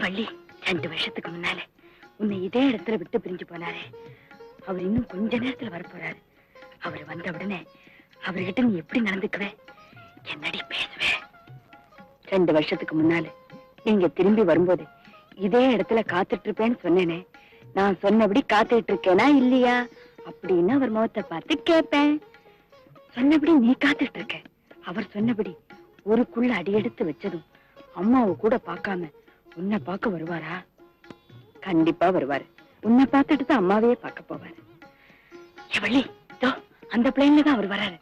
வள்ளி, 2 வருஷத்துக்கு முன்னால உன்னை இதே இடத்துல விட்டு பிரிஞ்சு போனாரே, அவர் இன்னும் கொஞ்ச நேரத்துல வரப்போறாரு. அவர் வந்த உடனே அவர்கிட்ட நீ எப்படி நடந்துக்குவே, என்னடி பேசுவே? 2 வருஷத்துக்கு முன்னால நீங்க திரும்பி வரும்போது இதே இடத்துல காத்துட்டு இருப்பேன்னு சொன்னேனே, நான் சொன்னபடி காத்துட்டு இருக்கேனா இல்லையா அப்படின்னு அவர் முகத்தை பார்த்து கேட்பேன். சொன்னபடி நீ காத்துட்டு இருக்க. அவர் சொன்னபடி ஊருக்குள்ள அடியெடுத்து வச்சதும் அம்மாவை கூட பார்க்காம உன்னை பார்க்க வருவாரா? கண்டிப்பா வருவாரு. உன்னை பார்த்துட்டு தான் அம்மாவையே பார்க்க போவாரு. வள்ளி, அந்த பிளேன்ல தான் அவர் வராரு.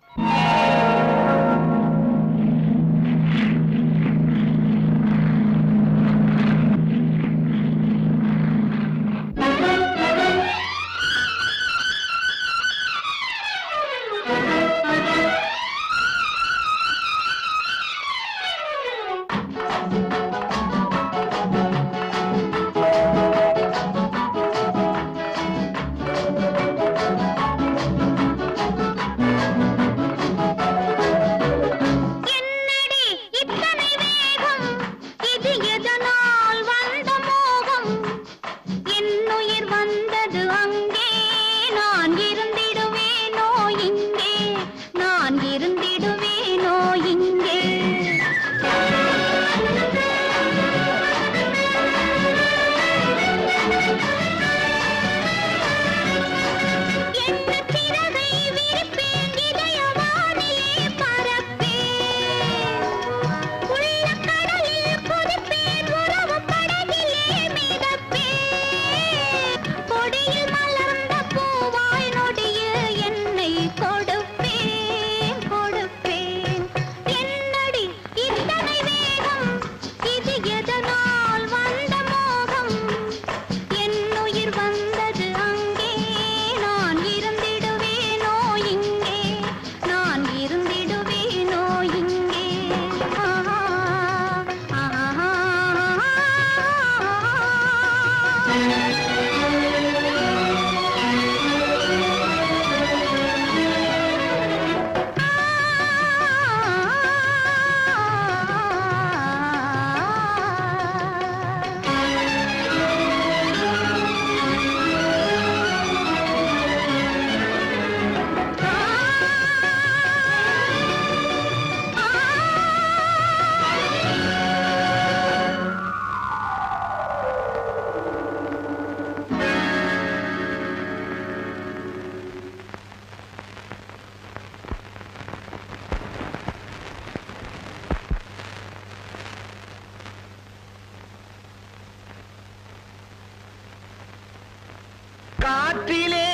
காற்றிலே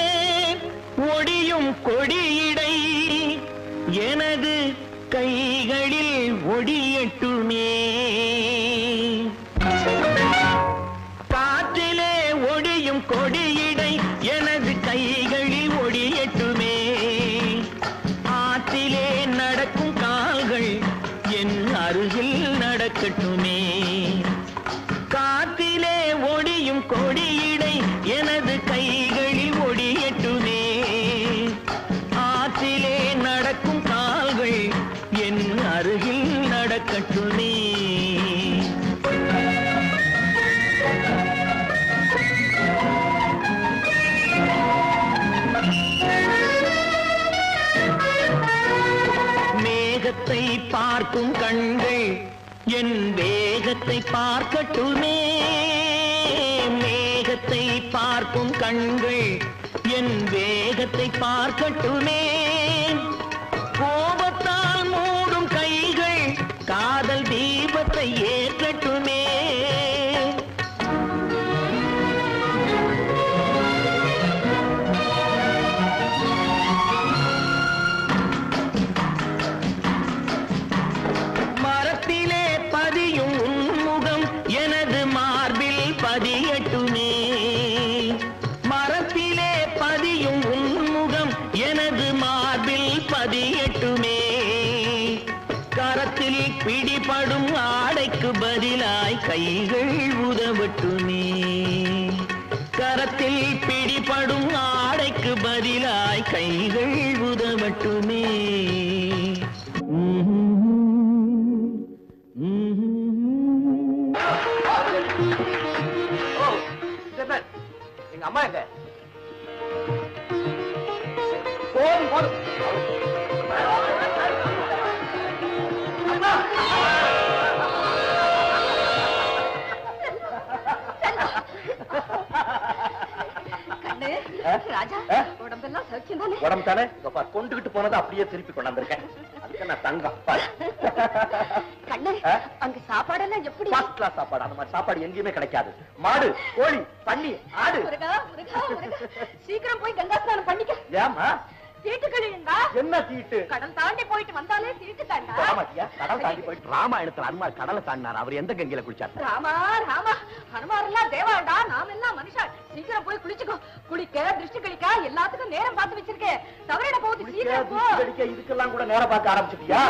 ஒடியும் கொடியிடை எனது கைகளில் ஒடியட்டுமே. காற்றிலே ஒடியும் கொடியிடை எனது கைகளில் ஒடியட்டுமே. ஆற்றிலே நடக்கும் கால்கள் என் அருகில் நடக்கட்டுமே. காற்றிலே ஒடியும் கொடியிடை எனது கைகளில் ஒடியட்டுமே. ஆற்றிலே நடக்கும் கால்கள் என் அருகில் நடக்கட்டுமே. மேகத்தை பார்க்கும் கண்கள் என் வேகத்தை பார்க்கட்டுமே. மேகத்தை பார்க்கும் கண்கள் என் வேகத்தை பார்க்கட்டுமே. கோபத்தால் மூடும் கைகள் காதல் தீபத்தை ஏற்றட்டுமே. மரத்திலே பதியும் உன்முகம் எனது மார்பில் பதியட்டுமே. மரத்திலே பதியும் உன்முகம் எனது மார்பில் பதியட்டுமே. கரத்தில் பிடிபடும் ஆடைக்கு பதிலாய் கைகள் உதவட்டுமே. கரத்தில் பிடிபடும் ஆடைக்கு பதிலாய் கைகள் உதவட்டுமே. தானே கொண்டுகிட்டு போனதை அப்படியே திருப்பி கொண்டாந்துருக்கேன். அதுக்கு நான் தங்கம். கண்ணு, அங்க சாப்பாடெல்லாம் எப்படி? ஃபர்ஸ்ட் கிளாஸ் சாப்பாடு. அந்த மாதிரி சாப்பாடு எங்கேயுமே கிடைக்காது. மாடு, கோழி, பன்னி, ஆடு. சீக்கிரம் போய் கங்கா ஸ்நானம் பண்ணிக்க. ஏமா தீட்டு கழியுண்டா? என்ன தீட்டு? கடல் தாண்டி போயிட்டு வந்தாலே தீட்டு தாண்டா. கடல் தாண்டி போயிட்டு ராமாயணத்துல அனுமார் கடலை தாண்டினார். அவர் எந்த கங்கையில குளிச்சார்? ராமா ராமா, ஹனுமார் எல்லாம் தேவாண்டா, நாம எல்லாம் மனுஷா. சீக்கிரம் போய் குளிச்சுக்கோ. குளிக்க, திருஷ்டி கழிக்க எல்லாத்துக்கும் நேரம் பார்த்து வச்சிருக்கேன். தவறிட போகுது. சீக்கிரம் போ. இதுக்கெல்லாம் கூட நேரம் பார்க்க ஆரம்பிச்சிட்டியா?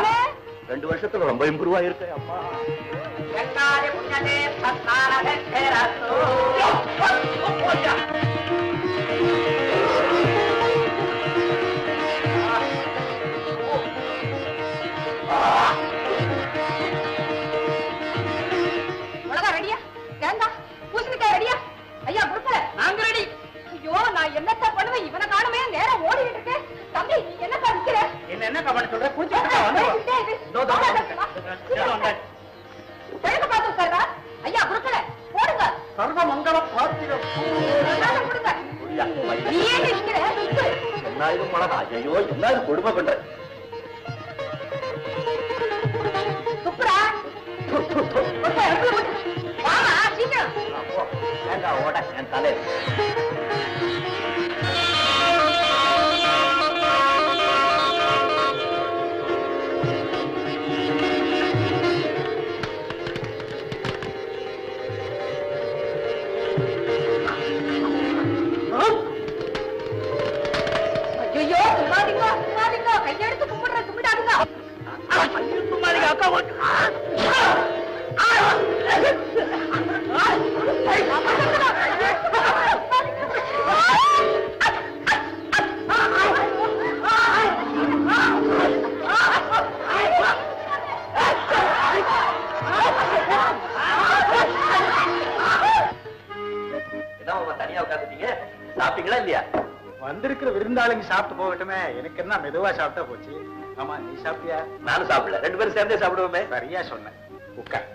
2 வருஷத்துல ரொம்ப இம்ப்ரூவ் ஆயிருக்கு. அப்பா உலகம் ரெடியா? தேங்காய் பூசணிக்காய் ரெடியா? ஐயா குடுக்கல, நாங்க ரெடி. ஐயோ, நான் என்னத்த பண்ணுவேன்? இவனை காணுமே, நேரம் ஓடிட்டு இருக்கு. தம்பி, நீ என்னக்கா நிக்கிற? என்ன கவலை சொல்ற? பார்த்து சார். ஐயா குடுக்கல, போடுங்க. சர்வ மங்களம் பாத்திரம் கொடுங்க. நீ ஏன் நிக்கிற? என்ன இது மழை? ஐயோ, என்ன இது கொடுமை பண்ற? துப்புரா வாமா, சீக்கிரம். தேங்காய் ஓட என் தலை. ஐயோ, சும்மாதிங்க சும்மாதிங்க, கையெடுத்து கும்பிடுற கும்பிடாதுங்க. அக்கா தனியா உட்காந்துட்டீங்க, சாப்பிட்டீங்களா இல்லையா? வந்திருக்கிற விருந்தாளுங்க சாப்பிட்டு போகட்டுமே, எனக்கு என்ன மெதுவா சாப்பிட்டா போச்சு. ஆமா, நீ சாப்பிட்டியா? நானும் சாப்பிடல, 2 பேரும் சேர்ந்தே சாப்பிடுவோமே. சரியா சொன்ன. உட்கார்.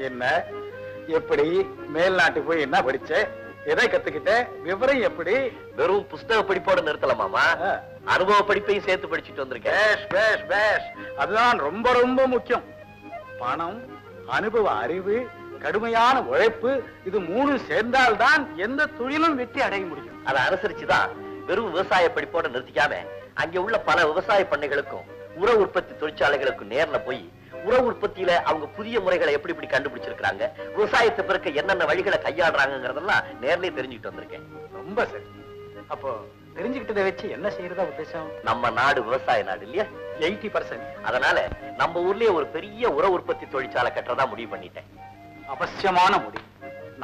என்ன எப்படி மேல்நாட்டு போய் என்ன படிச்ச? எதை கத்துக்கிட்ட? விவரம் எப்படி? வெறும் புஸ்தக படிப்போட நிறுத்தலாமாமா, அனுபவ படிப்பையும் சேர்த்து படிச்சுட்டு வந்திருக்கேன். அதுதான் ரொம்ப ரொம்ப முக்கியம். பணம், அனுபவ அறிவு, கடுமையான உழைப்பு, இது 3 சேர்ந்தால்தான் எந்த தொழிலும் வெற்றி அடைய முடியும். அதை அனுசரிச்சுதான் வெறும் விவசாய படிப்போட நிறுத்திக்காம அங்க உள்ள பல விவசாய பண்ணைகளுக்கும் உர உற்பத்தி தொழிற்சாலைகளுக்கும் நேர்ல போய் உர உற்பத்தியில அவங்க புதிய முறைகளை எப்படி இப்படி கண்டுபிடிச்சிருக்காங்க, விவசாயத்தை பிறக்க என்னென்ன வழிகளை கையாடுறாங்கிறதெல்லாம் நேர்லயே தெரிஞ்சுக்கிட்டு வந்திருக்கேன். ரொம்ப சரி. அப்போ தெரிஞ்சுக்கிட்டதை வச்சு என்ன செய்யறதா உத்தேசம்? நம்ம நாடு விவசாய நாடு இல்லையா, 80%. அதனால நம்ம ஊர்லயே ஒரு பெரிய உர உற்பத்தி தொழிற்சாலை கட்டுறதா முடிவு பண்ணிட்டேன். அவசியமான முடிவு,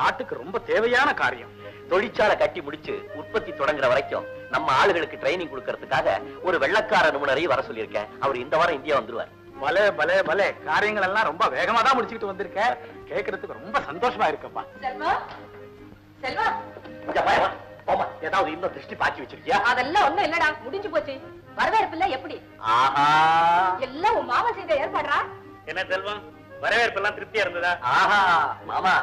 நாட்டுக்கு ரொம்ப தேவையான காரியம். தொழிற்சாலை கட்டி முடிச்சு உற்பத்தி தொடங்குற வரைக்கும் நம்ம ஆளுகளுக்கு ட்ரைனிங் கொடுக்கறதுக்காக ஒரு வெள்ளக்கார நிபுணரையும் வர சொல்லியிருக்கேன். அவர் இந்த வாரம் இந்தியா வந்துருவார். பலே பலே பலே, காரியங்கள் எல்லாம் ரொம்ப வேகமா தான் முடிச்சுக்கிட்டு வந்திருக்க. கேட்கறதுக்கு ரொம்ப சந்தோஷமா இருக்குப்பா. செல்வா செல்வா, போமா, ஏதாவது இன்னும் திருஷ்டி பாக்கி வச்சிருக்கியா? அதெல்லாம் ஒண்ணும் இல்லடா, முடிஞ்சு போச்சு. வரவேற்பு இல்ல எப்படி? ஆஹா, எல்லாம் உன் மாமா செய்த ஏற்பாடுறா. என்ன செல்வம், வரவேற்பு எல்லாம் திருப்தியா இருந்ததா? ஆஹா மாமா,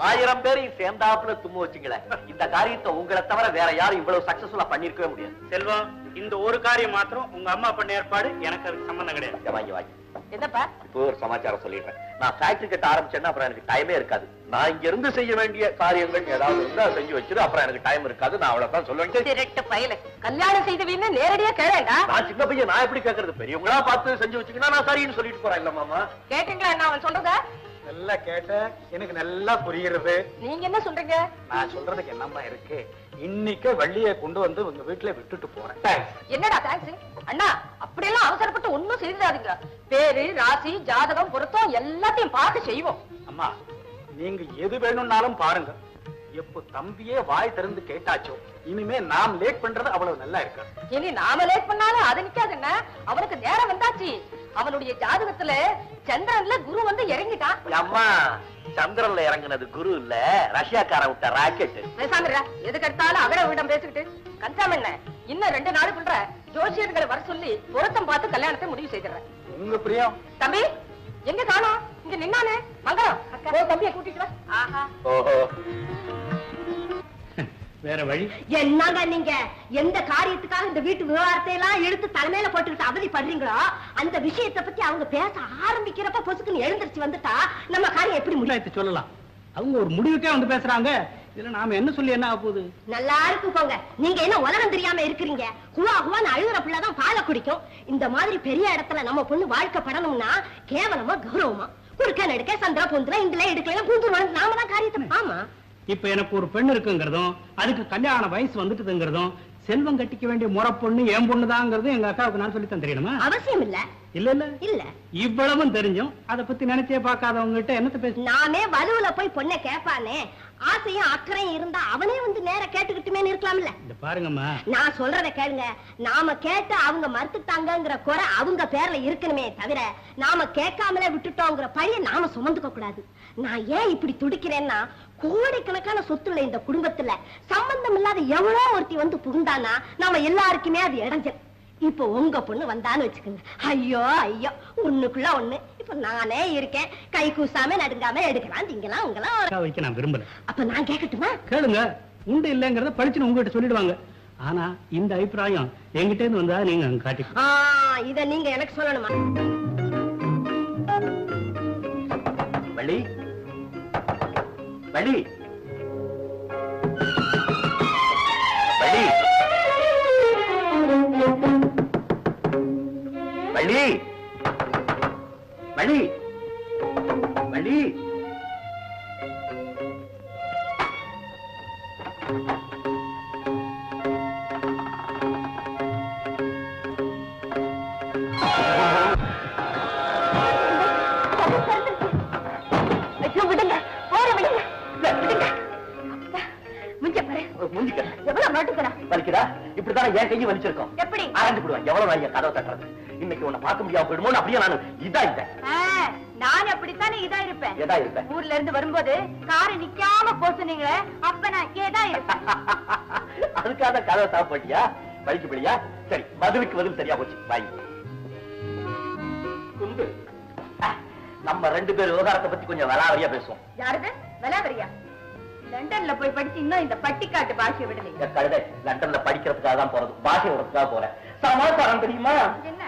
1000 பேரையும் சேர்ந்தாப்புல தும்ம வச்சுங்களேன். இந்த காரியத்தை உங்களை தவிர வேற யாரும் இவ்வளவு சக்சஸ்ஃபுல்லா பண்ணிருக்கவே முடியாது. செல்வம், இந்த ஒரு காரியம் மாத்திரம் உங்க அம்மா பண்ண ஏற்பாடு, எனக்கு அதுக்கு சம்பந்தம் கிடையாது. வாங்கி என்னப்பா? இப்போ ஒரு சமாச்சாரம் சொல்லிடுறேன். நான் ஃபேக்டரி கட்ட ஆரம்பிச்சேன்னா அப்புறம் எனக்கு டைமே இருக்காது. நான் இங்க இருந்து செய்ய வேண்டிய காரியங்கள் ஏதாவது இருந்தா செஞ்சு வச்சிரு, அப்புறம் எனக்கு டைம் இருக்காது. நான் அவ்வளவுதான் சொல்லுவேன். திருட்டு பயல, கல்யாணம் செய்தவீன்னு நேரடியா கேளேண்டா. நான் சின்ன பையன், நான் எப்படி கேட்கறது? பெரியவங்களா பார்த்து செஞ்சு வச்சுக்கினா நான் சரின்னு சொல்லிட்டு போறேன். இல்ல மாமா, கேட்டீங்களா என்ன அவன் சொல்றத? நல்லா கேட்ட, எனக்கு நல்லா புரியுறது. நீங்க என்ன சொல்றீங்க? நான் சொல்றதுக்கு என்னம்மா இருக்கு? இன்னைக்கு வள்ளியை கொண்டு வந்து உங்க வீட்டுல விட்டுட்டு போறேன். என்னடா தேங்க்ஸ் அண்ணா, அப்படியெல்லாம் அவசரப்பட்டு ஒண்ணும் செய்தாதீங்க. பேரு, ராசி, ஜாதகம், பொருத்தம் எல்லாத்தையும் பார்த்து செய்வோம். அம்மா, நீங்க எது வேணும்னாலும் பாருங்க. எப்போ தம்பியே வாய் திறந்து கேட்டாச்சோ, இனிமே நாம் லேட் பண்றது அவ்வளவு நல்லா இருக்கா? இனி நாம லேட் பண்ணாலும் அது நிக்காது. என்ன, அவனுக்கு நேரம் வந்தாச்சு. அவனுடைய ஜாதகத்துல சந்திரன்ல குரு வந்து இறங்கிட்டான். அம்மா, சந்திரன்ல இறங்குனது குரு இல்ல, ரஷ்யாக்காரன் விட்ட ராக்கெட். பேசாம எதுக்கு எடுத்தாலும் அகர விடம் பேசிக்கிட்டு கன்சாம் என்ன? இன்னும் 2 நாளுக்குள்ள ஜோசியர்களை வர சொல்லி பொருத்தம் பார்த்து கல்யாணத்தை முடிவு செய்திடுறேன். உங்க பிரியம். தம்பி எங்க காணோம்? இங்க நின்னானே மங்களம், தம்பியை கூட்டிட்டு வா. ஆஹா, ஓஹோ, வேற வழி என்னங்க நீங்க எந்த காரியத்துக்காக இந்த வீட்டு விவகாரத்தை எல்லாம் எடுத்து தலைமையில போட்டுக்கிட்டு அவதிப்படுறீங்களோ அந்த விஷயத்தை பத்தி அவங்க பேச ஆரம்பிக்கிறப்ப பொசுக்குன்னு எழுந்திருச்சு வந்துட்டா நம்ம காரியம் எப்படி முடியும் சொல்லலாம். அவங்க ஒரு முடிவுக்கே வந்து பேசுறாங்க. இதுல நாம என்ன சொல்லி என்ன ஆக போகுது? நல்லா இருக்கு போங்க. நீங்க என்ன உலகம் தெரியாம இருக்கிறீங்க? குவா குவான்னு அழுகுற பிள்ளைதான் பாலை குடிக்கும். இந்த மாதிரி பெரிய இடத்துல நம்ம பொண்ணு வாழ்க்கப்படணும்னா கேவலமா கௌரவமா குறுக்க நடுக்க சந்திர பொந்துல இந்த எடுக்கலாம் பூந்து நாம தான் காரியத்தை. ஆமா, இப்ப எனக்கு ஒரு பெண் இருக்குங்கிறதும் அதுக்கு கல்யாண வயசு வந்துட்டுங்கிறதும் செல்வம் கட்டிக்க வேண்டிய முறை பொண்ணு என் பொண்ணுதாங்கிறதும் எங்க அக்காவுக்கு நான் சொல்லித்தான் தெரியணுமா? அவசியம் இல்ல. இல்ல இல்ல இல்ல இவ்வளவும் தெரிஞ்சும் அதை பத்தி நினைச்சே பார்க்காதவங்க கிட்ட என்னத்த பேச? நானே வலுவுல போய் பொண்ணை கேட்பானே, ஆசையும் அக்கறையும் இருந்தா அவனே வந்து நேர கேட்டுக்கிட்டுமே இருக்கலாம்ல. இந்த பாருங்கம்மா, நான் சொல்றத கேளுங்க. நாம கேட்டு அவங்க மறுத்துட்டாங்கிற குறை அவங்க பேர்ல இருக்கணுமே தவிர நாம கேட்காமலே விட்டுட்டோங்கிற பழிய நாம சுமந்துக்க கூடாது. நான் ஏன் இப்படி துடிக்கிறேன்னா, கோடிக்கணக்கான சொத்துல இந்த குடும்பத்துல சம்பந்தம் இல்லாத எவ்வளோ ஒருத்தி வந்து புகுந்தானா நாம எல்லாருக்குமே அது இடைஞ்சல். இப்ப உங்க பொண்ணு வந்தான்னு வச்சுக்கோங்க, ஐயோ ஐயோ ஒண்ணுக்குள்ள ஒண்ணு. இப்ப நானே இருக்கேன், கை கூசாம நடுங்காம எடுக்கலாம் திங்கலாம் உங்களாம் வைக்க நான் விரும்பல. அப்ப நான் கேட்கட்டுமா? கேளுங்க. உண்டு இல்லங்கிறத பழிச்சுன்னு உங்ககிட்ட சொல்லிடுவாங்க. ஆனா இந்த அபிப்பிராயம் என்கிட்ட இருந்து வந்தா நீங்க காட்டி இத நீங்க எனக்கு சொல்லணுமா? வள்ளி வள்ளி வள்ளி வள்ளி வள்ளி வள்ளி இப்படிதான் என் கையை வலிச்சிருக்கோம். எப்படி ஆரஞ்சு போடுவேன்? எவ்வளவு நாள் கதவை தட்டுறது? இன்னைக்கு உன்னை பார்க்க முடியாம போயிடுமோ அப்படியே நான் இதா இருப்பேன். நான் அப்படித்தானே இதா இருப்பேன். எதா இருப்பேன்? ஊர்ல இருந்து வரும்போது காரை நிக்காம போ சொன்னீங்களே, அப்ப நான் ஏதா இருப்பேன். அதுக்காக கதவை சாப்பிட்டியா? வலிக்கு பிடியா? சரி, பதிலுக்கு பதில் சரியா போச்சு. வாய் குண்டு. நம்ம ரெண்டு பேர் விவகாரத்தை பத்தி கொஞ்சம் விளாவரியா பேசுவோம். யாருது விளாவரியா? லண்டன்ல போய் படிச்சு இன்னும் இந்த பட்டிக்காட்டு பாஷையை விடலைங்க. கழுதை லண்டன்ல படிக்கிறதுக்காக தான் போறது, பாஷை விடுறதுக்காக போறேன். சமாச்சாரம் தெரியுமா?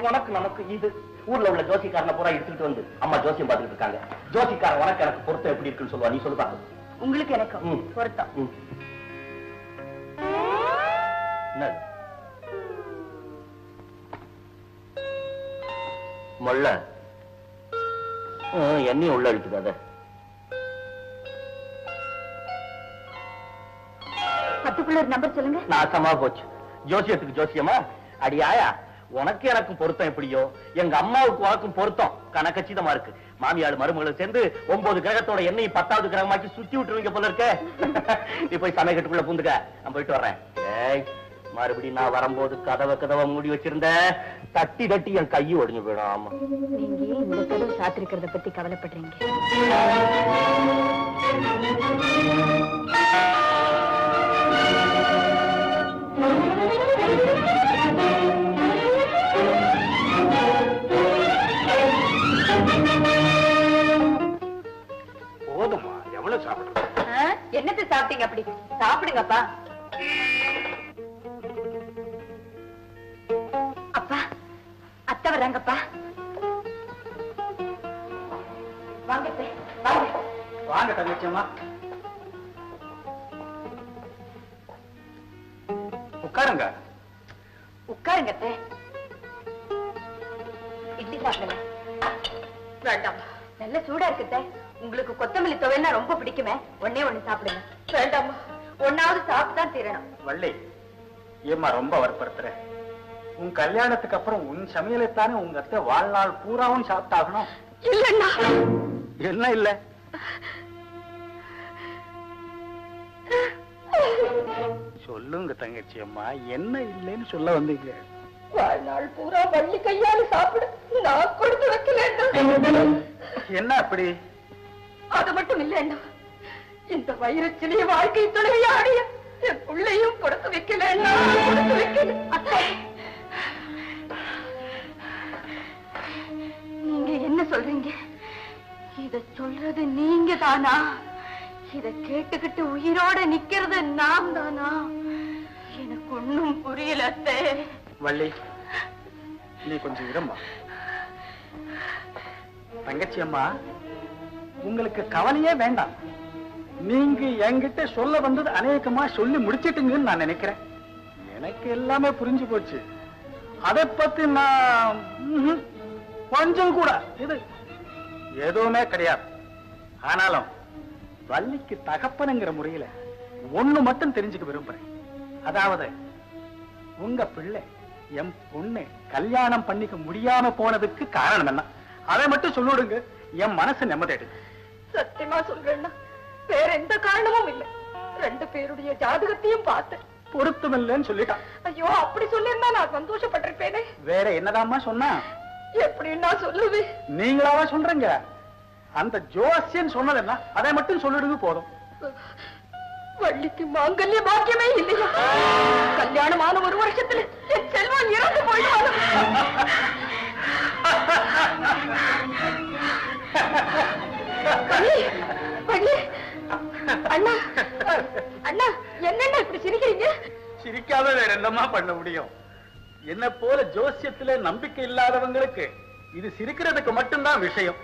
உனக்கு நமக்கு இது ஊர்ல உள்ள ஜோசிக்காரனை பூரா எடுத்துட்டு வந்து அம்மா ஜோசியம் பார்த்துட்டு இருக்காங்க. ஜோசிக்காரன் உனக்கு எனக்கு பொருத்தம் எப்படி இருக்குன்னு சொல்லுவா, நீ சொல்லு பாக்க. உங்களுக்கு எனக்கு பொருத்தம் மொள்ள என்னையும் உள்ள அடிச்சுக்காத. பத்துக்குள்ள ஒரு நம்பர் சொல்லுங்க. நாசமா போச்சு. ஜோசியத்துக்கு ஜோசியமா? அடியாயா, உனக்கு எனக்கும் பொருத்தம் எப்படியோ எங்க அம்மாவுக்கு உனக்கும் பொருத்தம் கணக்கச்சிதமா இருக்கு. மாமியார் மருமகளும் சேர்ந்து 9 கிரகத்தோட எண்ணெய் 10வது கிரகமாக்கி சுத்தி விட்டுருவீங்க போல இருக்க. நீ போய் சமையக்கட்டுக்குள்ள பூந்துக்க, நான் போயிட்டு வர்றேன். ஏய், மறுபடியும் நான் வரும்போது கதவை மூடி வச்சிருந்த தட்டி தட்டி என் கையை ஒடிஞ்சு போயிடும். ஆமா, நீங்க இந்த கதவு சாத்திருக்கிறத பத்தி கவலைப்படுறீங்க. போதுமா? எவ்வளவு சாப்பிடுறது? என்னத்தை சாப்பிட்டீங்க? அப்படி சாப்பிடுங்கப்பா. அப்பா, அத்தை வர்றாங்கப்பா. வாங்க வாங்க வாங்க தங்கச்சியம்மா, உட்காருங்க. உட்காருங்க அத்தை. இட்லி சாப்பிடுங்க. வேண்டாம், நல்ல சூடா இருக்குதே. உங்களுக்கு கொத்தமல்லி துவையல்னா ரொம்ப பிடிக்குமே, ஒண்ணே ஒண்ணு சாப்பிடுங்க. வேண்டாமா, ஒன்னாவது சாப்பிட்டுதான் தீரணும். வள்ளி, ஏம்மா ரொம்ப வற்புறுத்துற? உன் கல்யாணத்துக்கு அப்புறம் உன் சமையலைத்தானே உங்க அத்தை வாழ்நாள் பூராவும் சாப்பிட்டாகணும். இல்லன்னா என்ன இல்ல? சொல்லுங்க தங்கச்சி அம்மா, என்ன இல்லைன்னு சொல்ல வந்தீங்க? வாழ்நாள் பூரா வள்ளி கையால சாப்பிட நான் கொடுத்து வைக்கல. என்ன அப்படி? அது மட்டும் இல்லைன்னா இந்த வைரச்சிலைய வாழ்க்கை துணையாடிய என் பிள்ளையும் கொடுத்து வைக்கல. நீங்க என்ன சொல்றீங்க? இத சொல்றது நீங்க தானா? இத கேட்டுக்கிட்டு உயிரோட நிக்கிறது நான் தானா? எனக்கு ஒண்ணும் புரியல அத்தை. வள்ளி, நீ கொஞ்சம் இருமா. தங்கச்சி அம்மா, உங்களுக்கு கவலையே வேண்டாம். நீங்க என்கிட்ட சொல்ல வந்தது அநேகமா சொல்லி முடிச்சிட்டுங்கன்னு நான் நினைக்கிறேன். எனக்கு எல்லாமே புரிஞ்சு போச்சு. அதை பத்தி நான் கொஞ்சம் கூட இது எதுவுமே கிடையாது. ஆனாலும் வள்ளிக்கு தகப்பனுங்கிற முறையில ஒண்ணு மட்டும் தெரிஞ்சுக்க விரும்புறேன். அதாவது உங்க பிள்ளை என் பொண்ணு கல்யாணம் பண்ணிக்க முடியாம போனதுக்கு காரணம் என்ன? அதை மட்டும் சொல்லிடுங்க, என் மனசு நிம்மதியடு. சத்தியமா சொல்றேன்னா வேற எந்த காரணமும் இல்லை. 2 பேருடைய ஜாதகத்தையும் பார்த்தேன், பொருத்தமில்லைன்னு சொல்லிட்டான். ஐயோ, அப்படி சொல்லிருந்தா நான் சந்தோஷப்பட்டிருப்பேனே. வேற என்னதாம்மா சொன்னா? எப்படின்னா சொல்லுது? நீங்களாவா சொல்றீங்க? அந்த ஜோசியன் சொன்னது என்ன? அதை மட்டும் சொல்லிடுங்க போதும். வள்ளிக்கு மாங்கல்ய பாக்கியமே இல்லையா? கல்யாணமான 1 வருஷத்துல என் செல்வம் இறந்து போயிடுவாங்க. அண்ணா, அண்ணா, என்னண்ணா இப்படி சிரிக்கிறீங்க? சிரிக்காத வேற என்னமா பண்ண முடியும்? என்ன போல ஜோசியத்துல நம்பிக்கை இல்லாதவங்களுக்கு இது சிரிக்கிறதுக்கு மட்டும்தான் விஷயம்.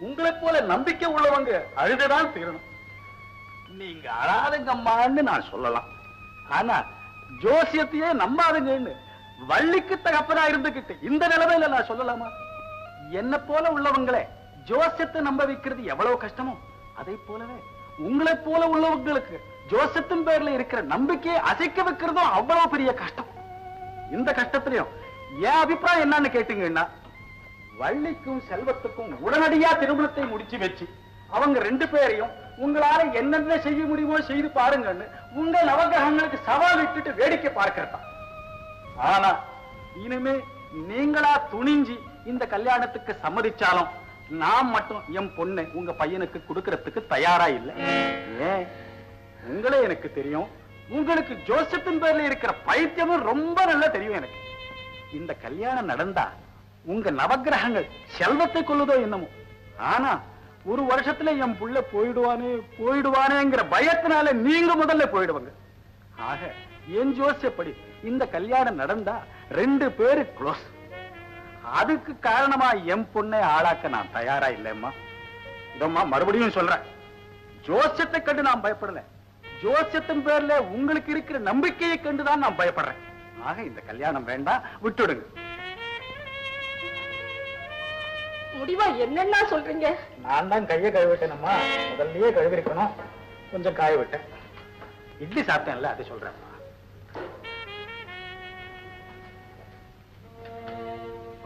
உங்களை போல நம்பிக்கை உள்ளவங்க அழுதுதான் தீரணும். நீங்க அழாதுங்கம்மான்னு நான் சொல்லலாம். ஆனா ஜோசியத்தையே நம்பாதுங்கன்னு வள்ளிக்கு தகப்பனா இருந்துகிட்டு இந்த நிலைமையில நான் சொல்லலாமா? என்ன போல உள்ளவங்களே ஜோசியத்தை நம்ப வைக்கிறது எவ்வளவு கஷ்டமோ, அதை போலவே உங்களை போல உள்ளவங்களுக்கு ஜோசியத்தின் பேர்ல இருக்கிற நம்பிக்கையை அசைக்க வைக்கிறதும் அவ்வளவு பெரிய கஷ்டம். இந்த கஷ்டத்திலையும் என் அபிப்பிராயம் என்னன்னு கேட்டீங்கன்னா, வள்ளிக்கும் செல்வத்துக்கும் உடனடியா திருமணத்தை முடிச்சு வச்சு அவங்க 2 பேரையும் உங்களால என்னென்ன செய்ய முடியுமோ செய்து பாருங்கன்னு உங்க நவகிரகங்களுக்கு சவால் விட்டுட்டு வேடிக்கை பார்க்கிறதா. ஆனா இனிமே நீங்களா துணிஞ்சு இந்த கல்யாணத்துக்கு சம்மதிச்சாலும் நான் மட்டும் என் பொண்ணை உங்க பையனுக்கு கொடுக்கறதுக்கு தயாரா இல்லை. ஏன்? உங்களே எனக்கு தெரியும். உங்களுக்கு ஜோசியத்தின் பேர்ல இருக்கிற பைத்தியமும் ரொம்ப நல்லா தெரியும் எனக்கு. இந்த கல்யாணம் நடந்தா உங்க நவகிரகங்கள் செல்வத்தை கொள்ளுதோ என்னமோ, ஆனா 1 வருஷத்துல என் புள்ள போயிடுவானேங்கிற பயத்தினால நீங்க முதல்ல போயிடுவாங்க. ஆக என் ஜோசியப்படி இந்த கல்யாணம் நடந்தா 2 பேரு க்ளோஸ். அதுக்கு காரணமா என் பொண்ணை ஆளாக்க நான் தயாரா இல்லைம்மா. இதம்மா மறுபடியும் சொல்றேன், ஜோசியத்தை கண்டு நான் பயப்படல, ஜோசியத்தின் பேர்ல உங்களுக்கு இருக்கிற நம்பிக்கையை கண்டுதான் நான் பயப்படுறேன். ஆக இந்த கல்யாணம் வேண்டாம், விட்டுடுங்க. முடிவா என்னன்னா சொல்றீங்க? நான் தான் கையை கழுவிட்டேனம்மா, முதல்லயே கழுவிருக்கணும், கொஞ்சம் காய விட்டேன். இட்லி சாப்பிட்டேன்ல, அதை சொல்றேன்மா.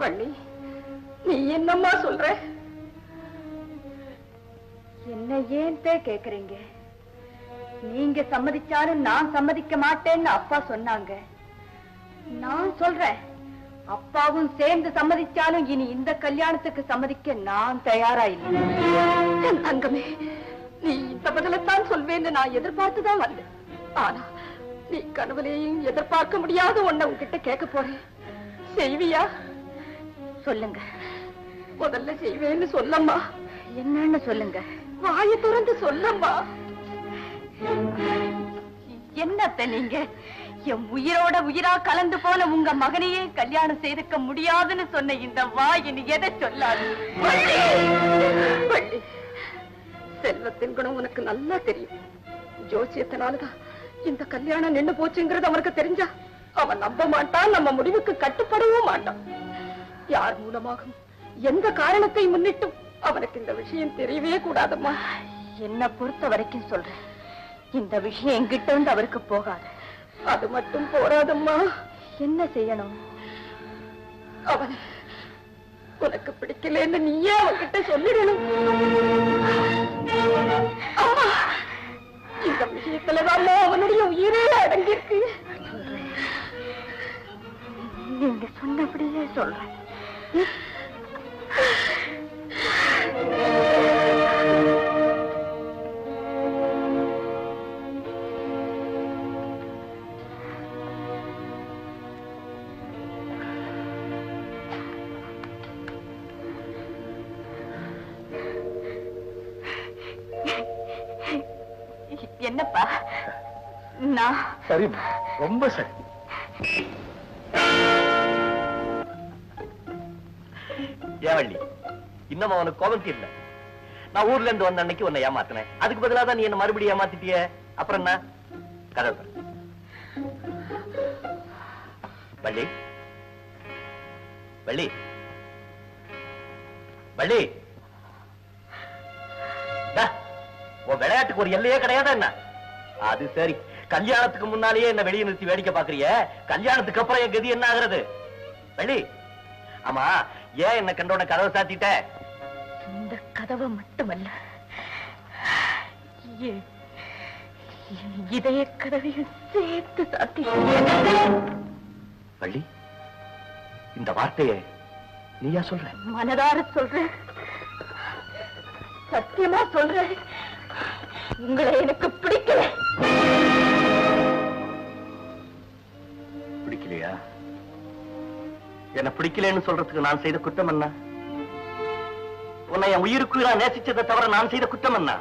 வள்ளி, நீ என்னம்மா சொல்ற? என்ன ஏன் கேக்குறீங்க? நீங்க சம்மதிச்சாலும் நான் சம்மதிக்க மாட்டேன்னு அப்பா சொன்னாங்க. நான் சொல்றேன், அப்பாவும் சேர்ந்து சம்மதிச்சாலும் இனி இந்த கல்யாணத்துக்கு சம்மதிக்க நான் தயாரா இல்லை. தங்கமே, நீ இந்த பதிலத்தான் சொல்வேன்னு நான் எதிர்பார்த்துதான் வந்தேன். ஆனா நீ கனவுலையும் எதிர்பார்க்க முடியாத ஒன்ன உன்கிட்ட கேட்க போறேன். செய்வியா? சொல்லுங்க. முதல்ல செய்வேன்னு சொல்லம்மா. என்னன்னு சொல்லுங்க. வாயை திறந்து சொல்லம்மா. என்னத்த நீங்க? என் உயிரோட உயிரா கலந்து போன உங்க மகனையே கல்யாணம் செய்துக்க முடியாதுன்னு சொன்ன இந்த வாய் இனி எதை சொல்லாது? செல்வத்தின் குணம் உனக்கு நல்லா தெரியும். ஜோசியத்தினாலதான் இந்த கல்யாணம் நின்னு போச்சுங்கிறது அவனுக்கு தெரிஞ்சா அவன் நம்ப மாட்டான், நம்ம முடிவுக்கு கட்டுப்படவும் மாட்டான். யார் மூலமாகும் எந்த காரணத்தை முன்னிட்டும் அவனுக்கு இந்த விஷயம் தெரியவே கூடாதம்மா. என்ன பொறுத்த வரைக்கும் சொல்றேன், இந்த விஷயம் எங்கிட்ட இருந்து அவருக்கு போகாது. அது மட்டும் போராதம்மா. என்ன செய்யணும்? அவன் உனக்கு பிடிக்கலன்னு நீயே அவன்கிட்ட சொல்லிடணும். அம்மா, இந்த விஷயத்துலதான் அவனுடைய உயிரே அடங்கியிருக்கு. நீங்க சொன்னபடியே சொல்றேன். சரிம்மா, ரொம்ப சரி. ஏவள்ளி, இன்னும் அவனுக்கு கோபம் இல்ல. நான் ஊர்ல இருந்து வந்த அன்னைக்கு உன்னை ஏமாத்தினேன். அதுக்கு பதிலா தான் நீ என்ன மறுபடியும் ஏமாத்திட்டிய. அப்புறம் என்ன கதை? வள்ளி, வள்ளி, வள்ளி, உன் விளையாட்டுக்கு ஒரு எல்லையே கிடையாதா என்ன? அது சரி, கல்யாணத்துக்கு முன்னாலேயே என்ன வெளியே நிறுத்தி வேடிக்கை பாக்குறிய, கல்யாணத்துக்கு அப்புறம் என் கதி என்ன ஆகுறது? வள்ளி, ஆமா, ஏன் என்ன கண்டோட கதவை சாத்திட்ட? இந்த கதவை மட்டுமல்ல, இதய கதவையும் சேர்த்து சாத்திட்டேன். வள்ளி, இந்த வார்த்தையை நீயா சொல்ற? மனதார சொல்றேன், சத்தியமா சொல்றேன். உங்களை எனக்கு பிடிக்கல. பிடிக்கலையா? என்ன பிடிக்கலன்னு சொல்றதுக்கு நான் செய்த குற்றம் என்ன? உன்னை என் உயிருக்கு நான் நேசிச்சதை தவிர நான் செய்த குற்றம் என்ன?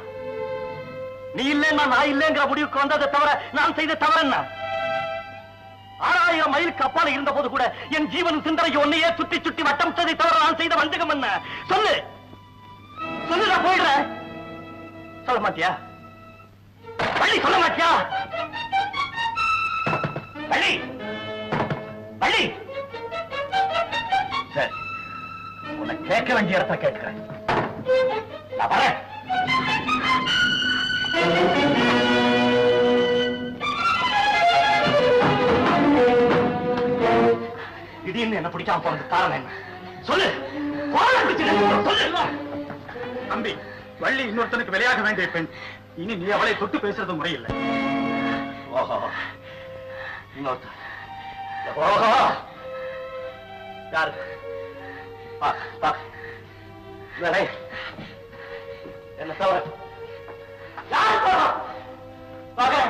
நீ இல்லைன்னா நான் இல்லைங்கிற முடிவுக்கு வந்ததை தவிர நான் செய்த தவறு என்ன? 6000 மைலுக்கு அப்பால இருந்த போது கூட என் ஜீவன் சிந்தனைக்கு ஒன்னையே சுத்தி சுத்தி வட்டமிட்டதை தவிர நான் செய்த வஞ்சகம் என்ன? சொல்லு, சொல்லு, நான் போயிடுறேன். சொல்ல மாட்டியா? வள்ளி, சொல்ல மாட்டியா? வள்ளி, வள்ளி, சரி, உன்னை கேட்க வேண்டிய இடத்த கேட்கிறேன். நான் வரேன். திடீர்னு என்ன பிடிக்காம போறது காரணம் என்ன? சொல்லு. சொல்லு. தம்பி, வள்ளி இன்னொருத்தனுக்கு விளையாக வேண்டிய பெண். இனி நீ அவளை தொட்டு பேசுறது முறையில்லை. ஓஹோ, இன்னொருத்த. ஓஹோ, யாரு? என்ன தவறு? வள்ளி,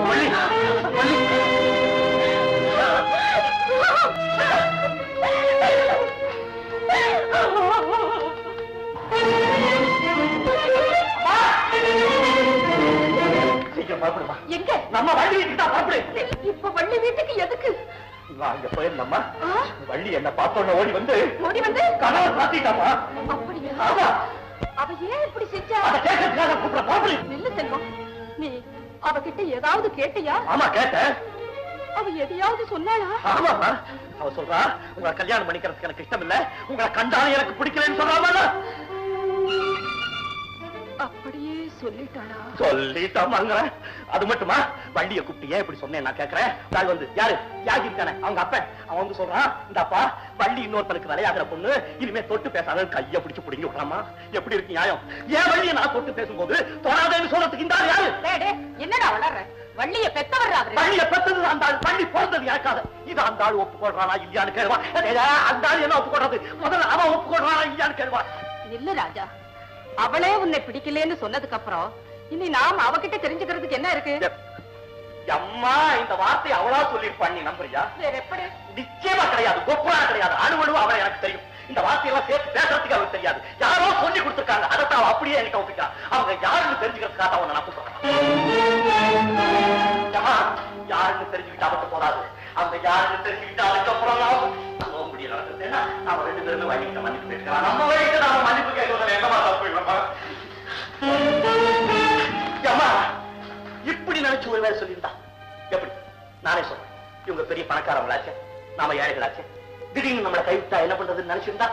வள்ளி, எங்க? நம்ம வள்ளி வீட்டுக்கு தான் பாப்படு. இப்ப வள்ளி வீட்டுக்கு எதுக்கு? நான் அங்க போயிருந்தம்மா, வள்ளி என்ன பார்த்தோன்னு ஓடி வந்து கனவை சாத்திட்டாமா. அப்படியா? ஆமா. அவ ஏன் இப்படி செஞ்சா? அதை கேட்கறதுக்காக கூப்பிட பாப்படு. நில்லு செல்வம், நீ அவகிட்ட ஏதாவது கேட்டியா? ஆமா, கேட்டேன். அவ எதையாவது சொன்னாளா? ஆமாமா, அவ சொல்றா, உங்களை கல்யாணம் பண்ணிக்கிறதுக்கு எனக்கு இஷ்டம் இல்ல, உங்களை கண்டாலும் எனக்கு பிடிக்கலன்னு சொல்றாமா. அப்படியே சொல்லிட்டாளா? சொல்லிட்டாமாங்க. அது மட்டுமா, வண்டியை கூப்பிட்டு ஏன் இப்படி சொன்னேன் நான் கேட்கிறேன். நான் வந்து யாரு யாகி இருக்கானே அவங்க அப்ப, அவன் வந்து சொல்றான், இந்த அப்பா வள்ளி இன்னொருத்தனுக்கு விளையாடுற பொண்ணு, இனிமே தொட்டு பேசாத, கைய பிடிச்சு பிடிங்கி விடலாமா? எப்படி இருக்கு நியாயம்? ஏன் வள்ளியை நான் தொட்டு பேசும்போது தொடாதேன்னு சொல்றதுக்கு இந்த யாரு? என்னடா வளர்ற? வள்ளிய பெத்தவர்றா? வள்ளிய பெத்தது அந்த ஆள், வள்ளி பிறந்தது யாருக்காத. இது அந்த ஆள் ஒப்புக்கொள்றானா இல்லையான்னு கேள்வா. அந்த ஆள் என்ன ஒப்புக்கொள்றது? முதல்ல அவன் ஒப்புக்கொள்றானா இல்லையான்னு கேள்வா. இல்ல ராஜா, அவளே உன்னை பிடிக்கலன்னு சொன்னதுக்கு அப்புறம் இனி நாம் அவகிட்ட தெரிஞ்சுக்கிறதுக்கு என்ன இருக்கு? அம்மா, இந்த வார்த்தை அவளா சொல்லிருப்பான், நீ நம்புறியா? வேற எப்படி? நிச்சயமா கிடையாது, கொப்புரா கிடையாது. அணுவணுவா அவளை எனக்கு தெரியும். இந்த வார்த்தையெல்லாம் சேர்த்து பேசுறதுக்கு அவளுக்கு தெரியாது. யாரோ சொல்லி கொடுத்துருக்காங்க, அதைத்தான் அவ அப்படியே என்கிட்ட ஒப்பிக்கா. அவங்க யாருன்னு தெரிஞ்சுக்கிறதுக்காக அவனை நான் கூப்பிடுறேன். யாருன்னு தெரிஞ்சுக்கிட்டு அவட்டு போறாது. அவங்க யாருன்னு தெரிஞ்சுக்கிட்டு அதுக்கப்புறம் போக முடியல. நாம 2 பேருமே வழிகிட்ட மன்னிப்பு கேட்கலாம். நம்ம வழிகிட்ட நாம மன்னிப்பு கேட்கறதுல என்னமா தப்பு இல்லம்மா? அம்மா, இப்படி நினைச்சு ஒரு வேலை சொல்லியிருந்தா எப்படி? நானே சொல்றேன், இவங்க பெரிய பணக்காரங்களாச்சு, நாம ஏழைகளாச்சு, திடீர்னு நம்மளை கைவிட்டா என்ன பண்றதுன்னு நினைச்சிருந்தா,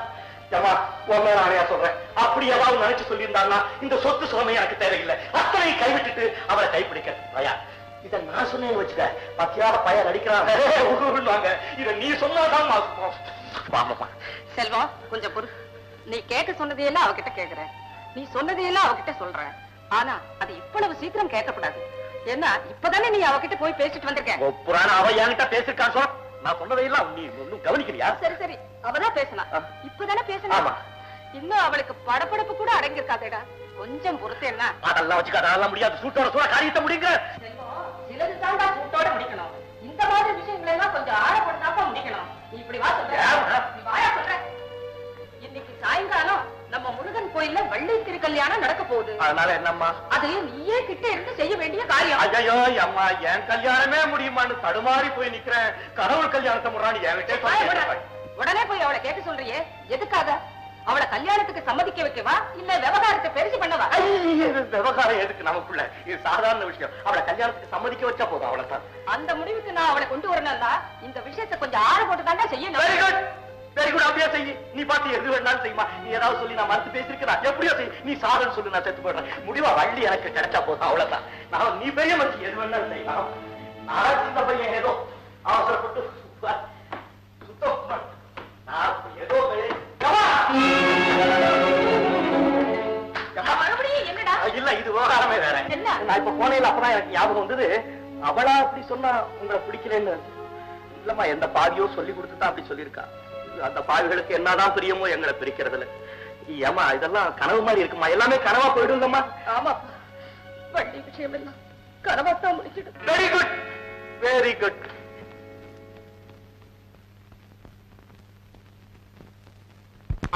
அம்மா உண்மை நானே சொல்றேன், அப்படி ஏதாவது நினைச்சு சொல்லியிருந்தாங்கன்னா இந்த சொத்து சுகமே எனக்கு தேவையில்லை, அத்தனை கைவிட்டுட்டு அவளை கைப்பிடிக்க. இத நான் சொன்னேன்னு வச்சுக்க, பத்தியால பையன் அடிக்கிறாங்க, இத நீ சொன்னாதான். செல்வம், கொஞ்சம் பொறு. நீ கேட்க சொன்னதையெல்லாம் அவகிட்ட கேக்குற, நீ சொன்னதையெல்லாம் அவகிட்ட சொல்ற. ஆனா அது இவ்வளவு சீக்கிரம் கேட்கக்கூடாது. என்ன, இப்பதானே நீ அவகிட்ட போய் பேசிட்டு வந்திருக்க. புராண அவ என்கிட்ட பேசிருக்கான் சொல்ல, நான் சொன்னதையெல்லாம் நீ ஒன்னும் கவனிக்கலையா? சரி சரி, அவதான் பேசினா, இப்பதானே பேசினா. இன்னும் அவளுக்கு படப்படப்பு கூட அடங்கியிருக்காதேடா, கொஞ்சம் பொறுத்து. என்ன அதெல்லாம் வச்சுக்க, அதெல்லாம் முடியாது. சூட்டோட சூட காரியத்தை முடிங்க. சிலது தாண்டா சூட்டோட முடிக்கணும். இந்த மாதிரி விஷயங்களை எல்லாம் கொஞ்சம் ஆழப்படுத்தாம முடிக்கணும். நீ இப்படி வா சொல்ற, நீ வாயா சொல்ற. இன்னைக்கு சாயங்காலம் நம்ம முருகன் கோயில்ல வள்ளி திருக்கல்யாணம் நடக்க போகுது. அதனால என்னம்மா? அது நீயே கிட்ட இருந்து செய்ய வேண்டிய காரியம். ஐயோ அம்மா, என் கல்யாணமே முடியுமான்னு தடுமாறி போய் நிக்கிறேன். கடவுள் கல்யாணத்தை முறான்னு என்கிட்ட உடனே போய் அவளை கேட்க சொல்றியே, எதுக்காக? அவளை கல்யாணத்துக்கு சம்மதிக்க வைக்கவா இல்ல விவகாரத்தை பெருசு பண்ணவா? விவகாரம் எதுக்கு நமக்குள்ள? இது சாதாரண விஷயம். அவளை கல்யாணத்துக்கு சம்மதிக்க வச்சா போதும், அவ்வளவுதான். அந்த முடிவுக்கு நான் அவளை கொண்டு வரணும்னா இந்த விஷயத்தை கொஞ்சம் ஆழ போட்டு தாண்டா செய்யணும். Very good, very good. அப்படியே செய். நீ பார்த்து எது வேணாலும் செய்யுமா. நீ ஏதாவது சொல்லி நான் மறுத்து பேசிருக்கா? எப்படியோ செய். நீ சாதம் சொல்லு, நான் செத்து போடுறேன். முடிவா வள்ளி எனக்கு கிடைச்சா போதும், அவ்வளவுதான். நான் நீ பெரிய மனுஷன், எது வேணாலும் செய்யலாம். நான் சின்ன பையன், ஏதோ அவசரப்பட்டு சுத்தம் ஏதோ மறுபடியும் என்னடா? இல்ல, இது விவகாரமே வேற. நான் இப்ப போனேன், அப்பதான் எனக்கு ஞாபகம் வந்தது. அவளா அப்படி சொன்னா உங்களை பிடிக்கலன்னு இல்லம்மா, எந்த பாவியோ சொல்லி கொடுத்துதான் அப்படி சொல்லியிருக்கா. அந்த பாவிகளுக்கு என்னதான் பிரியமோ எங்களை பிரிக்கிறதுல. ஏமா இதெல்லாம் கனவு மாதிரி இருக்குமா? எல்லாமே கனவா போயிடுங்கம்மா. ஆமா, வண்டி விஷயம் எல்லாம் கனவாத்தான் முடிச்சிடும். Very good, very good.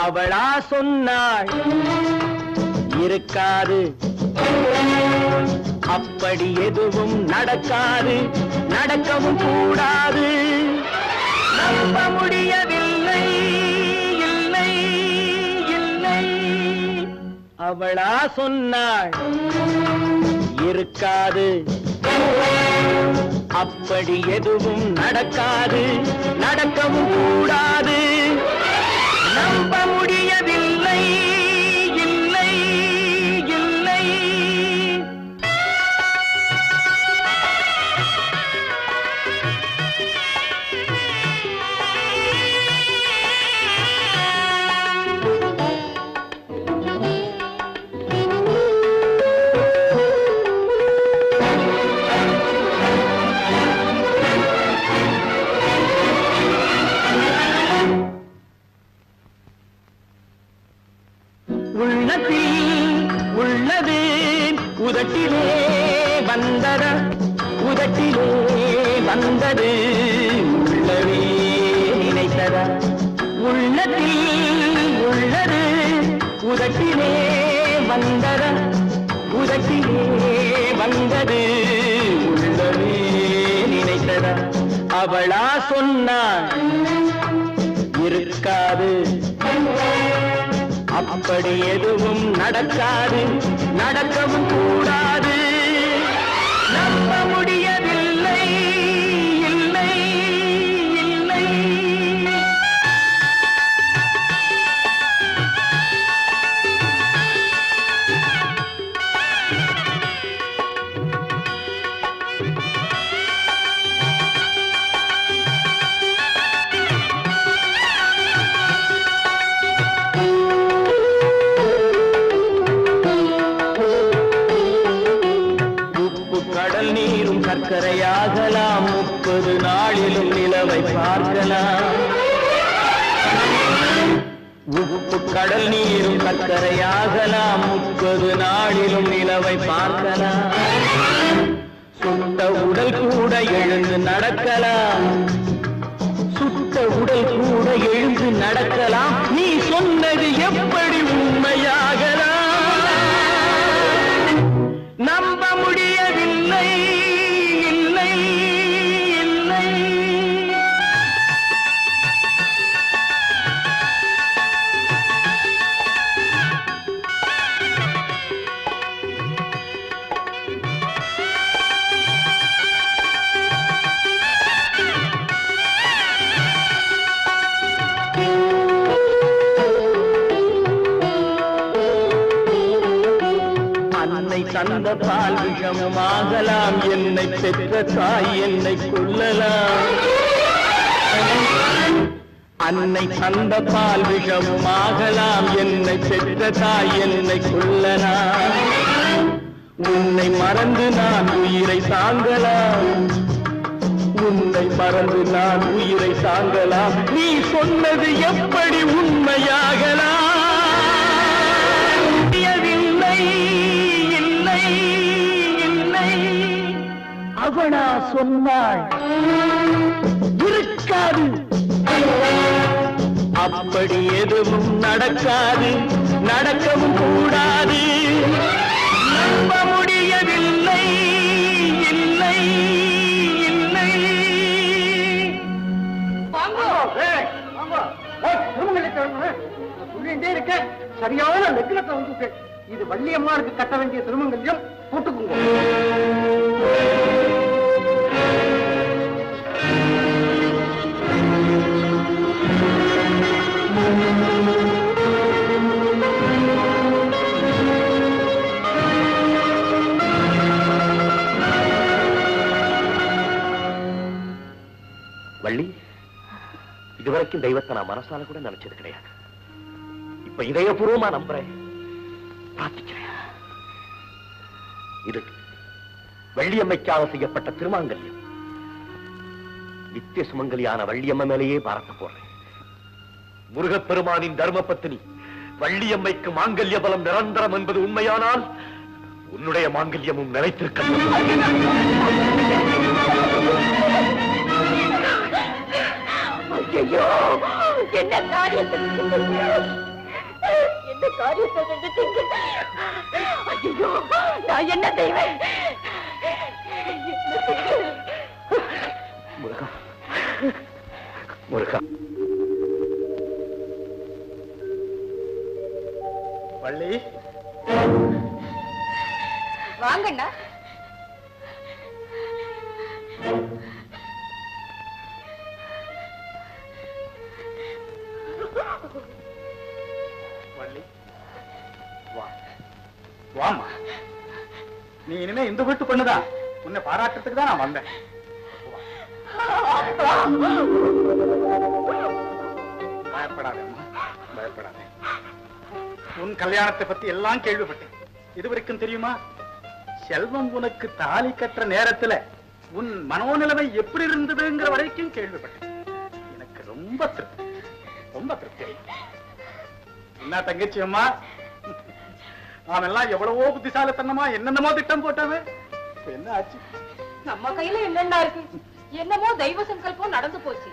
அவளா சொன்னாள் இருக்காது, அப்படி எதுவும் நடக்காது, நடக்கவும் கூடாது. நம்ப முடியவில்லை, இல்லை இல்லை. அவளா சொன்னாள் இருக்காது, அப்படி எதுவும் நடக்காது, நடக்கவும் கூடாது. நம்ப முடியவில்லை, இல்லை இல்லை. உள்ளது உதட்டிலே வந்ததா, உதட்டிலே வந்தது உள்ளவே நினைத்ததா. உள்ளத்தில் உள்ளது உதட்டிலே வந்ததா, உதட்டிலே வந்தது உள்ளவே நினைத்ததா. அவளா சொன்னாள் இருக்காது, அப்படி எதுவும் நடக்காது, நடக்கவும் கூடாது. நம்ப முடியவில்லை, இல்லை இல்லை. கடல் நீரும் சர்க்கரையாகலாம், 30 நாளிலும் நிலவை பார்க்கலாம். உப்பு கடல் நீரும் சர்க்கரையாகலாம், 30 நாளிலும் நிலவை பார்க்கலாம். சுட்ட உடல் கூட எழுந்து நடக்கலாம், சுட்ட உடல் கூட எழுந்து நடக்கலாம். நீ சொன்னது எப்படி உண்மையாகலாம்? நம்ப முடியவில்லை, இல்லை இல்லை. அன்னை தந்த பால் விஷமாகலாம், என்னை பெற்ற தாய் என்னை கொல்லலாம். அன்னை தந்த பால் விஷமாகலாம், என்னை பெற்ற தாய் என்னை கொல்லலாம். உன்னை மறந்து நான் உயிரை தாங்கலாம், உன்னை மறந்து நான் உயிரை தாங்கலாம். நீ சொன்னது எப்படி உண்மையாகலாம்? இல்லை இல்லை. அவனா சொன்னாள் இருக்காது, அப்படி எதுவும் நடக்காது, நடக்கவும் கூடாது. சொல்லிட்டே இருக்க சரியான லெக்கினத்தை வந்துட்டு. இது வள்ளியம்மாளுக்கு கட்ட வேண்டிய திருமங்கல்யம். போட்டுக்குங்க. வள்ளி, இதுவரைக்கும் தெய்வத்தை நான் மனசால கூட நினைச்சது கிடையாது. இப்ப இதயபூர்வமா நம்புறேன், பிரார்த்திக்கிறேன். இது வள்ளியம்மைக்காக செய்யப்பட்ட திருமாங்கல்யம். நித்திய சுமங்கலியான வள்ளியம்மை மேலேயே பாரத்த போறேன். முருகப்பெருமானின் தர்ம பத்தினி வள்ளியம்மைக்கு மாங்கல்ய பலம் நிரந்தரம் என்பது உண்மையானால் உன்னுடைய மாங்கல்யமும் நிலைத்திருக்க. ஐயோ, என்ன காரியத்தை செஞ்சுட்டீங்க? ஐயோ, நான் என்ன செய்வேன்? முருகா, முருகா. வள்ளி, வாங்கண்ணா. வள்ளி, வா, வாமா. நீ இனிமே இந்த வீட்டு பொண்ணுதான். உன்னை பாராட்டுறதுக்கு தான் நான் வந்தேன். பயப்படாதேம்மா, பயப்படாதே. உன் கல்யாணத்தை பத்தி எல்லாம் கேள்விப்பட்டேன். இதுவரைக்கும் தெரியுமா, செல்வம் உனக்கு தாலி கட்டுற நேரத்துல உன் மனோநிலைமை எப்படி இருந்ததுங்கிற வரைக்கும் கேள்விப்பட்டேன். எனக்கு ரொம்ப திருப்தி, ரொம்ப திருப்தி. என்ன தங்கச்சி அம்மா, நாம எல்லாம் எவ்வளவோ புத்திசாலித்தனமா என்னென்னமோ திட்டம் போட்டாவே, என்ன ஆச்சு? நம்ம கையில என்னென்ன இருக்கு? என்னமோ தெய்வ சங்கல்பம் நடந்து போச்சு.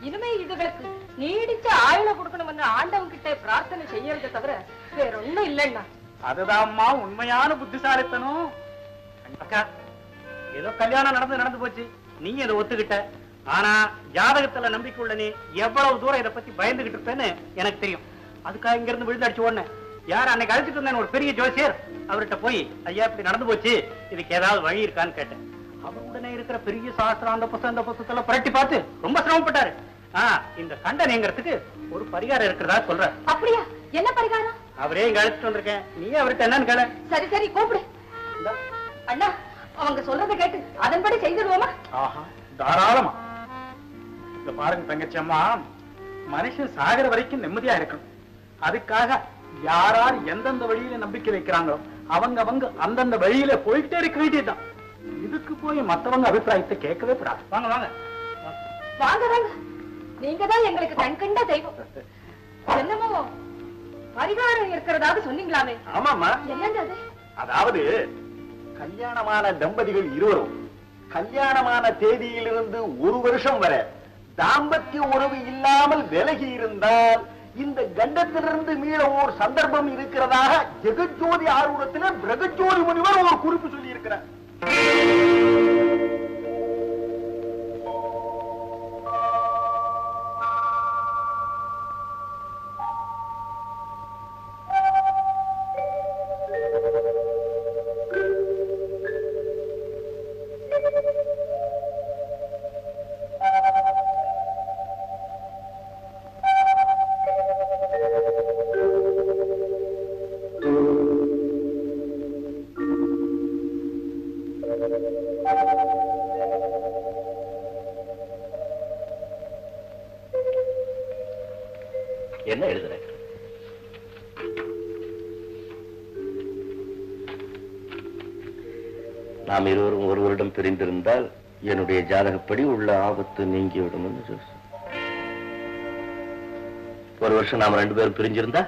இனிமே இதுகளுக்கு நீடிச்ச ஆயுள கொடுக்கணும்னு ஆண்டவன் கிட்ட பிரார்த்தனை செய்யறதை தவிர வேற ஒண்ணும் இல்லைன்னா. அதுதான்மா உண்மையான புத்திசாலித்தனம். அக்கா, ஏதோ கல்யாணம் நடந்து போச்சு, நீங்க இதை ஒத்துக்கிட்ட. ஆனா ஜாதகத்துல நம்பிக்கை உள்ள நீ எவ்வளவு தூரம் இதை பத்தி பயந்துகிட்டு இருப்பேன்னு எனக்கு தெரியும். அதுக்காக இங்க இருந்து விழுந்தடிச்சு ஓடனே யார் அன்னைக்கு அழைச்சிட்டு வந்தேன் ஒரு பெரிய ஜோசியர், அவர்கிட்ட போய் ஐயா இப்படி நடந்து போச்சு, இதுக்கு ஏதாவது வழி இருக்கான்னு கேட்டேன். அவர் உடனே இருக்கிற பெரிய சாஸ்திரம் அந்த புத்தகத்துல புரட்டி பார்த்து ரொம்ப சிரமப்பட்டாரு. இந்த கண்டனைங்கிறதுக்கு ஒரு பரிகாரம் இருக்கிறதா சொல்ற. அப்படியா? என்ன பரிகாரம்? அவரே இங்க அழைச்சிட்டு வந்திருக்கேன், நீ அவர்கிட்ட என்னன்னு கேள. சரி சரி, கூப்பிடு. அண்ணா, அவங்க சொல்றதை கேட்டு அதன்படி செய்திடுவோமா? ஆஹா, தாராளமா. இந்த பாருங்க தங்கச்சி அம்மா, மனுஷன் சாகர வரைக்கும் நிம்மதியா இருக்கணும். அதுக்காக யார் எந்தெந்த வழியில நம்பிக்கை வைக்கிறாங்களோ அவங்க அந்தந்த வழியில போயிட்டே இருக்க வேண்டியதுதான். இதுக்கு போய் மத்தவங்க அபிப்பிராயத்தை கேட்கவே கூடாது. வாங்க வாங்க வாங்க வாங்க, நீங்க தான் எங்களுக்கு கண்கண்ட தெய்வம். என்னமோ பரிகாரம் இருக்கிறதாக சொன்னீங்களாமே? ஆமாமா. என்னங்க அது? அதாவது கல்யாணமான தம்பதிகள் இருவரும் கல்யாணமான தேதியிலிருந்து ஒரு வருஷம் வரை தாம்பத்திய உறவு இல்லாமல் விலகி இருந்தால் இந்த கண்டத்திலிருந்து மீள ஓர் சந்தர்ப்பம் இருக்கிறதாக ஜெகஜோதி ஆர்வத்தில் பிரகஜோதி முனிவர் ஒரு குறிப்பு சொல்லி இருக்கிறார். என்ன எழுதுற? நாம் இருவரும் ஒருவரிடம் பிரிந்திருந்தால் என்னுடைய ஜாதகப்படி உள்ள ஆபத்து நீங்கிவிடும். ஒரு வருஷம் நாம ரெண்டு பேரும் பிரிஞ்சிருந்தா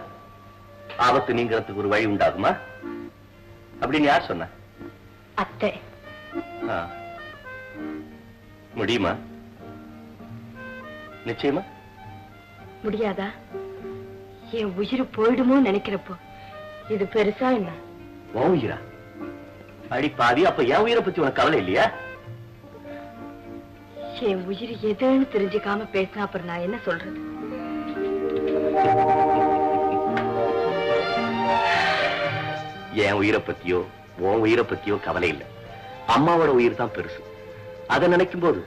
ஆபத்து நீங்கிறதுக்கு ஒரு வழி உண்டாகுமா அப்படின்னு யார் சொன்ன? அத்தை. முடியுமா? நிச்சயமா முடியாதா? என் உயிர் போயிடுமோ நினைக்கிறப்போ இது பெருசா என்ன? உயிரா? அடி பாதி, அப்ப என் உயிரை பத்தி உனக்கு கவலை இல்லையா? என் உயிர் எதுன்னு தெரிஞ்சுக்காம பேசினா அப்புறம் நான் என்ன சொல்றது? என் உயிரை பத்தியோ உன் உயிரை பத்தியோ கவலை இல்லை. அம்மாவோட உயிர் தான் பெருசு. அதை நினைக்கும் போது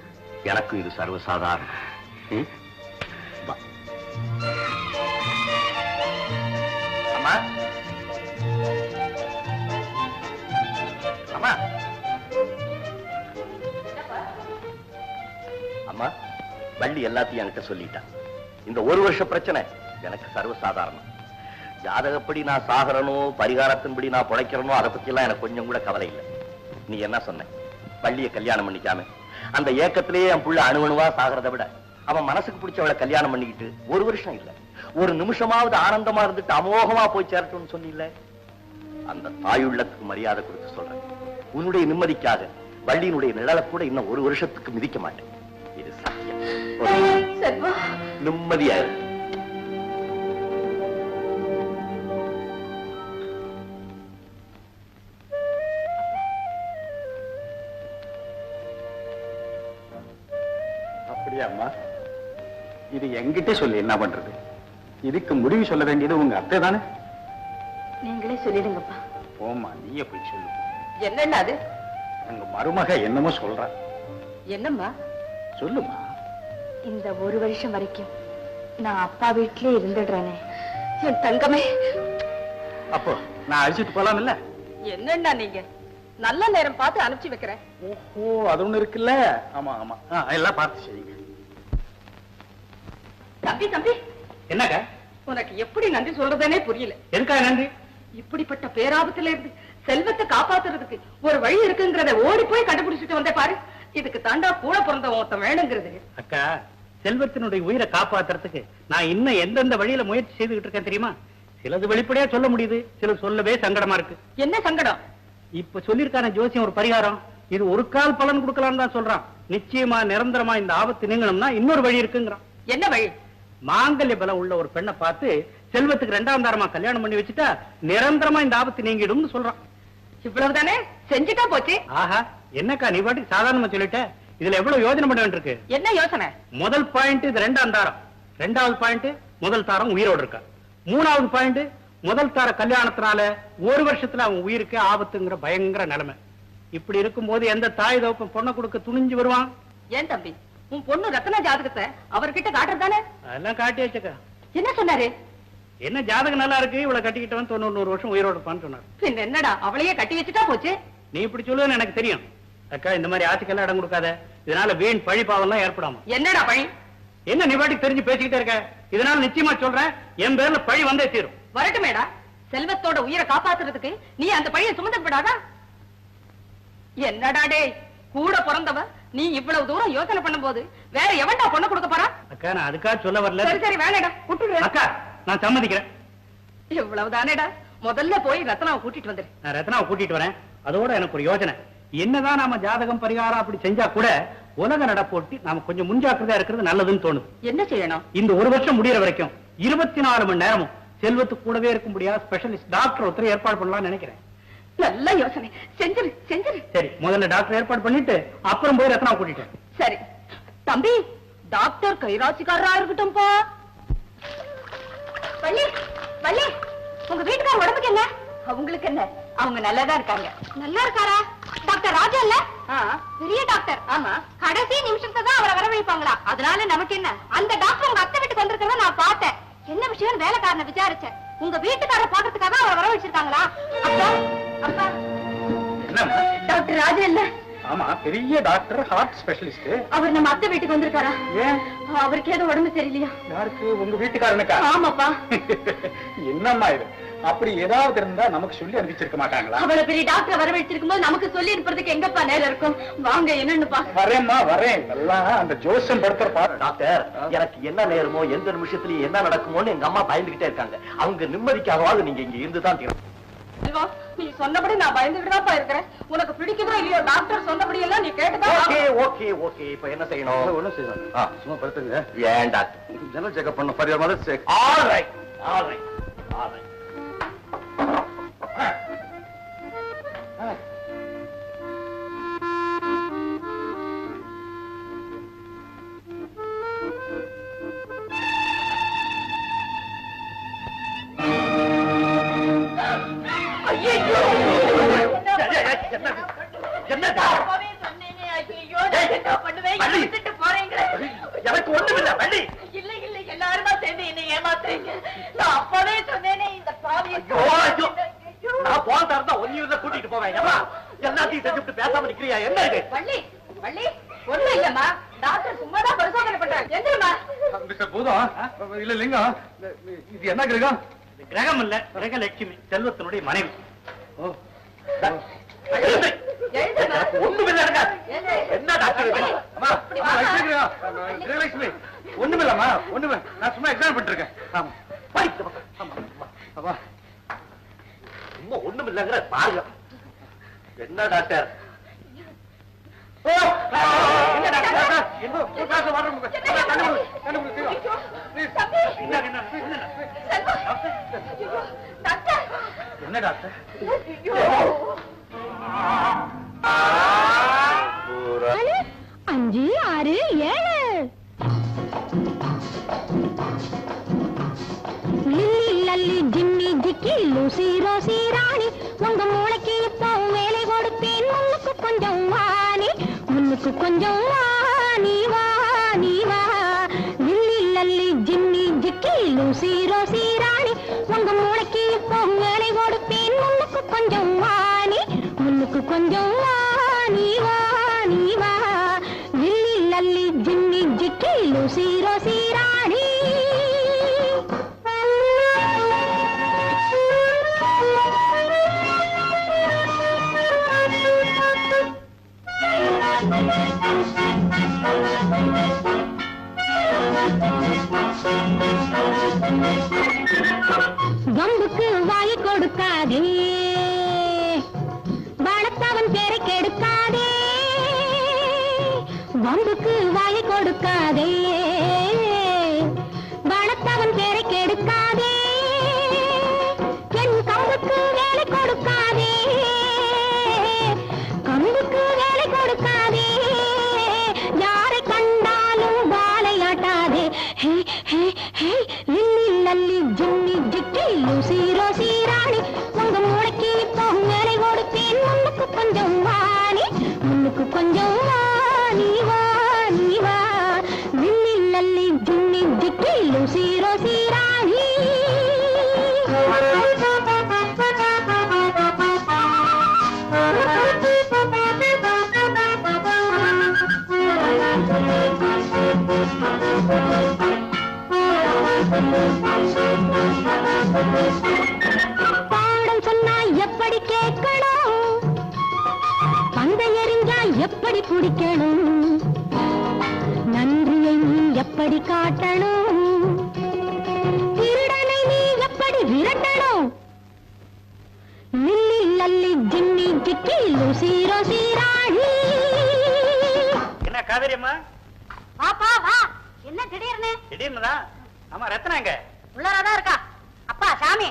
எனக்கும் இது சர்வசாதாரணம். அம்மா அம்மா அம்மா, வள்ளி எல்லாத்தையும் என்கிட்ட சொல்லிட்டான். இந்த ஒரு வருஷ பிரச்சனை எனக்கு சர்வசாதாரணம். ஜாதகப்படி நான் சாகரனோ பரிகாரத்தின்படி நான் பிழைக்கிறனோ அதை பத்தி எல்லாம் எனக்கு கொஞ்சம் கூட கவலை இல்லை. நீ என்ன சொன்ன? வள்ளிய கல்யாணம் பண்ணிக்காம அந்த ஏக்கத்திலேயே என் புள்ள அணுவணுவா சாகிறத விட அவன் மனசுக்கு பிடிச்சவளை கல்யாணம் பண்ணிக்கிட்டு ஒரு வருஷம் இல்ல, ஒரு நிமிஷமாவது ஆனந்தமா இருந்துட்டு அமோகமா போய் சேரட்டும்னு சொன்னில்ல. அந்த தாயுள்ளத்துக்கு மரியாதை கொடுத்து சொல்றேன். உன்னுடைய நிம்மதிக்காக வள்ளியினுடைய நிழலை கூட இன்னும் ஒரு வருஷத்துக்கு மிதிக்க மாட்டேன். இது சத்தியம். நிம்மதியா இருக்கு. அம்மா, இது என்கிட்ட சொல்லி என்ன பண்றது? இதுக்கு முடிவு சொல்ல வேண்டியது உங்க அத்தை தானே. நீங்களே சொல்லிடுங்கப்பா. போம்மா, நீயே போய் சொல்லு. என்னன்னா அது? உங்க மருமக என்னமோ சொல்றா. என்னம்மா? சொல்லுமா. இந்த ஒரு வருஷம் வரைக்கும் நான் அப்பா வீட்டிலே இருந்துடுறேனே என் தங்கமே. அப்போ நான் அழிச்சிட்டு போலாம் இல்ல? என்னன்னா நீங்க நல்ல நேரம் பார்த்து அனுப்பிச்சு வைக்கிறேன். ஓஹோ, அது ஒண்ணு இருக்குல்ல. ஆமா ஆமா, எல்லாம் பார்த்து செய்யுங்க. தம்பி தம்பி, என்னங்க? உனக்கு எப்படி நன்றி சொல்றதுனே புரியல. எதுக்காக நன்றி? இப்படிப்பட்ட பேராபத்துல இருந்து செல்வத்தை காப்பாத்துறதுக்கு ஒரு வழி இருக்குங்கிறத ஓடி போய் கண்டுபிடிச்சிட்டு வந்தே பாரு. இதுக்கு தாண்டா கூட பிறந்த ஒருத்தன் வேணுங்கிறது. அக்கா, செல்வத்தினுடைய உயிரை காப்பாத்துறதுக்கு நான் இன்னும் எந்தெந்த வழியில முயற்சி செய்துகிட்டு இருக்கேன் தெரியுமா? சிலது வெளிப்படையா சொல்ல முடியுது, சிலது சொல்லவே சங்கடமா இருக்கு. என்ன சங்கடம்? இப்ப சொல்லிருக்கான ஜோசியம் ஒரு பரிகாரம். இது ஒரு கால் பலன் கொடுக்கலாம்னு தான் சொல்றான். நிச்சயமா நிரந்தரமா இந்த ஆபத்து நீங்கணும்னா இன்னொரு வழி இருக்குங்கிறான். என்ன வழி? மாங்கல்ய பலம் உள்ள ஒரு பெண்ணை பார்த்து செல்வத்துக்கு 2ஆம் தாரமா கல்யாணம் பண்ணி வச்சுட்டா நிரந்தரமா இந்த ஆபத்து நீங்கிடும் சொல்றான். இவ்வளவுதானே? செஞ்சுட்டா போச்சு. ஆஹா, என்னக்கா நீ பாட்டுக்கு சாதாரணமா சொல்லிட்ட. இதுல எவ்வளவு யோசனை பண்ண வேண்டியிருக்கு. என்ன யோசனை? முதல் பாயிண்ட் இது 2ஆம் தாரம். 2வது பாயிண்ட் முதல் தாரம் உயிரோடு இருக்கா. 3வது பாயிண்ட் முதல் தார கல்யாணத்தினால ஒரு வருஷத்துல அவன் உயிருக்கு ஆபத்துங்கிற பயங்கர நிலைமை. இப்படி இருக்கும்போது எந்த தாய் தகப்பன் பொண்ணை கொடுக்க துணிஞ்சு வருவான்? ஏன் தம்பி, உன் பொண்ணு ரத்ன ஜாதகத்தை அவர்கிட்ட காட்டுறதானே? அதெல்லாம் காட்டி வச்சக்கா. என்ன சொன்னாரு? என்ன ஜாதகம் நல்லா இருக்கு, இவளை கட்டிக்கிட்டவன் 90 வருஷம் உயிரோடு இருப்பான்னு சொன்னார். பின்ன என்னடா, அவளையே கட்டி வச்சுட்டா போச்சு. நீ இப்படி சொல்லுவேன்னு எனக்கு தெரியும். அக்கா, இந்த மாதிரி ஆட்சிக்கெல்லாம் இடம் கொடுக்காத. இதனால வீண் பழி பாவம்லாம் ஏற்படாம. என்னடா பழி? என்ன நீ பாட்டுக்கு தெரிஞ்சு பேசிக்கிட்டே இருக்க? இதனால நிச்சயமா சொல்றேன், என் பேர்ல பழி வந்தே தீரும். வரட்டுமேடா, செல்வத்தோட உயிரை காப்பாத்துறதுக்கு நீ அந்த பழியை சுமந்து விடாதா? என்னடா டே, கூட பிறந்தவ நீ இவ்வளவு தூரம் யோசனை பண்ணும் போது வேற எவன்டா பொண்ணு கொடுக்க போறா? அக்கா, நான் அதுக்காக சொல்ல வரல. சரி சரி, வேணாடா, விட்டுடுறேன். அக்கா, நான் சம்மதிக்கிறேன். இவ்வளவுதானேடா, முதல்ல போய் ரத்னாவை கூட்டிட்டு வந்துரு. நான் ரத்னாவை கூட்டிட்டு வரேன். அதோட எனக்கு ஒரு யோசனை. என்னதான் நாம ஜாதகம் பரிகாரம் அப்படி செஞ்சா கூட உலக நடப்போட்டி நாம கொஞ்சம் முன்ஜாக்கிரதையா இருக்கிறது நல்லதுன்னு தோணுது. என்ன செய்யணும்? இந்த ஒரு வருஷம் முடியற வரைக்கும் 24 மணி நேரமும் செல்வத்துக்கு கூடவே இருக்க முடியாத ஸ்பெஷலிஸ்ட் டாக்டர் ஒருத்தர் ஏற்பாடு பண்ணலாம்னு நினைக்கிறேன். நல்ல யோசனை, செஞ்சிரு செஞ்சிரு. சரி, முதல்ல டாக்டர் ஏற்பாடு பண்ணிட்டு அப்புறம் போய் ரத்னா கூட்டிட்டு. சரி தம்பி, டாக்டர் கைராசிக்காரரா இருக்கட்டும்பா. வள்ளி வள்ளி, உங்க வீட்டுக்கார உடம்புக்கு என்ன? அவங்களுக்கு என்ன, அவங்க நல்லாதான் இருக்காங்க. நல்லா இருக்காரா? டாக்டர் ராஜா இல்ல? பெரிய டாக்டர். ஆமா, கடைசி நிமிஷத்தை தான் அவரை வரவழைப்பாங்களா? அதனால நமக்கு என்ன? அந்த டாக்டர் உங்க அத்தை வீட்டுக்கு வந்திருக்கிறத நான் பார்த்தேன். என்ன விஷயம் வேலைக்காரனை விசாரிச்சேன். உங்க வீட்டுக்கார பாக்கிறதுக்காக அவரை வரவழைச்சிருக்காங்களா? அப்பா அப்பா, டாக்டர் ராஜா இல்ல? ஆமா, பெரிய டாக்டர், ஹார்ட் ஸ்பெஷலிஸ்ட். அவர் நம்ம அத்தை வீட்டுக்கு வந்திருக்காரா? ஏன்? அவருக்கு ஏதோ உடம்பு சரியில்லையா? யாருக்கு? உங்க வீட்டுக்காரனுக்கா? ஆமாப்பா. என்னம்மா இது? அப்படி ஏதாவது இருந்தா நமக்கு சொல்லி அனுப்பிச்சிருக்க மாட்டாங்களா? அவ்வளவு பெரிய டாக்டர் வரவழைச்சிருக்கும் போது நமக்கு சொல்லி இருப்பதுக்கு எங்கப்பா நேரம் இருக்கும்? வாங்க, என்னன்னுப்பா. வரேம்மா, வரேன். எல்லாம் அந்த ஜோசியம் படுத்துற பாரு. டாக்டர், எனக்கு என்ன நேரமோ எந்த நிமிஷத்துலயும் என்ன நடக்குமோன்னு எங்க அம்மா பயந்துகிட்டே இருக்காங்க. அவங்க நிம்மதிக்காகவாது நீங்க இங்க இருந்துதான் தீரும். நீ சொன்னபடி நான் பயந்துகிட்டுதான்ப்பா இருக்கிறேன். உனக்கு பிடிக்குதோ இல்லையோ, டாக்டர் சொன்னபடி எல்லாம் நீ கேட்டுதான். ஓகே ஓகே ஓகே, இப்ப என்ன செய்யணும்? ஒண்ணும் செய்யணும். சும்மா படுத்துங்க. ஏன் டாக்டர்? ஜெனரல் செக்அப் பண்ண பரிகாரம் மாதிரி check. All right all right all right. ஐயோ, சும்மாதான் பரிசோதனை பண்றாங்க. எந்திரமா. மிஸ்டர் பூதம், இல்ல லிங்கம், இது என்ன கிரகம்? கிரகம் இல்ல, கிரகலட்சுமி, செல்வத்தினுடைய மனைவி. என்ன டாக்டர் கிரகலட்சுமி? ஒண்ணுமில்லம்மா, ஒண்ணுமே. நான் சும்மா எக்ஸாம் பண்ணிருக்கேன். சும்மா ஒண்ணும் இல்லங்கிற பாருங்க. என்ன டாக்டர்? என்ன டாக்டர்? அஞ்சு ஆறு ஏழு Lalli Jimmy Jikki Lucy Rosie Rani உங்க மூளைக்கு இப்போ வேலை கொடுப்பேன். முன்னுக்கு கொஞ்சம் வாணி, முன்னுக்கு கொஞ்சம் வாணி வாணி வா. Lalli Jimmy Jikki Lucy Rosie Rani உங்க மூளைக்கு இப்போ வேலை கொடுப்பேன். முன்னுக்கு கொஞ்சம் வாணி, முன்னுக்கு கொஞ்சம் வாணி வாணி வா. Lalli Jimmy Jikki Lucy Rosie Rani. வம்புக்கு வாயை கொடுக்காதே, வளர்த்தவன் பேரை கெடுக்காதே. வம்புக்கு வாயை கொடுக்காதே, வளர்த்தவன் பேரை கெடுக்காதே. என் கம்புக்கு வேலை கொடுக்காதே, கம்புக்கு வேலை கொடுக்காதே. யாரை கண்டாலும் வாழையாட்டாதே. Hey hey hey Lalli Jimmy Jikki Lucy Rosie Rani உங்க மூளைக்கு இப்போ வேலை கொடுப்பேன். முன்னுக்கு கொஞ்சம் வாணி, முன்னுக்கு கொஞ்சம் வாணி வாணி வா. Lalli Jimmy Jikki Lucy Rosie Rani. பாடம் சொன்னா எப்படி கேட்கணும், பந்தை எறிஞ்சா எப்படி பிடிக்கணும், நன்றியை நீ எப்படி காட்டணும், திருடனை நீ எப்படி விரட்டணும். Lalli Jimmy Jikki Lucy Rosie Rani. என்ன காவேரி அம்மா? வாப்பா வா. என்ன திடீர்னு? திடீர்னுதா? ஆமா, ரத்னாங்க உள்ளாரதான் இருக்கா. அப்பா சாமி,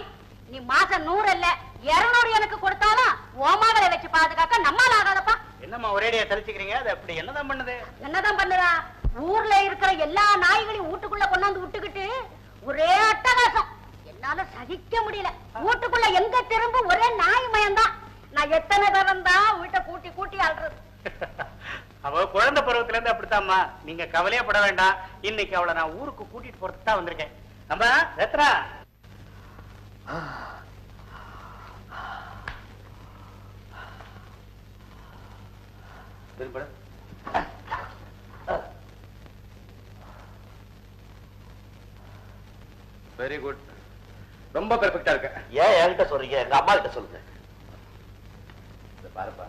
நீ மாசம் 100 இல்ல 200 எனக்கு கொடுத்தாலும் ஓமாவளை வச்சு பாதுகாக்க நம்மால ஆகாதப்பா. என்னம்மா ஒரேடியா தெளிச்சுக்கிறீங்க? அது அப்படி என்னதான் பண்ணுது? என்னதான் பண்ணுறா? ஊர்ல இருக்கிற எல்லா நாய்களையும் வீட்டுக்குள்ள கொண்டாந்து விட்டுக்கிட்டு ஒரே அட்டகாசம். என்னால சகிக்க முடியல. வீட்டுக்குள்ள எங்க திரும்ப ஒரே நாய் மயம்தான். நான் எத்தனை தரம் தான் வீட்டை கூட்டி கூட்டி ஆள்றது. அவ குழந்தை பருவத்துல இருந்து அப்படித்தாம்மா. நீங்க கவலையே பட வேண்டாம். இன்னைக்கு அவளை நான் ஊருக்கு கூட்டிட்டு போறதுக்கு தான் வந்திருக்கேன். நம்ம ரத்னா, வெரி குட், ரொம்ப பெர்ஃபெக்ட்டா இருக்க. ஏன் என்கிட்ட சொல்றீங்க? எங்க அம்மா கிட்ட சொல்லுங்க. பாருப்பா,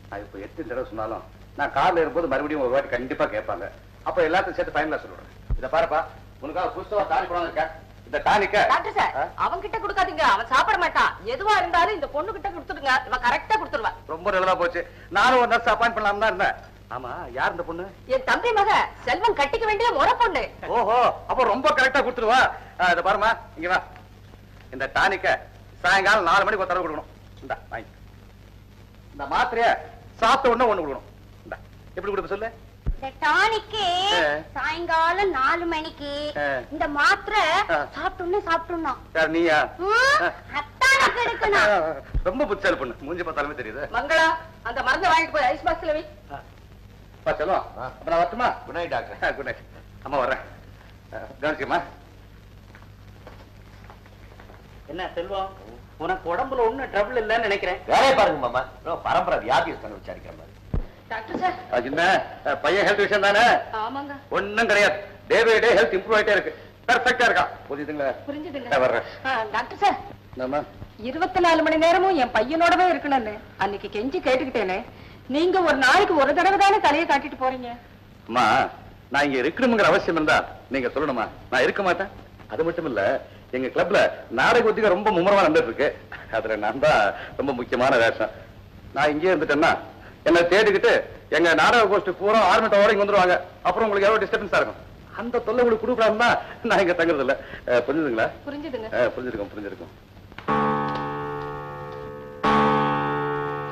நான் இப்ப 8 தடவை சொன்னாலும் நான் கார்ல இருக்கும்போது மறுபடியும் ஒரு வாட்டி கண்டிப்பா கேட்பாங்க. அப்ப எல்லாத்தையும் சேர்த்து ஃபைனலா சொல்றேன். இத பாருப்பா, உனக்காக புதுசா டானிக் கொண்டு வந்திருக்கேன். இந்த டானிக்க டாக்டர் சார், அவன் கிட்ட கொடுக்காதீங்க. அவன் சாப்பிட மாட்டான். எதுவா இருந்தாலும் இந்த பொண்ணு கிட்ட கொடுத்துடுங்க. இவன் கரெக்டா கொடுத்துருவா. ரொம்ப நல்லதா போச்சு. நானும் ஒரு நர்ஸ் அப்பாயிண்ட் பண்ணலாம் தான் இருந்தேன். ஆமா, யார் இந்த பொண்ணு? என் தம்பி மக செல்வன் கட்டிக்க வேண்டிய முறை பொண்ணு. ஓஹோ, அப்ப ரொம்ப கரெக்டா கொடுத்துருவா. இத பாருமா, இங்க வா. இந்த டானிக்க சாயங்காலம் 4 மணிக்கு ஒரு தடவை கொடுக்கணும். இந்த வாங்கி. இந்த மாத்திரைய சாப்பிட்ட உடனே ஒண்ணு கொடுக்கணும். இந்த எப்படி கொடுப்ப சொல்லு. இந்த டானிக்கு சாயங்காலம் 4 மணிக்கு, இந்த மாத்திரை சாப்பிட்டோம்னா யார் நீயா? அத்தானுக்கு எடுக்கணும். ரொம்ப புத்தால் பொண்ணு, மூஞ்சி பார்த்தாலுமே தெரியுது. மங்களா, அந்த மருந்து வாங்கிட்டு போய் ஐஸ் பாக்ஸ்ல வை. செல்வம், அப்ப நான் வரட்டுமா? Good night doctor. Good night. அம்மா வர்றேன். கவனிச்சுமா. என்ன செல்வம், உனக்கு உடம்புல ஒண்ணும் ட்ரபிள் இல்லன்னு நினைக்கிறேன். வேலையை பாருங்க மாமா. பரம்பரை வியாதியை விசாரிக்கிற மாதிரி. டாக்டர் சார் என்ன பையன் ஹெல்த் விஷயம் தானே? ஆமாங்க. ஒண்ணும் கிடையாது. Day by day health improve ஆயிட்டே இருக்கு. பெர்ஃபெக்ட்டா இருக்கா. புரியுதுங்களா? புரிஞ்சுதுங்க. நான் வர்றேன். டாக்டர் சார், என்னம்மா? 24 மணி நேரமும் என் பையனோடவே இருக்கணும்னு அன்னைக்கு கெஞ்சி கேட்டுக்கிட்டேனே, நீங்க ஒரு நாளைக்கு ஒரு தடவை தானே தலையை காட்டிட்டு போறீங்க. அம்மா, நான் இங்க இருக்கணுங்கிற அவசியம் இருந்தா நீங்க சொல்லணுமா? நான் இருக்க மாட்டேன். அது மட்டும் இல்ல, எங்க கிளப்ல நாடக ஒத்திகை ரொம்ப மும்முரமா நடந்துட்டு இருக்கு. அதுல நான் தான் ரொம்ப முக்கியமான வேஷம். நான் இங்கே இருந்துட்டேன்னா என்ன தேடிக்கிட்டு எங்க நாடக கோஷ்டி பூரா ஆர்மெட்டோட இங்க வந்துருவாங்க. அப்புறம் உங்களுக்கு எவ்வளவு டிஸ்டர்பன்ஸா இருக்கும். அந்த தொல்லை உங்களுக்கு கொடுக்கலாம்னா நான் இங்க தங்குறது இல்ல. புரிஞ்சுதுங்களா? புரிஞ்சுதுங்க. புரிஞ்சிருக்கும்.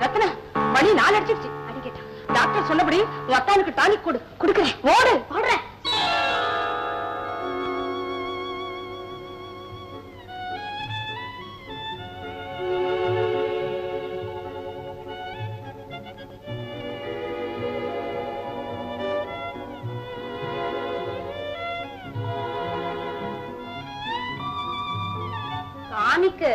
ரத்னா, மணி 4 அடிச்சிருச்சு. அடிக்கட்டா. டாக்டர் சொன்னபடி உன் அத்தானுக்கு டானிக் கொடு. கொடுக்கிறேன். ஓடுறேன். டானிக்கு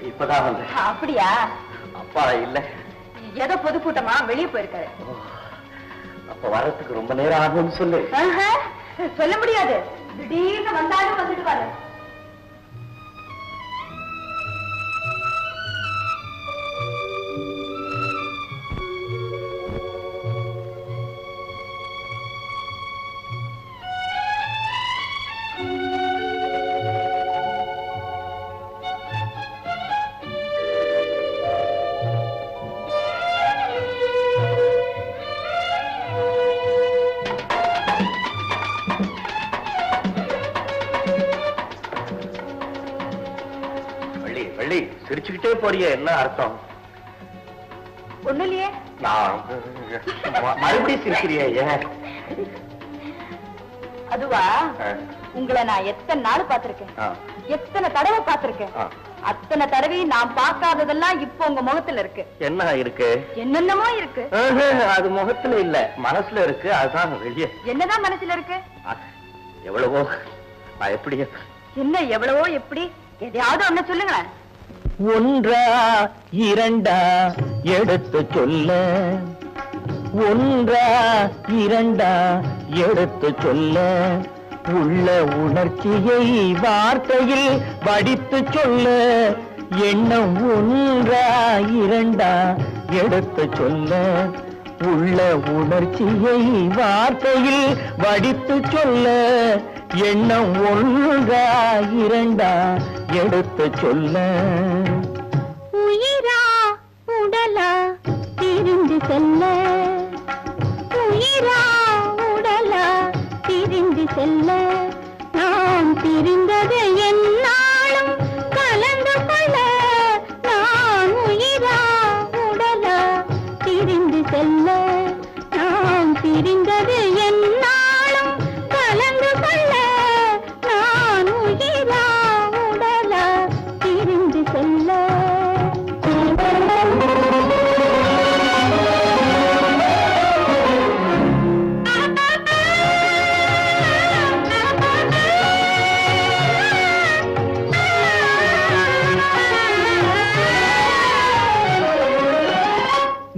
இப்பதான் வந்து. அப்படியா? அப்பா இல்ல. ஏதோ பொதுக்கூட்டமா வெளியே போயிருக்காரு. அப்ப வர்றதுக்கு ரொம்ப நேரம் ஆகும்னு சொல்லு. சொல்ல முடியாது. திடீர்னு வந்தாலும் வந்துடுவாரு. சிரிச்சுக்கிட்டே போறிய, என்ன அர்த்தம்? ஒண்ணு இல்லையே. மறுபடியும் சிரிக்கிறிய? அதுவா, உங்களை நான் எத்தனை நாள் பார்த்திருக்கேன், எத்தனை தடவை பார்த்திருக்கேன். அத்தனை தடவை நான் பார்க்காததெல்லாம் இப்ப உங்க முகத்துல இருக்கு. என்ன இருக்கு? என்னென்னமோ இருக்கு. அது முகத்துல இல்ல, மனசுல இருக்கு. அதுதான் வெளியே. என்னதான் மனசுல இருக்கு? எவ்வளவோ. எப்படி? என்ன எவ்வளவோ? எப்படி? எதையாவது ஒண்ணு சொல்லுங்களேன். ஒன்றா இரண்டா எடுத்து சொல்ல, ஒன்றா இரண்டா எடுத்து சொல்ல, உள்ள உணர்ச்சியை வார்த்தையில் வடித்து சொல்ல, எண்ணம் ஒன்றா இரண்டா எடுத்து சொல்ல, உள்ள உணர்ச்சியை வார்த்தையில் வடித்து சொல்ல, எண்ணம் ஒன்றா இரண்டா எடுத்து சொல்ல. உயிரா உடலா பிரிந்து செல்ல, உயிரா உடலா பிரிந்து செல்ல, நாம் பிரிந்தது என்னாலும் கலந்து கொள்ள, நான் உயிரா செல்ல நாம் பிரிந்தது என்னாலும் கலந்து கொள்ள நான் உயிரா உடலா பிரிந்து செல்ல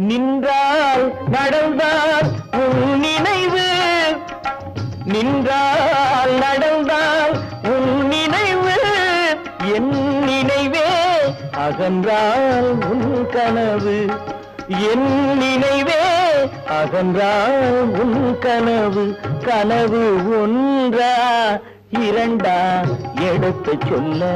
நின்றால் நடந்தால் உன் நினைவு நின்றால் நடந்தால் உன் நினைவு என் நினைவே அகன்றால் உன் கனவு என் நினைவே அகன்றால் உன் கனவு கனவு ஒன்றா இரண்டா எடுத்து சொல்ல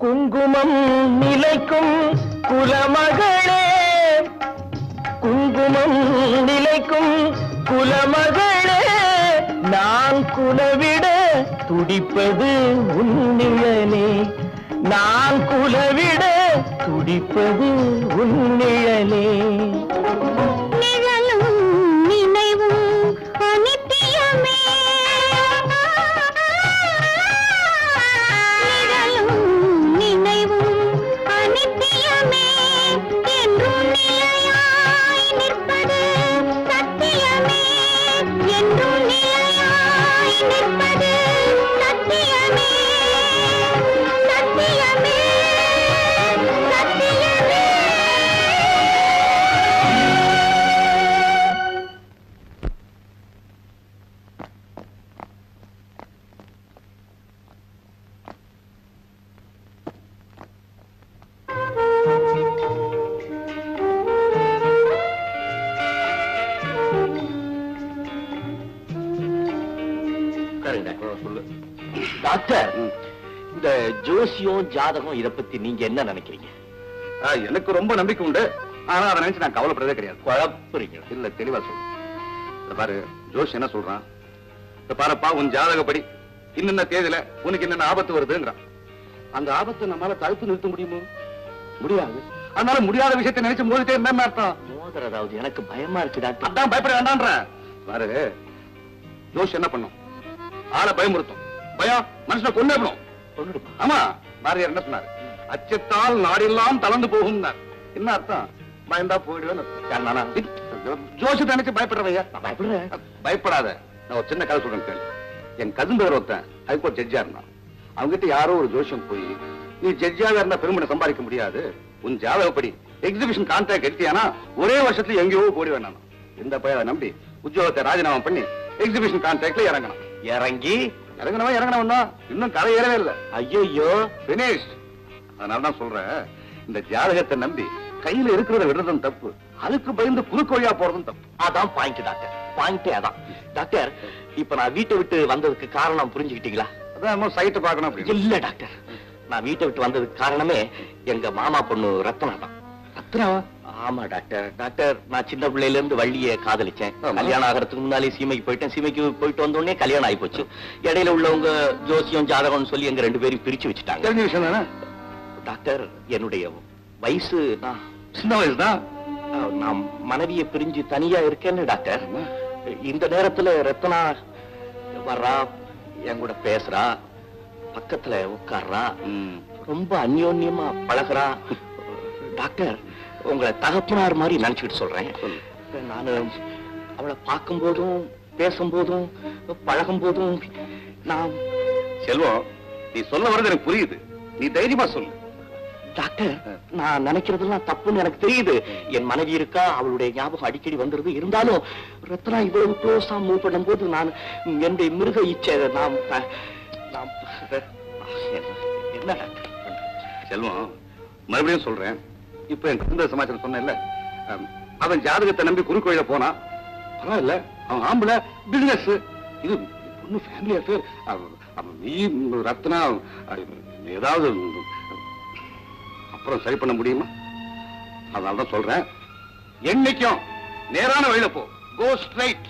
குங்குமம் நிலைக்கும் குலமகளே குங்குமம் நிலைக்கும் குலமகளே நான் குலவிட துடிப்பது உன் நிழலே நான் குலவிட துடிப்பது உன் நிழலே நிழலும் நினைவும் அனித்தியமே நிழலும் நினைவும் அனித்தியமே என்றும் நிலையாய் நிற்பது சத்தியமே என்றும் நிலையாய் நிற்பது சத்தியமே சத்தியமே சத்தியமே டாக்டர், இந்த ஜோசியம் ஜாதகம் இத பத்தி நீங்க என்ன நினைக்கிறீங்க? எனக்கு ரொம்ப நம்பிக்கை உண்டு. ஆனா அதை நினைச்சு நான் கவலைப்படுறதே கிடையாது. குழப்பறீங்க இல்ல, தெளிவா சொல்றேன். இத பாரு, ஜோஷ் என்ன சொல்றான்? இத பாருப்பா, உன் ஜாதகப்படி இன்னென்ன தேதியில உனக்கு என்னென்ன ஆபத்து வருதுங்கிறான். அந்த ஆபத்தை நம்மளால தடுத்து நிறுத்த முடியுமோ? முடியாது. அதனால முடியாத விஷயத்தை நினைச்சு மோதிட்டே என்ன அர்த்தம்? மோதுறதாவது எனக்கு பயமா இருக்கு டாக்டர். அதான் பயப்பட வேண்டான்ற. பாரு, ஜோஷ் என்ன பண்ணும்? ஆளை பயமுறுத்தும். பயம் மனுஷனை கொண்டுடும். ஆமா, பாரதியார் என்ன சொன்னாரு? அச்சத்தால் நாடெல்லாம் தளர்ந்து போகும். என்ன அர்த்தம்? பயந்தா போயிடுவேன். ஜோஷத்தை நினைச்சு பயப்படுறவையா? பயப்படாத. நான் ஒரு சின்ன கதை சொல்றேன் கேளு. என் கசின் பேர் ஒருத்தன் ஹைகோர்ட் ஜட்ஜா இருந்தான். அவங்க கிட்ட யாரோ ஒரு ஜோஷம் போய், நீ ஜட்ஜாக இருந்தா பெருமனை சம்பாதிக்க முடியாது, உன் ஜாதகப்படி எக்ஸிபிஷன் கான்ட்ராக்ட் எடுத்தியானா ஒரே வருஷத்துல எங்கேயோ போடி வேணாம். இந்த பையனை நம்பி உத்தியோகத்தை ராஜினாமா பண்ணி எக்ஸிபிஷன் கான்ட்ராக்ட்ல இறங்கணும். இறங்கினவன் தான் இன்னும் கதை ஏறவே இல்லை. ஐயோ, பினிஷ். அதனாலதான் சொல்றேன், இந்த ஜாதகத்தை நம்பி கையில இருக்கிறத விடுறதும் தப்பு, அதுக்கு பயந்து குறுக்கு வழியா போறதும் தப்பு. அதான் பாயிண்ட் டாக்டர். பாயிண்டே அதான். டாக்டர், இப்ப நான் வீட்டை விட்டு வந்ததுக்கு காரணம் புரிஞ்சுக்கிட்டீங்களா? அதான் சைட்டு பார்க்கணும். இல்ல டாக்டர், நான் வீட்டை விட்டு வந்ததுக்கு காரணமே எங்க மாமா பொண்ணு ரத்னா தான். ரத்னாவா? ஆமா டாக்டர். டாக்டர், நான் சின்ன பிள்ளையில இருந்து வள்ளிய காதலிச்சேன். கல்யாணம் ஆகிறதுக்கு முன்னாலே சீமைக்கு போயிட்டேன். சீமைக்கு போயிட்டு வந்த உடனே கல்யாணம் ஆகி போச்சு. இடையில உள்ளவங்க ஜோசியம் ஜாதகம்னு சொல்லி எங்க 2 பேரும் பிரிச்சு வச்சுட்டாங்க. தெரிஞ்ச விஷயம் தானே டாக்டர். என்னுடைய வயசு சின்ன வயசு தான். நான் மனைவியை பிரிஞ்சு தனியா இருக்கேன்னு டாக்டர். இந்த நேரத்துல ரத்னா வர்றா, என் கூட பேசுறா, பக்கத்துல உட்கார்றா, ரொம்ப அந்யோன்யமா பழகுறா. டாக்டர், உங்களை தகப்பனார் மாதிரி நினைச்சுக்கிட்டு சொல்றேன். நான் அவளை பார்க்கும் போதும் பேசும் போதும் பழகும் போதும் நான் செல்வம், நீ சொல்ல வர்றது எனக்கு புரியுது. நீ தைரியமா சொல்லு. டாக்டர், நான் நினைக்கிறதெல்லாம் தப்புன்னு எனக்கு தெரியுது. என் மனைவி இருக்கா, அவளுடைய ஞாபகம் அடிக்கடி வந்துருது. இருந்தாலும் ரத்னா இவ்வளவு க்ளோஸா மூவ் பண்ணும் போது நான் என்னுடைய மிருக இச்சை என்ன டாக்டர்? செல்வம், மறுபடியும் சொல்றேன். இப்ப என் குடும்ப சமாச்சாரம் சொன்னேன்ல, அவன் ஜாதகத்தை நம்பி குறுக்கோயில போனா பரவாயில்ல. அவன் ஆம்பளை, பிசினஸ். இது பொண்ணு ஃபேமிலி அஃபேர். நீ ரத்னா ஏதாவது அப்புறம் சரி பண்ண முடியுமா? அதனாலதான் சொல்றேன், என்னைக்கும் நேரான வழியில போ. Go straight.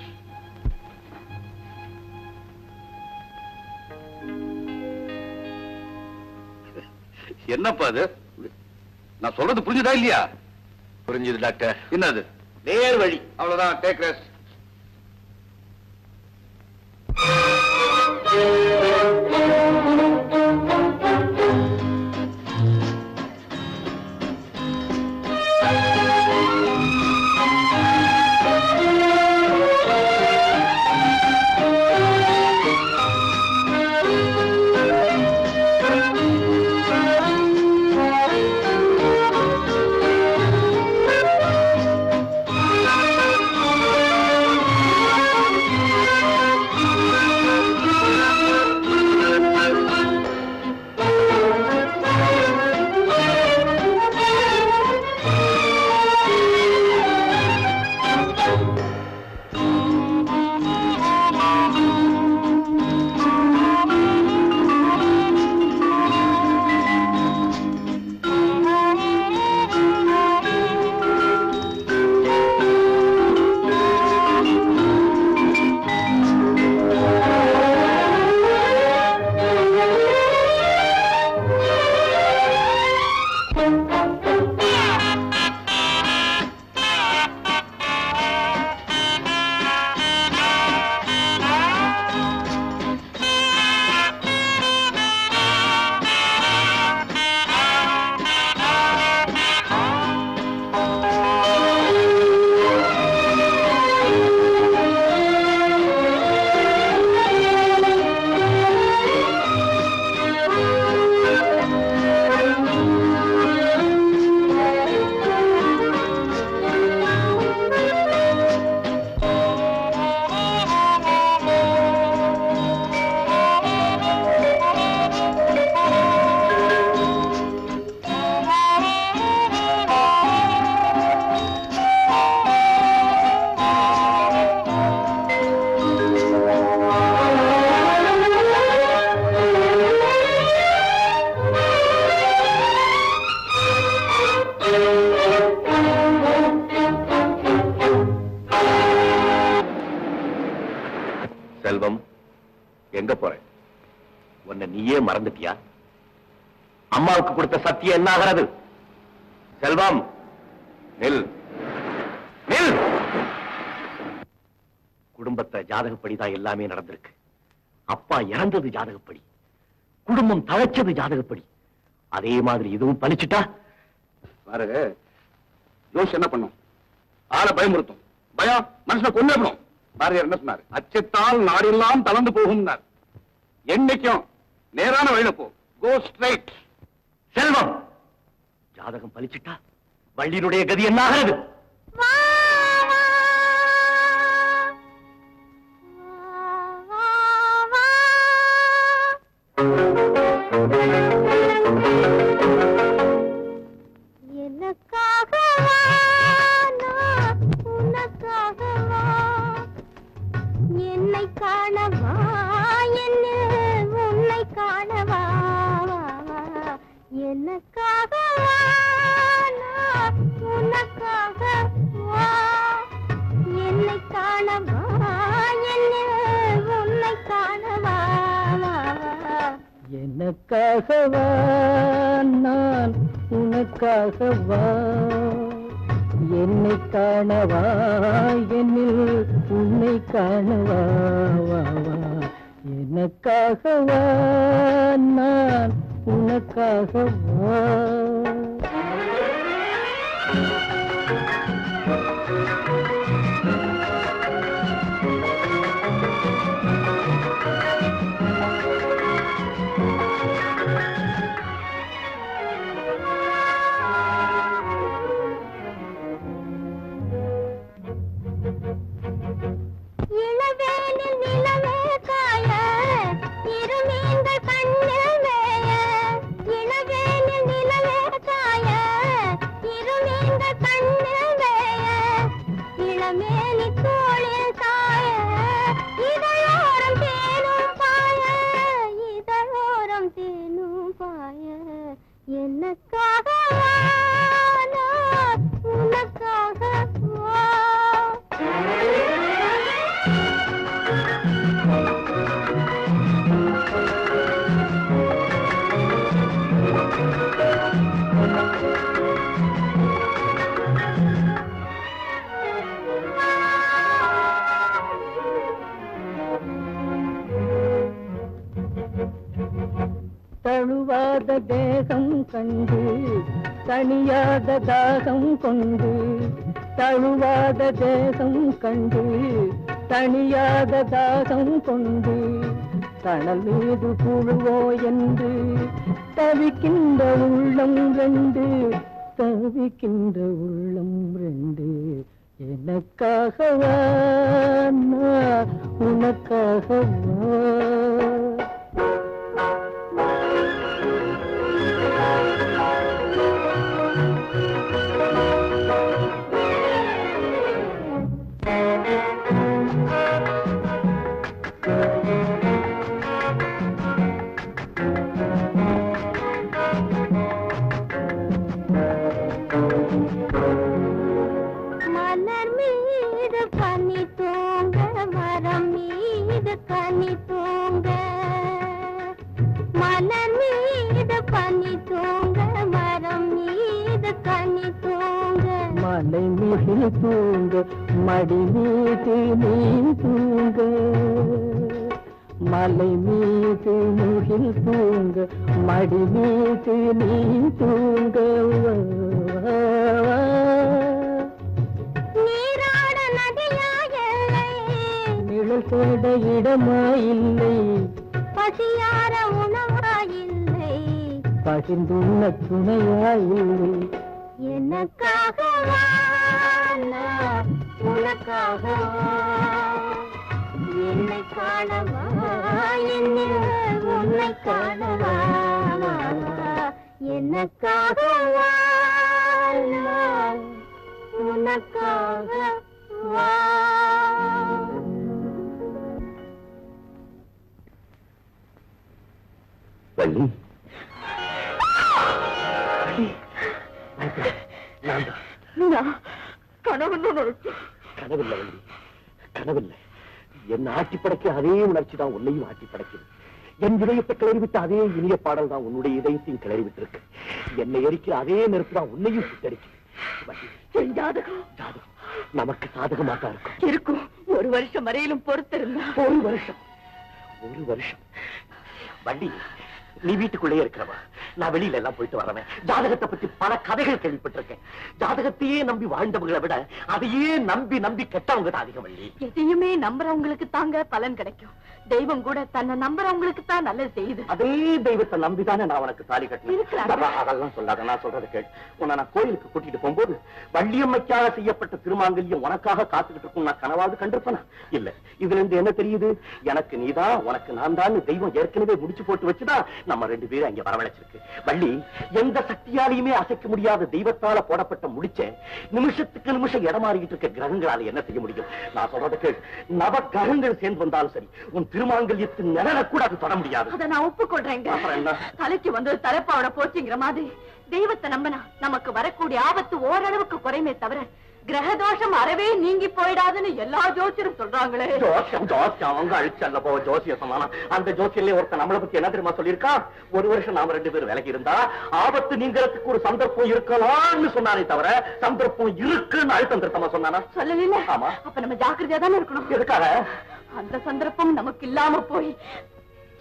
என்னப்பா அது? நான் சொல்றது புரிஞ்சுதா இல்லையா? புரிஞ்சுது டாக்டர். என்னது? நேர் வழி. அவ்வளவுதான். Take rest. செல்வம், எங்க போற? உன்னை நீயே மறந்துட்டியா? அம்மாவுக்கு கொடுத்த சத்தியம் என்ன ஆகிறது? செல்வம், நில் நில். குடும்பத்தை ஜாதகப்படிதான் எல்லாமே நடந்திருக்கு. அப்பா இறந்தது ஜாதகப்படி, குடும்பம் தழைச்சது ஜாதகப்படி. அதே மாதிரி இதுவும் பலிச்சுட்டா பாரு, யோசி என்ன பண்ணும்? ஆளை பயமுறுத்தும். பயம் மனுஷனை கொண்டுடும். பாரதியார் என்ன சொன்னார்? அச்சத்தால் நாடெல்லாம் தளர்ந்து போகும். என்னைக்கும் நேரான வழியில போ. Go straight. செல்வம், ஜாதகம் பலிச்சுட்டா வள்ளியினுடைய கதி என்ன ஆகிறது? என்னை காணவா, உன்னை காணவா, எனக்காகவா, உனக்காகவா, என்னை காணவா, உன்னை காணவா, எனக்காகவா, நான் உனக்காகவா, என்னை காணவா, என்னில் உன்னை காணவா, எனக்காகவா, நான் உனக்காகவா. எனக்காகவா நான் உனக்காகவா தழுவாத தேகம் கண்டு தனியாத தாகம் கொண்டு தழுவாத தேகம் கண்டு தனியாத தாகம் கொண்டு தணல் மீது புழுவோ என்று தவிக்கின்ற உள்ளம் ரெண்டு தவிக்கின்ற உள்ளம் ரெண்டு எனக்காகவா நான் உனக்காகவா மலர் மீது பனி தூங்க மரம் மீது கனி தூங்க மலர் மீது பனி தூங்க மரம் மீது கனி தூங்க மலை மிகில் தூங்க மடி மீது நீ தூங்க மலை மீது முகில் தூங்க மடி மீது நீ தூங்க நீராட நதியா எல்லை நிழல் தேட இடமாயில்லை பசியார உணவாயில்லை பகிர்ந்துள்ள துணையாயில்லை எனக்காகவா நான் உனக்காகவா என்னை காணவா என்னில் உன்னை காணவா எனக்காகவா நான் உனக்காகவா வள்ளி கனவில்லை வள்ளி, கனவில்லை. என் ஆட்டி படைக்க அதே உணர்ச்சி தான் உன்னையும் ஆட்டி படைக்குது. என் இதயத்தை கிளறிவிட்ட அதே இனிய பாடல் தான் உன்னுடைய இதயத்தையும் கிளறிவிட்டு இருக்கு. என்னை எரிக்கிற அதே நெருப்பு தான் உன்னையும் சுட்டரிக்குது. ஜாதகம் நமக்கு சாதகமாக இருக்கும். இருக்கும். ஒரு வருஷம் வரையிலும் பொறுத்திருந்தா. ஒரு வருஷம் வள்ளி, நீ வீட்டுக்குள்ளே இருக்கிறவா, நான் வெளியில எல்லாம் போயிட்டு வரவேன். ஜாதகத்தை பத்தி பல கதைகள் கேள்விப்பட்டிருக்கேன். ஜாதகத்தையே நம்பி வாழ்ந்தவங்களை விட அதையே நம்பி நம்பி கெட்டவங்க தான் அதிகம் வள்ளி. எதையுமே நம்புறவங்களுக்கு தாங்க பலன் கிடைக்கும். தெய்வம் கூட தன்னை நம்புறவங்களுக்கு தான் நல்லது செய்யுது. அதே தெய்வத்தை நம்பிதானே நான் உனக்கு தாலி இருக்கலாம். கட்டினேன். அதெல்லாம் சொல்லாத, நான் சொல்றது கேள். உன்னை நான் கோயிலுக்கு கூட்டிட்டு போகும்போது வள்ளியம்மைக்காக செய்யப்பட்ட திருமாங்கல்யம் உனக்காக காத்துக்கிட்டு இருக்கும் நான் கனவாவது கண்டிருப்பேனா? இல்ல. இதுல இருந்து என்ன தெரியுது? எனக்கு நீதான், உனக்கு நான் தான் தெய்வம் ஏற்கனவே முடிச்சு போட்டு வச்சுதான் நம்ம ரெண்டு பேரும் அங்க வரவழைச்சிருக்கு. வள்ளி, எந்த சக்தியாலையுமே அசைக்க முடியாத தெய்வத்தால போடப்பட்ட முடிச்ச நிமிஷத்துக்கு நிமிஷம் இடமாறிக்கிட்டு இருக்க கிரகங்களால என்ன செய்ய முடியும்? நான் சொல்றது கேள். நவ கிரகங்கள் சேர்ந்து வந்தாலும் சரி, உன் திருமாங்கல்யத்தின் நிழல கூட அது தொட முடியாது. அதை நான் ஒப்புக்கொள்றேங்க. தலைக்கு வந்து தலைப்பாவோட போச்சுங்கிற மாதிரி தெய்வத்தை நம்பினா நமக்கு வரக்கூடிய ஆபத்து ஓரளவுக்கு குறைமே தவிர கிரகதோஷம் அறவே நீங்கி போயிடாதுன்னு எல்லா ஜோசியரும் சொல்றாங்களே. ஜோசியம் அவங்க அழிச்சல்ல போ ஜோசிய சமானா. அந்த ஜோசியிலே ஒருத்தர் நம்மளை பத்தி என்ன தெரியுமா சொல்லியிருக்கா? ஒரு வருஷம் நாம ரெண்டு பேரும் விலகி இருந்தா ஆபத்து நீங்கிறதுக்கு ஒரு சந்தர்ப்பம் இருக்கலாம்னு சொன்னானே தவிர சந்தர்ப்பம் இருக்குன்னு அழுத்தம் திருத்தமா சொன்னானா? சொல்லல. ஆமா. அப்ப நம்ம ஜாக்கிரதையா தானே இருக்கணும். எதுக்காக? அந்த சந்தர்ப்பம் நமக்கு இல்லாம போய்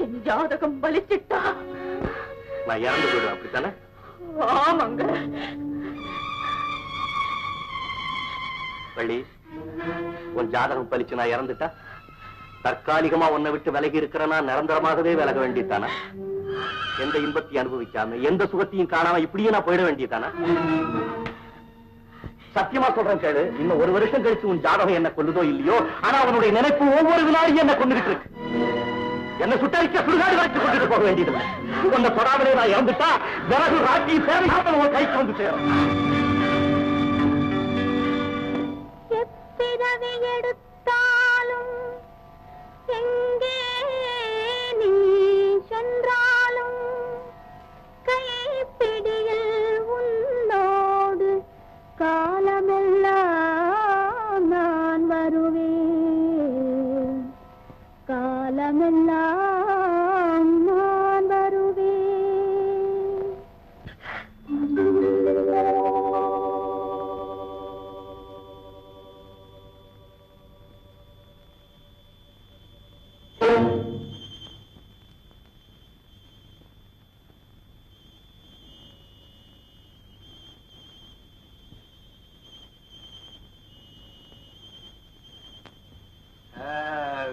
என் ஜாதகம் பலிச்சிட்டா நான் இறந்து போயிடுவேன். அப்படித்தானே? ஆமாங்க. வள்ளி, உன் ஜாதகம் பலிச்சு நான் இறந்துட்டா தற்காலிகமா உன்னை விட்டு விலகி இருக்கிறனா நிரந்தரமாகவே விலக வேண்டியதானா? எந்த இன்பத்தையும் அனுபவிக்காம எந்த சுகத்தையும் காணாம இப்படியே நான் போயிட வேண்டியதானா? சத்தியமா சொல்றேன் கேளு. இன்னும் ஒரு வருஷம் கழிச்சு உன் ஜாதகம் என்ன கொல்லுதோ இல்லையோ, ஆனா அவனுடைய நினைப்பு ஒவ்வொரு வினாடியும் என்ன கொண்டுகிட்டு இருக்கு. என்ன சுட்டரிக்க சுடுகாடு வரைக்கும் கொண்டுட்டு போக வேண்டியதில்லை. உன்னை தொடாமலே நான் இறந்துட்டா விறகு ராட்டி சேவையாக உன் கைக்கு வந்து சேரும். எப்பிறவி எடுத்தாலும் எங்கே நீ சென்றாலும் கைப்பிடியில் இடமெல்லாம் நான் வருவேன்.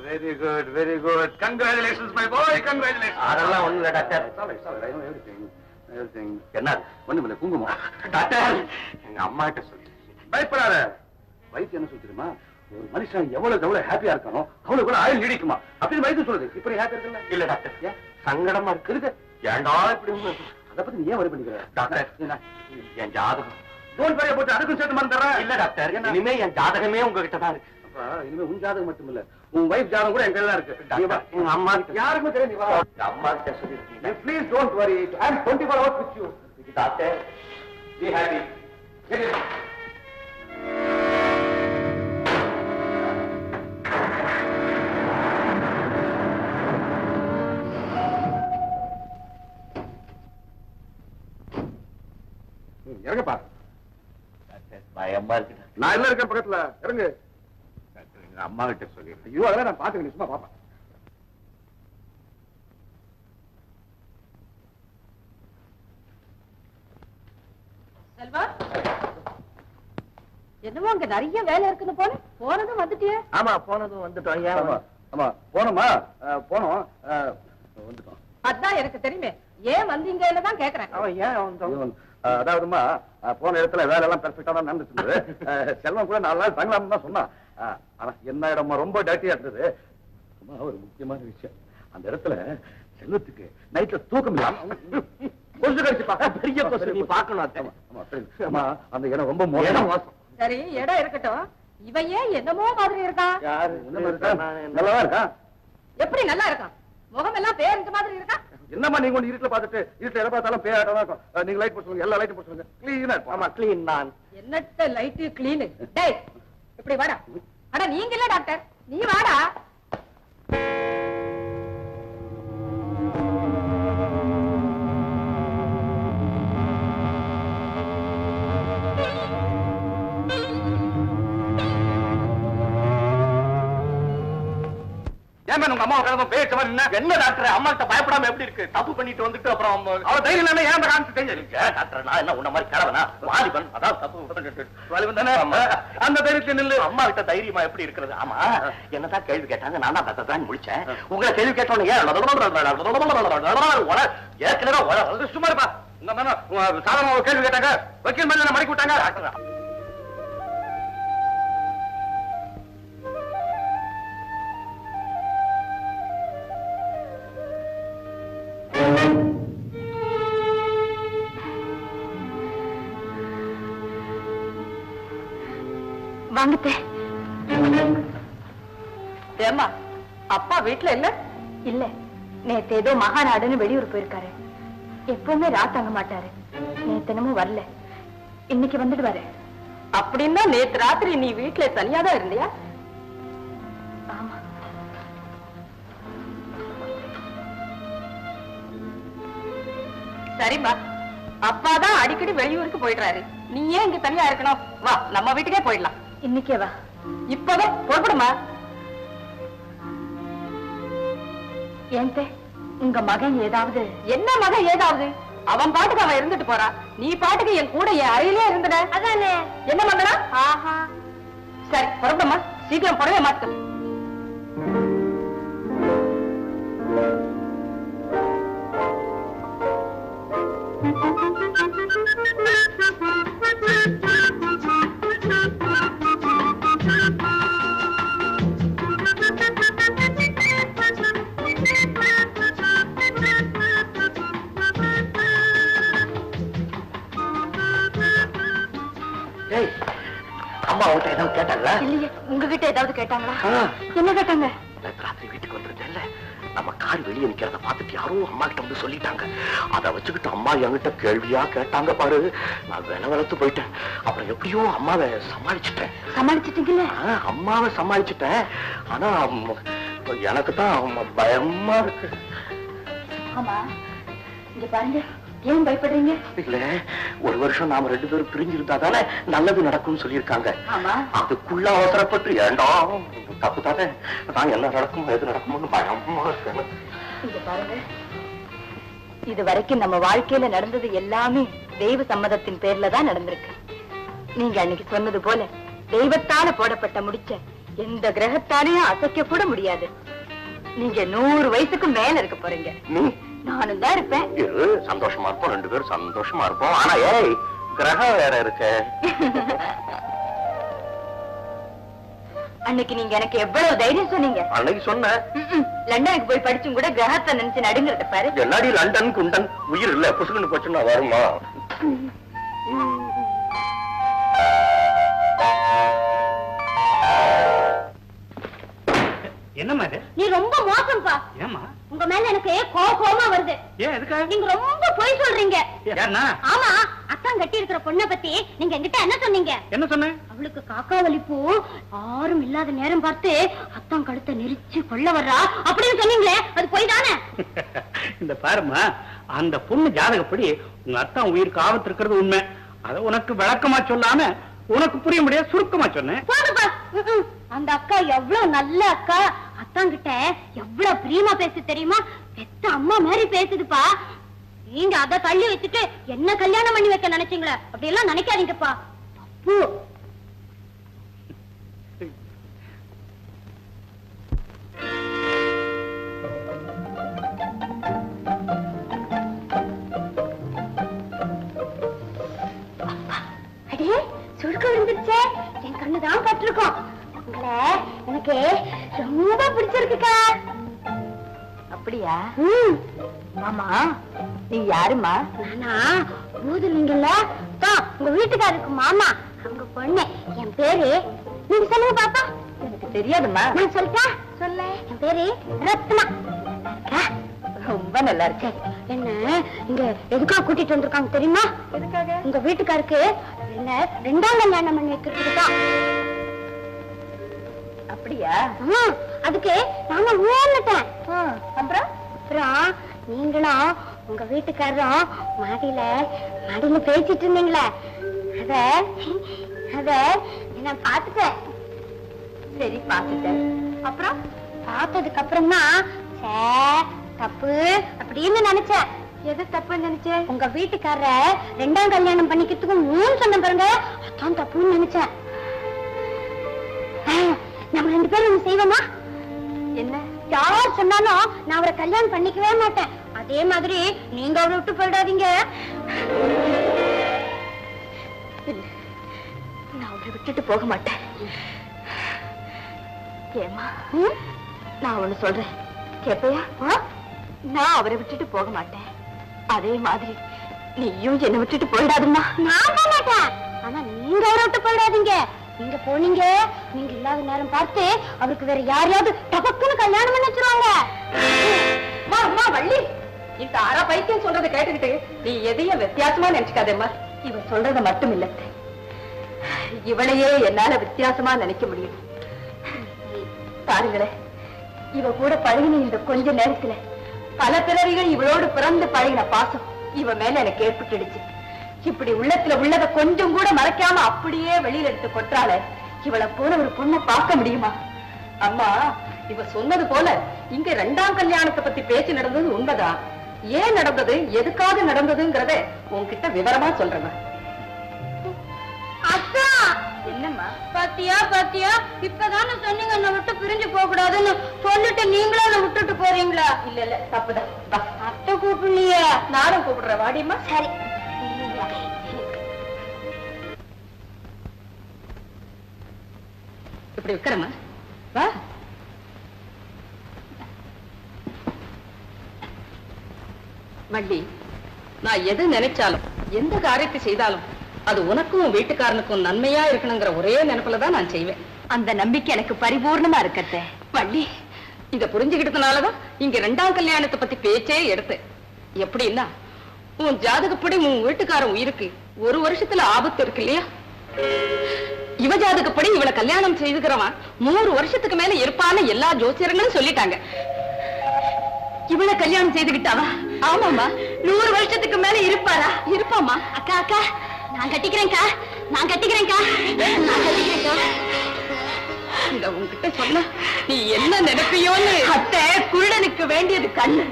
Very good, very good. Congratulations, my boy. Congratulations. அதெல்லாம் ஒண்ணு இல்ல doctor. I know everything. Everything. என்ன ஒண்ணுமில்ல, குங்குமம். டாக்டர் எங்க அம்மா கிட்ட சொல்லி பயப்படாத. வைத்தியம் என்ன சொல்லிருமா, ஒரு மனுஷன் எவ்வளவு ஹாப்பியா இருக்கானோ அவ்வளவு கூட ஆயுள் நீடிக்குமா அப்படின்னு வைத்தியம் சொல்லுது. இப்ப நீ ஹாப்பியா இருக்கல? இல்ல டாக்டர், சங்கடமா இருக்கு. ஏன்டா இப்படி அதை பத்தி நீ ஏன் வரி பண்ணிக்கிற? டாக்டர் என் ஜாதகம் டோன்ட் வரி போட்டு அதுக்கும் சேர்த்து மறந்துடுறேன். இல்ல டாக்டர், இனிமே என் ஜாதகமே உங்ககிட்ட தான் இருக்கு. இனிமே உன் ஜாதகம் மட்டும் இல்ல, உன் வைஃப் ஜாதகம் கூட என் கையில தான் இருக்கு. எங்க அம்மா யாருக்கும் தெரியும். நீ வா. அம்மா கிட்ட சொல்லிருக்கீங்க. Please don't worry. I am 24 hours with you. Doctor Be happy. Get it. இறங்கப்பா. பயமா இருக்கு. நான் என்ன இருக்கேன் பக்கத்துல. இறங்கு. எங்க அம்மா கிட்ட சொல்லிருக்கேன். ஐயோ அதெல்லாம் நான் பாத்துக்கிறேன், சும்மா பாப்பா. செல்வா, என்னமோ அங்க நிறைய வேலை இருக்குன்னு போல போனதும் வந்துட்டியே. ஆமா, போனதும் வந்துட்டோம். ஆமா ஆமா போனோமா, போனோம் வந்துட்டோம். அதான் எனக்கு தெரியுமே, ஏன் வந்தீங்கன்னு தான் கேக்குறேன். அவன் ஏன் வந்தோம்? அதாவதுமா போன இடத்துல வேலை எல்லாம் பெர்ஃபெக்டா தான் நடந்துட்டு இருந்தது. செல்வம் கூட 4 நாள் தங்கலாம்னு தான் சொன்னான். ஆனா என்ன இடமா ரொம்ப டர்ட்டியா இருந்தது. ஒரு முக்கியமான விஷயம், அந்த இடத்துல செல்வத்துக்கு நைட்ல தூக்கம் இல்லாம கொசு கடிச்சுப்பா. பெரிய கொசு, நீ பார்க்கணும். ஆமா அந்த இடம் ரொம்ப மோசம். சரி, இடம் இருக்கட்டும். இவன் ஏன் என்னமோ மாதிரி இருக்கான்? நல்லாவா இருக்கா? எப்படி நல்லா இருக்கான்? முகம் எல்லாம் பேருந்து மாதிரி இருக்கா? என்னம்மா நீங்க ஒண்ணு இருட்டுல பாத்துட்டு இருட்டுல எதை பார்த்தாலும் பேயாட்டம் இருக்கும். நீங்க லைட் போட்டு சொல்லுங்க, எல்லா லைட்டும் போட்டு சொல்லுங்க. கிளீனா இருக்கும். ஆமா கிளீன் தான். என்னத்த லைட்டு கிளீனு? டேய் இப்படி வாடா. அட நீங்க இல்ல டாக்டர், நீ வாடா. உங்க அம்மா பேச்ச மாதிரி என்ன டாக்டர், அம்மா கிட்ட பயப்படாம எப்படி இருக்கு? தப்பு பண்ணிட்டு வந்துட்டு அப்புறம் அவ தைரியம் இல்ல, ஏன் காமிச்சு தெரிஞ்சிருக்கு? டாக்டர் நான் என்ன உன்ன மாதிரி கிழவனா? வாலிபன், அதான் தப்பு வாலிபன் தானே. அந்த தைரியத்துல நில்லு. அம்மா கிட்ட தைரியமா எப்படி இருக்கிறது? ஆமா, என்னதான் கேள்வி கேட்டாங்க, நான் தான் முடிச்சேன். உங்களை கேள்வி கேட்டோன்னு ஏற்கனவே சும்மா இருப்பா. சாதாரண கேள்வி கேட்டாங்க, வக்கீல் மேல மடக்கி விட்டாங்க. வாங்கத்தே. ஏம்மா, அப்பா வீட்டுல இல்ல? இல்ல, நேத்து ஏதோ மகாநாடுன்னு வெளியூர் போயிருக்காரு. எப்பவுமே ராத்தாங்க மாட்டாரு. நேத்து என்னமோ வரல, இன்னைக்கு வந்துடுவாரு. அப்படின்னா நேத்து ராத்திரி நீ வீட்டுல தனியாதான் இருந்தியா? ஆமா. சரிம்மா, அப்பாதான் அடிக்கடி வெளியூருக்கு போயிடுறாரு. நீ ஏன் இங்க தனியா இருக்கணும்? வா, நம்ம வீட்டுக்கே போயிடலாம். இன்னைக்கே வா. இப்பவே புறப்படுமா? ஏன் உங்க மகன் ஏதாவது? என்ன மகன் ஏதாவது? அவன் பாட்டுக்கு அவன் இருந்துட்டு போறான். நீ பாட்டுக்கு என் கூட என் அறையிலே இருந்துட. அதானே. என்ன மகனா? ஆஹா. சரி புறப்படுமா, சீக்கிரம் புடவை மாத்து. அம்மா அவங்ககிட்ட ஏதாவது கேட்டாங்களா? இல்லையே. உங்ககிட்ட ஏதாவது கேட்டாங்களா? என்ன கேட்டாங்க? ராத்திரி வீட்டுக்கு வந்துருந்தேன்ல, நம்ம கார் வெளியே நிக்கிறத பார்த்துட்டு யாரோ அம்மா கிட்ட வந்து சொல்லிட்டாங்க. அதை வச்சுக்கிட்டு அம்மா என்கிட்ட கேள்வியா கேட்டாங்க பாரு. நான் வெல வெளத்து போயிட்டேன். அப்புறம் எப்படியோ அம்மாவை சமாளிச்சுட்டேன். சமாளிச்சிட்டீங்கல்ல? அம்மாவை சமாளிச்சுட்டேன். ஆனா எனக்கு தான் பயமா இருக்கு. ஆமா, இங்க பாருங்க, ஏன் பயப்படுறீங்க? இல்ல, ஒரு வருஷம் நாம 2 பேரும் பிரிஞ்சிருந்தா தானே நல்லது நடக்கும்னு சொல்லியிருக்காங்க. ஆமா, அதுக்குள்ள அவசரப்பட்டு ஏண்டா தப்பு தானே, நான் என்ன நடக்கும் எது நடக்கும்னு பயமா இருக்கு. இங்க பாருங்க, இது வரைக்கும் நம்ம வாழ்க்கையில நடந்தது எல்லாமே தெய்வ சம்மதத்தின் பேர்ல தான் நடந்திருக்கு. நீங்க அன்னைக்கு சொன்னது போல தெய்வத்தால போடப்பட்ட முடிச்ச எந்த கிரகத்தாலையும் அசைக்க கூட முடியாது. நீங்க 100 வயசுக்கு மேல இருக்க போறீங்க. நானும் தான் இருப்பேன். சந்தோஷமா இருப்போம், 2 பேரும் சந்தோஷமா இருப்போம். ஆனா ஏய், கிரகம் வேற இருக்கு. அன்னைக்கு நீங்க எனக்கு எவ்வளவு தைரியம் சொன்னீங்க. அன்னைக்கு சொன்ன லண்டனுக்கு போய் படிச்சும் கூட கிரகத்தை நினைச்சு நடுங்கிறத பாரு. என்னடி லண்டன் குண்டன் உயிர் இல்ல, புசுக்குன்னு போச்சுன்னா வருமா? என்னம்மா இது? நீ ரொம்ப மோசம்ப்பா. ஏமா? உங்க மேல எனக்கு கோபமா வருது. ஏன் எதுக்காக? நீங்க ரொம்ப பொய் சொல்றீங்க. யாருன்னா? ஆமா, அத்தான் கட்டி இருக்கிற பொண்ணை பத்தி நீங்க என்கிட்ட என்ன சொன்னீங்க? என்ன சொன்ன? அவளுக்கு காக்கா வலிப்பு, யாரும் இல்லாத நேரம் பார்த்து அத்தான் கழுத்தை நெரிச்சு கொள்ள வர்றா அப்படின்னு சொன்னீங்களே, அது பொய் தானே? இந்த பாருமா, அந்த பொண்ணு ஜாதகப்படி உங்க அத்தான் உயிருக்கு ஆபத்து இருக்கிறது உண்மை. அத உனக்கு விளக்கமா சொல்லாம உனக்கு புரிய முடியாது சுருக்கமா சொன்னேன். அந்த அக்கா எவ்வளவு நல்ல அக்கா, அத்தான் கிட்ட எவ்வளவு பிரியமா பேசு தெரியுமா? பெத்த அம்மா மாதிரி பேசுதுப்பா. நீங்க அத தள்ளி வச்சுட்டு என்ன கல்யாணம் பண்ணி வைக்க நினைச்சீங்களா? அப்படி எல்லாம் நினைக்காதீங்கப்பா, தப்பு. அடே, சுருக்க விழுந்துருச்சே, என் கண்ணுதான் பட்டிருக்கோம். உங்களை எனக்கு ரொம்ப பிடிச்சிருக்குக்கா. அப்படியா? மாமா, நீ யாருமா? நானா பூதலிங்கல்ல உங்க வீட்டுக்காருக்கு மாமா, அவங்க பொண்ணு. என் பேரு நீங்க சொல்லுங்க பாப்பா. எனக்கு தெரியாதுமா. நான் சொல்லிட்டா? சொல்ல. என் பேரு ரத்னா. ரொம்ப நல்லா இருக்கு. என்ன இங்க எதுக்காக கூட்டிட்டு வந்திருக்காங்க தெரியுமா? எதுக்காக? உங்க வீட்டுக்காருக்கு என்ன 2ஆம் கல்யாணம் பண்ணி வைக்கிறதுக்குதான். அப்படியா? அதுக்கு நாம ஊர்ந்துட்டேன். அப்புறம் நீங்களும் உங்க வீட்டுக்காரரும் மாடியில பேசிட்டு இருந்தீங்களே, அத நான் பாத்துட்டேன். சரி, பாத்துட்டேன். அப்புறம் பார்த்ததுக்கு அப்புறம் தான் தப்பு அப்படின்னு நினைச்சேன். எது தப்புன்னு நினைச்சேன்? உங்க வீட்டுக்காரர 2ஆம் கல்யாணம் பண்ணிக்கிறதுக்கு 3 சொன்ன பாருங்க, அதான் தப்புன்னு நினைச்சேன். நம்ம 2 பேரும் ஒண்ணு செய்வோமா? என்ன? யார் சொன்னாலும் நான் அவரை கல்யாணம் பண்ணிக்கவே மாட்டேன். அதே மாதிரி நீங்க அவரை விட்டு போயிடாதீங்க. நான் அவரை விட்டுட்டு போக மாட்டேன். ஏமா, நான் ஒண்ணு சொல்றேன், கேப்பையா? நான் அவரை விட்டுட்டு போக மாட்டேன். அதே மாதிரி நீயும் என்னை விட்டுட்டு போயிடாதுமா. நான் போக மாட்டேன், ஆனா நீங்க அவரை விட்டு போயிடாதீங்க. நீங்க போனீங்க, நீங்க இல்லாத நேரம் பார்த்து அவருக்கு வேற யாரையாவது டபக்குன்னு கல்யாணம் பண்ணி வச்சிருவாங்க. அம்மா வள்ளி, இந்த அரை பைத்தியம் சொல்றதை கேட்டுக்கிட்டு நீ எதையும் வித்தியாசமா நினைச்சுக்காதேம்மா. இவ சொல்றத மட்டும் இல்ல, இவளையே என்னால வித்தியாசமா நினைக்க முடியும். பாருங்களேன், இவ கூட பழகின இந்த கொஞ்ச நேரத்துல பல பிறவிகள் இவளோடு பிறந்து பழகின பாசம் இவ மேல எனக்கு ஏற்பட்டுடுச்சு. இப்படி உள்ளத்துல உள்ளத கொஞ்சம் கூட மறைக்காம அப்படியே வெளியில எடுத்து கொட்டால இவளை போல ஒரு பொண்ணை பார்க்க முடியுமா? அம்மா, இவ சொன்னது போல இங்க 2ஆம் கல்யாணத்தை பத்தி பேச்சு நடந்தது உண்மைதான். ஏன் நடந்தது, எதுக்காக நடந்ததுங்கிறத உன்கிட்ட விவரமா சொல்றேன். அக்கா, என்னம்மா? பாத்தியா இப்பதானே சொன்னீங்க என்ன விட்டு பிரிஞ்சு போக கூடாதுன்னு. சொல்லிட்டு நீங்களும் என்ன விட்டுட்டு போறீங்களா? இல்ல இல்ல, தப்புதான். அத்தை கூப்பிடலையே. நானும் கூப்பிடுறேன், வாடியம்மா. சரி. இப்படி உட்காரம்மா, வா. வள்ளி, நான் எது நினைச்சாலும் எந்த காரியத்தை செய்தாலும் அது உனக்கும் வீட்டுக்காரனுக்கும் நன்மையா இருக்கணுங்கிற ஒரே நினைப்புலதான் நான் செய்வேன். அந்த நம்பிக்கை எனக்கு பரிபூர்ணமா இருக்கத்தே. வள்ளி, இத புரிஞ்சுக்கிட்டதுனாலதான் இங்க 2ஆம் கல்யாணத்தை பத்தி பேச்சே எடுத்தேன். எப்படின்னா, உன் ஜாதகப்படி உன் வீட்டுக்காரன் உயிருக்கு 1 வருஷத்துல ஆபத்து இருக்கு இல்லையா? இவ ஜாதகப்படி இவளை கல்யாணம் செய்துக்கிறவன் 100 வருஷத்துக்கு மேல இருப்பான்னு எல்லா ஜோசியர்களும் சொல்லிட்டாங்க. இவளை கல்யாணம் செய்துகிட்டாவா? ஆமாமா, 100 வருஷத்துக்கு மேல இருப்பாரா? இருப்பாமா. அக்கா அக்கா நான் கட்டிக்கிறேன்க்கா, நான் கட்டிக்கிறேன்க்கா, நான் கட்டிக்கிறேன்க்கா. இந்த உன்கிட்ட சொன்ன நீ என்ன நினைப்பியோன்னு. அத்தை, குருடனுக்கு வேண்டியது கண்ணு.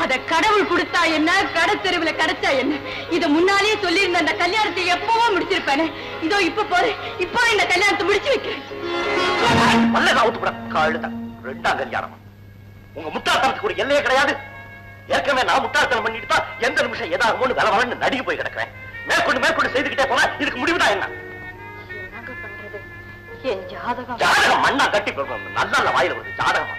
அத கடவுள் கொடுத்தா என்ன, கடத்தெருவுல கிடைச்சா என்ன? இத முன்னாலேயே சொல்லியிருந்த அந்த கல்யாணத்தை எப்பவோ முடிச்சிருப்பானே. இதோ இப்ப போறேன், இப்போ இந்த கல்யாணத்தை முடிச்சு வைக்கிறேன். ரெண்டாம் கல்யாணம். உங்க முட்டாள்தனத்துக்கு ஒரு எல்லையே கிடையாது. ஏற்கனவே நான் முட்டாள்தனம் பண்ணிட்டு தான் எந்த நிமிஷம் ஏதாவது வேலை வளர்ந்து நடுங்கி போய் கிடக்கிறேன். மேற்கொண்டு செய்துக்கிட்டே போனா இதுக்கு முடிவுதான் என்ன? ஜாதகம் மண்ணா கட்டி நல்ல வாயில வருது. ஜாதகமா?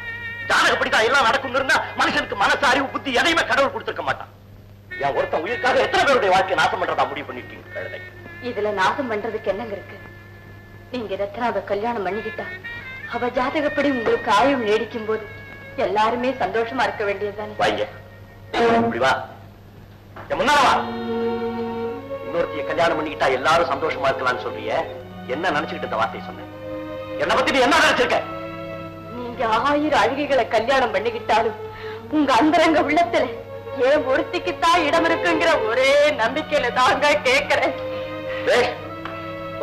ஜாதகப்படிதான் எல்லாம் நடக்கும் இருந்தா மனுஷனுக்கு மனசு, அறிவு, புத்தி எதையுமே கடவுள் கொடுத்திருக்க மாட்டான். என் ஒருத்தன் உயிருக்காக எத்தனை பேருடைய வாழ்க்கை நாசம் பண்றதா முடிவு பண்ணிட்டீங்க? இதுல நாசம் பண்றதுக்கு என்னங்க இருக்கு? நீங்க ரத்னாவை கல்யாணம் பண்ணிக்கிட்டா அவ ஜாதகப்படி உங்களுக்கு ஆயுள் நீடிக்கும் போது எல்லாருமே சந்தோஷமா இருக்க வேண்டியதுதானே? வாங்க, இப்படி வா, முன்னால வா. இன்னொருத்தைய கல்யாணம் பண்ணிக்கிட்டா எல்லாரும் சந்தோஷமா இருக்கலாம்னு சொல்றிய, என்ன நினைச்சுக்கிட்டு இந்த வார்த்தையை சொன்ன? என்ன பத்தி நீ என்ன நினைச்சிருக்க? நீங்க 1000 அழுகைகளை கல்யாணம் பண்ணிக்கிட்டாலும் உங்க அந்தரங்க உள்ளத்துல ஏன் ஒருத்திக்குத்தான் இடம் இருக்குங்கிற ஒரே நம்பிக்கையில தாங்க கேட்கிறேன்.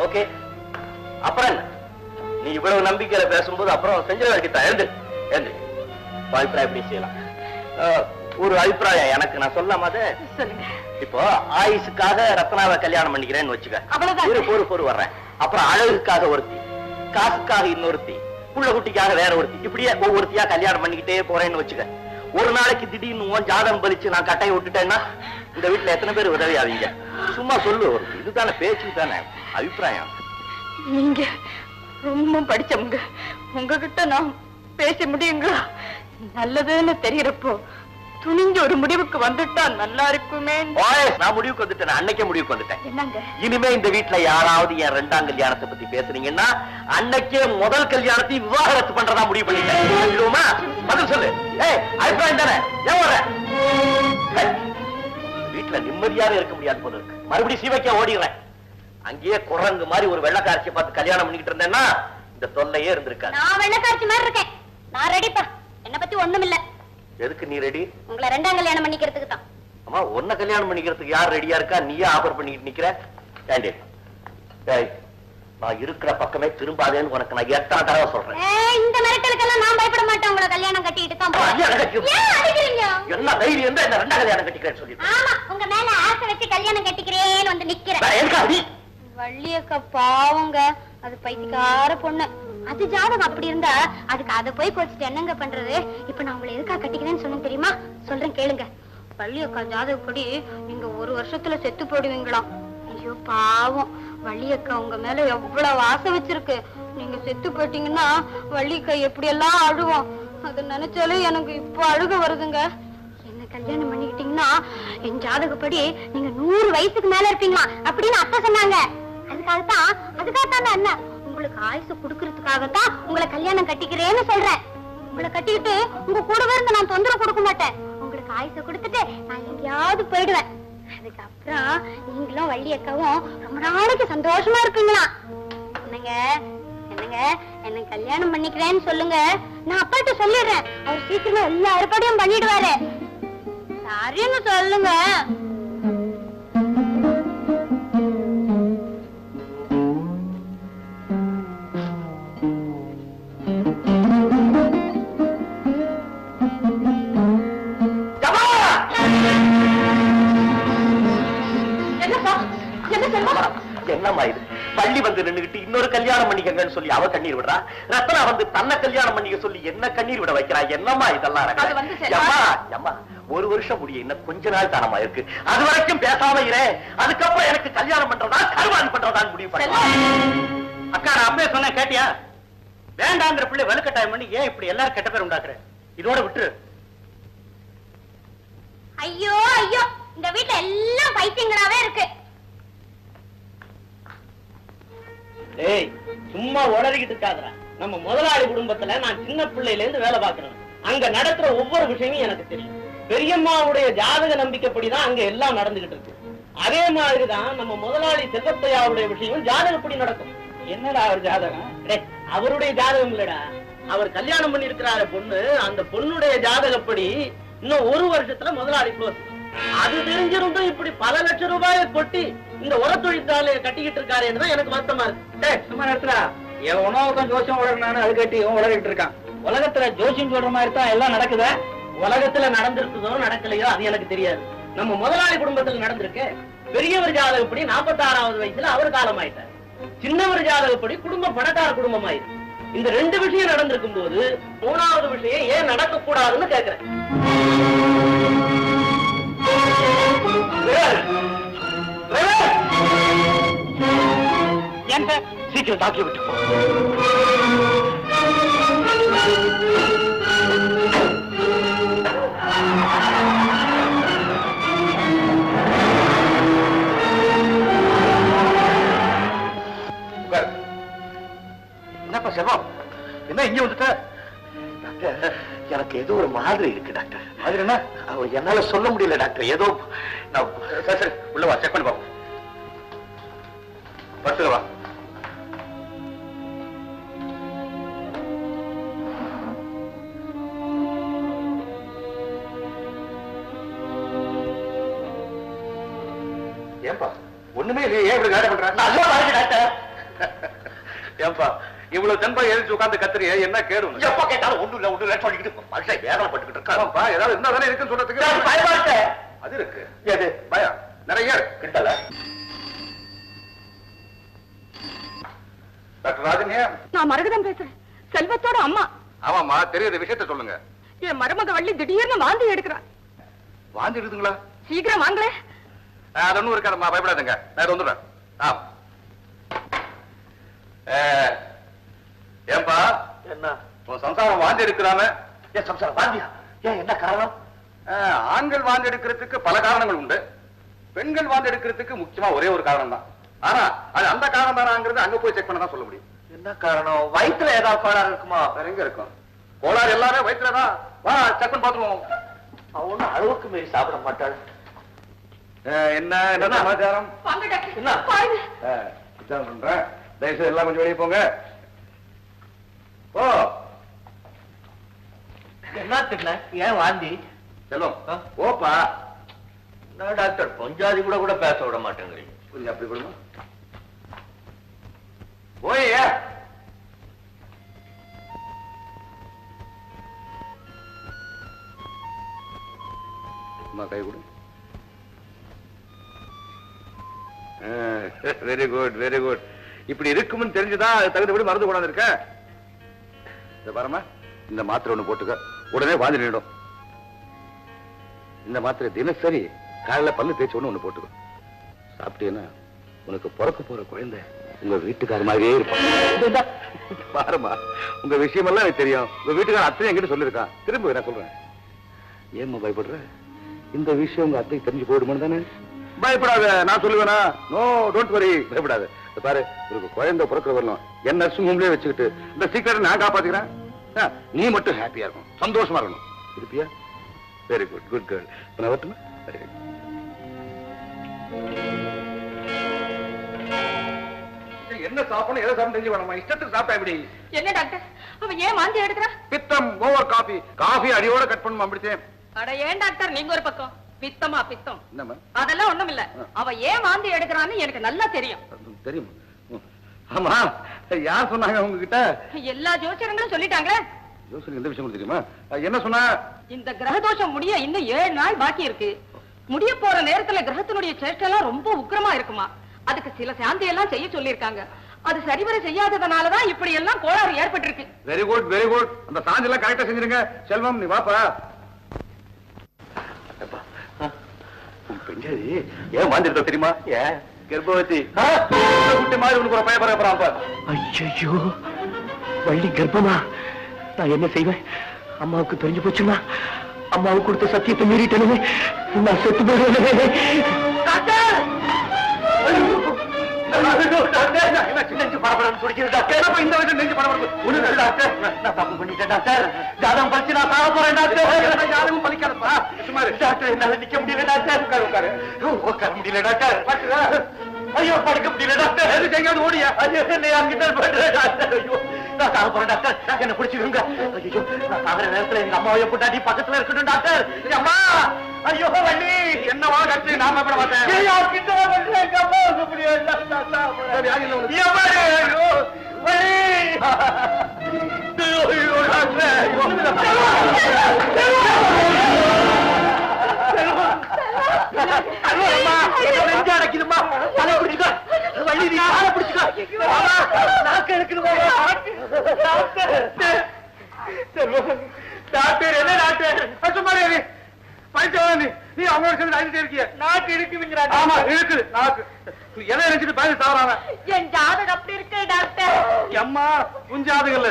ஓகே, அப்புறம் என்ன? நீ இவ்வளவு நம்பிக்கையில பேசும்போது அப்புறம் செஞ்ச வேண்டியதான். எழுந்து எழுந்து அபிப்பிராயம் எப்படி செய்யலாம்? ஒரு அபிப்பிராயம் எனக்கு நான் சொல்லாம சொல்லுங்க. இப்போ ஆயுசுக்காக ரத்னாவை கல்யாணம் பண்ணிக்கிறேன்னு வச்சுக்க, பொறு வர்றேன். அப்புறம் அழகுக்காக ஒருத்தி, காசுக்காக இன்னொருத்தி, புள்ள குட்டிக்காக வேற ஒருத்தி, இப்படியே ஒவ்வொருத்தியா கல்யாணம் பண்ணிக்கிட்டே போறேன்னு வச்சுக்க. ஒரு நாளைக்கு திடீர்னு ஜாதகம் பலிச்சு நான் கட்டையை விட்டுட்டேன்னா இந்த வீட்டுல எத்தனை பேர் உதவி ஆவீங்க? சும்மா சொல்லு, ஒரு இதுதானே, பேச்சு தானே, அபிப்பிராயம். நீங்க ரொம்ப படிச்சவங்க, உங்ககிட்ட நான் பேச முடியுங்களா? நல்லதுன்னு தெரியறப்போ துணிஞ்சு ஒரு முடிவுக்கு வந்துட்டா நல்லா இருக்குமே. நான் முடிவுக்கு வந்துட்டேன், அன்னைக்கே முடிவுக்கு வந்துட்டேன். என்னங்க? இனிமே இந்த வீட்டுல யாராவது என் ரெண்டாம் கல்யாணத்தை பத்தி பேசுறீங்கன்னா அன்னைக்கே முதல் கல்யாணத்தை விவாகரத்து பண்றதா முடிவு பண்ணிட்டேன். பதில் சொல்லு. அபிப்பிராயம் தானே? வீட்டுல நிம்மதியாக இருக்க முடியாது போல இருக்கு. மறுபடியும் சீவைக்க ஓடிடுறேன். அங்கேயே குரங்கு மாதிரி ஒரு வெள்ளக்காட்சியை பார்த்து கல்யாணம் பண்ணிக்கிட்டு இருந்தேன்னா இந்த தொல்லையே இருந்திருக்காது. நான் வெள்ளக்காட்சி மாதிரி இருக்கேன். நான் ரெடிப்பா, என்ன பத்தி ஒண்ணும் இல்ல. எதுக்கு நீ ரெடி? உங்களை ரெண்டாம் கல்யாணம் பண்ணிக்கிறதுக்கு தான். அம்மா, உன்ன கல்யாணம் பண்ணிக்கிறதுக்கு யார் ரெடியா இருக்கா? நீயே ஆஃபர் பண்ணிட்டு நிக்கிற. நான் இருக்கிற பக்கமே திரும்பாதேன்னு உனக்கு நான் எத்தனை தடவை சொல்றேன். இந்த மிரட்டலுக்கெல்லாம் நான் பயப்பட மாட்டேன். உங்களை கல்யாணம் கட்டிட்டு தான் என்ன தைரியம் தான் இந்த ரெண்டாம் கல்யாணம் கட்டிக்கிறேன்னு சொல்லி? ஆமா, உங்க மேல ஆசை வச்சு கல்யாணம் கட்டிக்கிறேன்னு வந்து நிக்கிறேன். வள்ளியக்கா பாவங்க, அது பைத்தியக்கார பொண்ணு. அது ஜாதகம் அப்படி இருந்தா அதுக்கு அதை போய் கோச்சிட்டு என்னங்க பண்றது? இப்ப நான் உங்களை எதுக்கா கட்டிக்கிறேன்னு சொன்னேன் தெரியுமா? சொல்றேன் கேளுங்க. வள்ளியக்கா ஜாதகப்படி நீங்க 1 வருஷத்துல செத்து போடுவீங்களாம். ஐயோ பாவம், வள்ளியக்கா உங்க மேல எவ்வளவு ஆசை வச்சிருக்கு. நீங்க செத்து போயிட்டீங்கன்னா வள்ளியக்கா எப்படி எல்லாம் அழுவோம். அது நினைச்சாலே எனக்கு இப்போ அழுக வருதுங்க. என்ன கல்யாணம் பண்ணிக்கிட்டீங்கன்னா என் ஜாதகப்படி நீங்க 100 வயசுக்கு மேல இருப்பீங்களா அப்படின்னு அத்தை சொன்னாங்க. அதுக்காகத்தான் என்ன உங்களுக்கு ஆயுசு குடுக்கறதுக்காகத்தான் உங்களை கல்யாணம் கட்டிக்கிறேன்னு சொல்றேன். உங்களை கட்டிக்கிட்டு உங்க கூடவே இருந்து நான் தொந்தரவு கொடுக்க மாட்டேன். உங்களுக்கு ஆயுசு கொடுத்துட்டு நான் எங்கேயாவது போயிடுவேன். அதுக்கப்புறம் நீங்களும் வள்ளி அக்காவும் ரொம்ப நாளைக்கு சந்தோஷமா இருப்பீங்களா? என்னங்க என்னங்க என்ன கல்யாணம் பண்ணிக்கிறேன்னு சொல்லுங்க. நான் அப்பாட்ட சொல்லிடுறேன். அவர் சீக்கிரமா எல்லா ஏற்பாடையும் பண்ணிடுவாரு. சரின்னு சொல்லுங்க. என்னம்மா இது? பள்ளி வந்து நின்னுகிட்டு இன்னொரு கல்யாணம் பண்ணிக்கங்கன்னு சொல்லி அவ கண்ணீர் விடுறா. ரத்னா வந்து தன்னை கல்யாணம் பண்ணிக்க சொல்லி என்ன கண்ணீர் விட வைக்கிறா? என்னம்மா இதெல்லாம்? அம்மா, 1 வருஷம் முடிய இன்னும் கொஞ்ச நாள் தானமா இருக்கு. அது வரைக்கும் பேசாம இரு. அதுக்கப்புறம் எனக்கு கல்யாணம் பண்றதா கருவாணி பண்றதான்னு முடிவு பண்ண. அக்கா, நான் அப்பவே சொன்னேன், கேட்டியா? வேண்டாங்கிற பிள்ளை வலுக்கட்டாயம் பண்ணி ஏன் இப்படி எல்லாரும் கெட்ட பேர் உண்டாக்குற? இதோட விட்டுரு. ஐயோ ஐயோ, இந்த வீட்டுல எல்லாம் பைத்தியங்களாவே இருக்கு. ஏய், சும்மா உளறிக்கிட்டு இருக்காதடா. நம்ம முதலாளி குடும்பத்துல நான் சின்ன பிள்ளையில இருந்து வேலை பார்க்கிறேன். அங்க நடக்கிற ஒவ்வொரு விஷயமும் எனக்கு தெரியும். பெரியம்மாவுடைய ஜாதக நம்பிக்கைப்படிதான் அங்க எல்லாம் நடந்துகிட்டு இருக்கு. அதே மாதிரிதான் நம்ம முதலாளி செல்வத்தையாவுடைய விஷயம் ஜாதகப்படி நடக்கும். என்னடா அவர் ஜாதகம்? அவருடைய ஜாதகம் இல்லடா, அவர் கல்யாணம் பண்ணி இருக்கிறாரு பொண்ணு, அந்த பொண்ணுடைய ஜாதகப்படி இன்னும் 1 வருஷத்துல முதலாளி க்ளோஸ். அது தெரிஞ்சிருந்தும் இப்படி பல லட்சம் ரூபாயை கொட்டி இந்த உர தொழிற்சாலையை கட்டிக்கிட்டு இருக்காருன்னு தான் எனக்கு வருத்தமா இருக்கு. சும்மா நடத்துறா, எவனோ ஜோசியம் உலகனானு அது கட்டி இவன் உலகிட்டு இருக்கான். உலகத்துல ஜோசியம் சொல்ற மாதிரி தான் எல்லாம் நடக்குதா? உலகத்துல நடந்திருக்குதோ நடக்கலையோ அது எனக்கு தெரியாது. நம்ம முதலாளி குடும்பத்துல நடந்திருக்கு. பெரியவர் ஜாதகப்படி 46வது வயசுல அவர் காலம் ஆயிட்டார். சின்னவர் ஜாதகப்படி குடும்பம் பணக்கார குடும்பம் ஆயிருக்கு. இந்த 2 விஷயம் நடந்திருக்கும் போது 3வது விஷயம் ஏன் நடக்க கூடாதுன்னு கேக்குறேன். ஏன் சார் சீக்கிரம் தாக்கி விட்டு போ. என்னப்பா செல்வம், என்ன இங்க வந்துட்ட? டாக்டர், எனக்கு ஏதோ ஒரு மாதிரி இருக்கு டாக்டர். மாதிரி என்ன? என்னால சொல்ல முடியல டாக்டர். ஏதோ சரி சரி, உள்ள வா, செக் பண்ணி பாப்போம். படுத்துக்க வா. ஏன்பா ஒண்ணுமே இல்லையே, ஏன் இப்படி காரியம் பண்ற? நல்லா பாருங்க டாக்டர். ஏன்பா இவ்வளவு தென்பா எழுதி உட்கார்ந்து கத்துறிய, என்ன கேடு? எப்ப கேட்டாலும் ஒண்ணு இல்ல சொல்லிக்கிட்டு மனுஷன் வேதனை பட்டுக்கிட்டு இருக்காப்பா. ஏதாவது இருந்தா தானே இருக்குன்னு சொல்றதுக்கு பயமா இருக்க. அது இருக்கு. எது பயம் நிறைய கிட்டல. டாக்டர் ராஜன், நான் மரகதம் பேசுறேன், செல்வத்தோட அம்மா. ஆமாமா தெரியாத விஷயத்த சொல்லுங்க. என் மருமக வள்ளி திடீர்னு வாந்தி எடுக்கிறான். வாந்தி எடுத்துங்களா? சீக்கிரம் வாங்களே. அது ஒண்ணும் இருக்காதம்மா, பயப்படாதுங்க, நான் வந்துடுறேன். ஏன்பா என்ன உன் சம்சாரம் வாந்தி எடுக்கிறாம? ஏன் சம்சாரம் வாந்தியா? ஏன் என்ன காரணம்? ஆண்கள் வாந்தி எடுக்கிறதுக்கு பல காரணங்கள் உண்டு. பெண்கள் வாந்தி எடுக்கிறதுக்கு முக்கியமா ஒரே ஒரு காரணம் தான். ஆனா அது அந்த காரணம் தானாங்கிறது அங்க போய் செக் பண்ண தான் சொல்ல முடியும். என்ன காரணம்? வயிற்றுல ஏதாவது கோளாறு இருக்குமா? வேற எங்க இருக்கும்? கோளாறு எல்லாமே வயிற்றுலதான். வா செக் பண்ணி பார்த்துருவோம். அவனு அளவுக்கு மீறி சாப்பிட மாட்டாள். என்ன என்ன சமாச்சாரம்? என்ன பண்றேன், தயவுசெய்து எல்லாம் கொஞ்சம் வெளியே போங்க. ஓ என்ன தெரியல, ஏன் வாந்தி? செல்வம் ஓப்பா. டாக்டர் பஞ்சாதி கூட பேச விட மாட்டேங்கிறீங்க. கொஞ்சம் அப்படி கொடுங்க. ஓய் கை கொடு. Very good very good. இப்படி இருக்கும்னு தெரிஞ்சுதான் தகுந்தபடி மருந்து கொண்டாந்து இருக்க. இந்த பாருமா, இந்த மாத்திரை ஒண்ணு போட்டுக்க, உடனே வாந்தி நின்றுடும். இந்த மாத்திரை தினசரி காலையில பல்லு தேய்ச்சி ஒண்ணு போட்டுக்க. சாப்பிட்டீங்கன்னா உனக்கு பிறக்க போற குழந்தை உங்க வீட்டுக்கார மாதிரியே இருப்பாங்க. பாருமா, உங்க விஷயம் எல்லாம் எனக்கு தெரியும். உங்க வீட்டுக்கார அத்தை என்கிட்ட சொல்லிருக்கான். திரும்ப நான் சொல்றேன். ஏமா பயப்படுற? இந்த விஷயம் உங்க அத்தைக்கு தெரிஞ்சு போயிடுமோன்னு தானே? பயப்படாத, நான் சொல்லுவேனா? நோ டோன்ட் வரி, பயப்படாத. பாரு, உனக்கு குழந்தை பிறக்க வரணும், என் நர்சிங் ஹோம்லயே வச்சுக்கிட்டு இந்த சீக்கிரம் நான் காப்பாத்துக்கிறேன். நீ மட்டும் ஹாப்பியா இருக்கணும், சந்தோஷமா இருக்கணும். இருப்பியா? Very good, good girl. நான் வரட்டுமா? என்ன சாப்பிடணும், எதை சாப்பிட்டு தெரிஞ்சு வேணுமா? இஷ்டத்துக்கு சாப்பிட்டா எப்படி? என்ன டாக்டர், அவன் ஏன் வாந்தி எடுக்கிறான்? பித்தம், ஓவர் காபி. காபி அடியோட கட் பண்ணுமா? அப்படித்தேன். அட ஏன் டாக்டர் நீங்க ஒரு பக்கம், பித்தமா பித்தம்? என்னம்மா? அதெல்லாம் ஒண்ணும் இல்ல. அவ ஏன் வாந்தி எடுக்கிறான்னு எனக்கு நல்லா தெரியும். தெரியும். ஆமா, யார் சொன்னாங்க உங்ககிட்ட? எல்லா ஜோசியர்களும் சொல்லிட்டாங்களே. ஜோசியர் எந்த விஷயம் தெரியுமா? என்ன சொன்னா? இந்த கிரக தோஷம் முடிய இன்னும் 7 நாள் பாக்கி இருக்கு. முடிய போற நேரத்துல கிரகத்தினுடைய சேஷ்டெல்லாம் ரொம்ப உக்கிரமா இருக்குமா. அதுக்கு சில சாந்தி எல்லாம் செய்ய சொல்லிருக்காங்க. அது சரிவர செய்யாததுனாலதான் இப்படி எல்லாம் கோளாறு ஏற்பட்டிருக்கு. Very good very good. அந்த சாந்தி எல்லாம் கரெக்டா செஞ்சிருங்க. செல்வம், நீ வாப்பா. பெஞ்சாதி ஏன் வாந்திருக்க தெரியுமா? ஏன் கர்ப்பவதி குட்டி மாதிரி உனக்கு ஒரு பயப்படாம. ஐயோ, வள்ளி கர்ப்பமா? நான் என்ன செய்வேன்? அம்மாவுக்கு தெரிஞ்சு போச்சுன்னா அம்மாவுக்கு கொடுத்த சத்தியத்தை மீறிட்டேனே, நான் செத்து போயிடுவேன். என்னால நிக்க முடியல டாக்டர். உட்கார முடியல டாக்டர். ஐயோ படுக்க முடியல டாக்டர். எதுக்கு எங்கேயாவது ஓடியா? ஐயோ என்ன யார்கிட்ட பண்றேன் டாக்டர். ஐயோ நான் சாக போறேன் டாக்டர். என்ன பிடிச்சிருங்க. ஐயோ நான் சாகிற நேரத்துல எங்க அம்மாவை பொட்டாட்டி பக்கத்துல இருக்கட்டும் டாக்டர். அம்மா ஐயோ வள்ளி என்னவா கட்சி நாம எப்படி பார்த்தேன்? யார்கிட்ட பண்றேன் எங்க அம்மா வைக்க முடியாது டாக்டர். ஐயோ வள்ளி ஐயோ டாக்டர் அடைக்குதுமா. தலை பிடிச்சுக்கோ வள்ளி, நீ காலை பிடிச்சுக்கோ. நாக்கு எடுக்கணுமா டாக்டர்? என்ன டாக்டர் சும்மா பைத்தியம் நீ அவங்களோட சேர்ந்து அழிஞ்சிட்டே இருக்கிய. நாக்கு இருக்குதுங்கிறா. ஆமா இருக்குது நாக்கு. நீ எதை நினைச்சிட்டு பயந்து சாவறாங்க? என் ஜாதகம் அப்படி இருக்கு டாக்டர். அம்மா உன் ஜாதகம் இல்ல,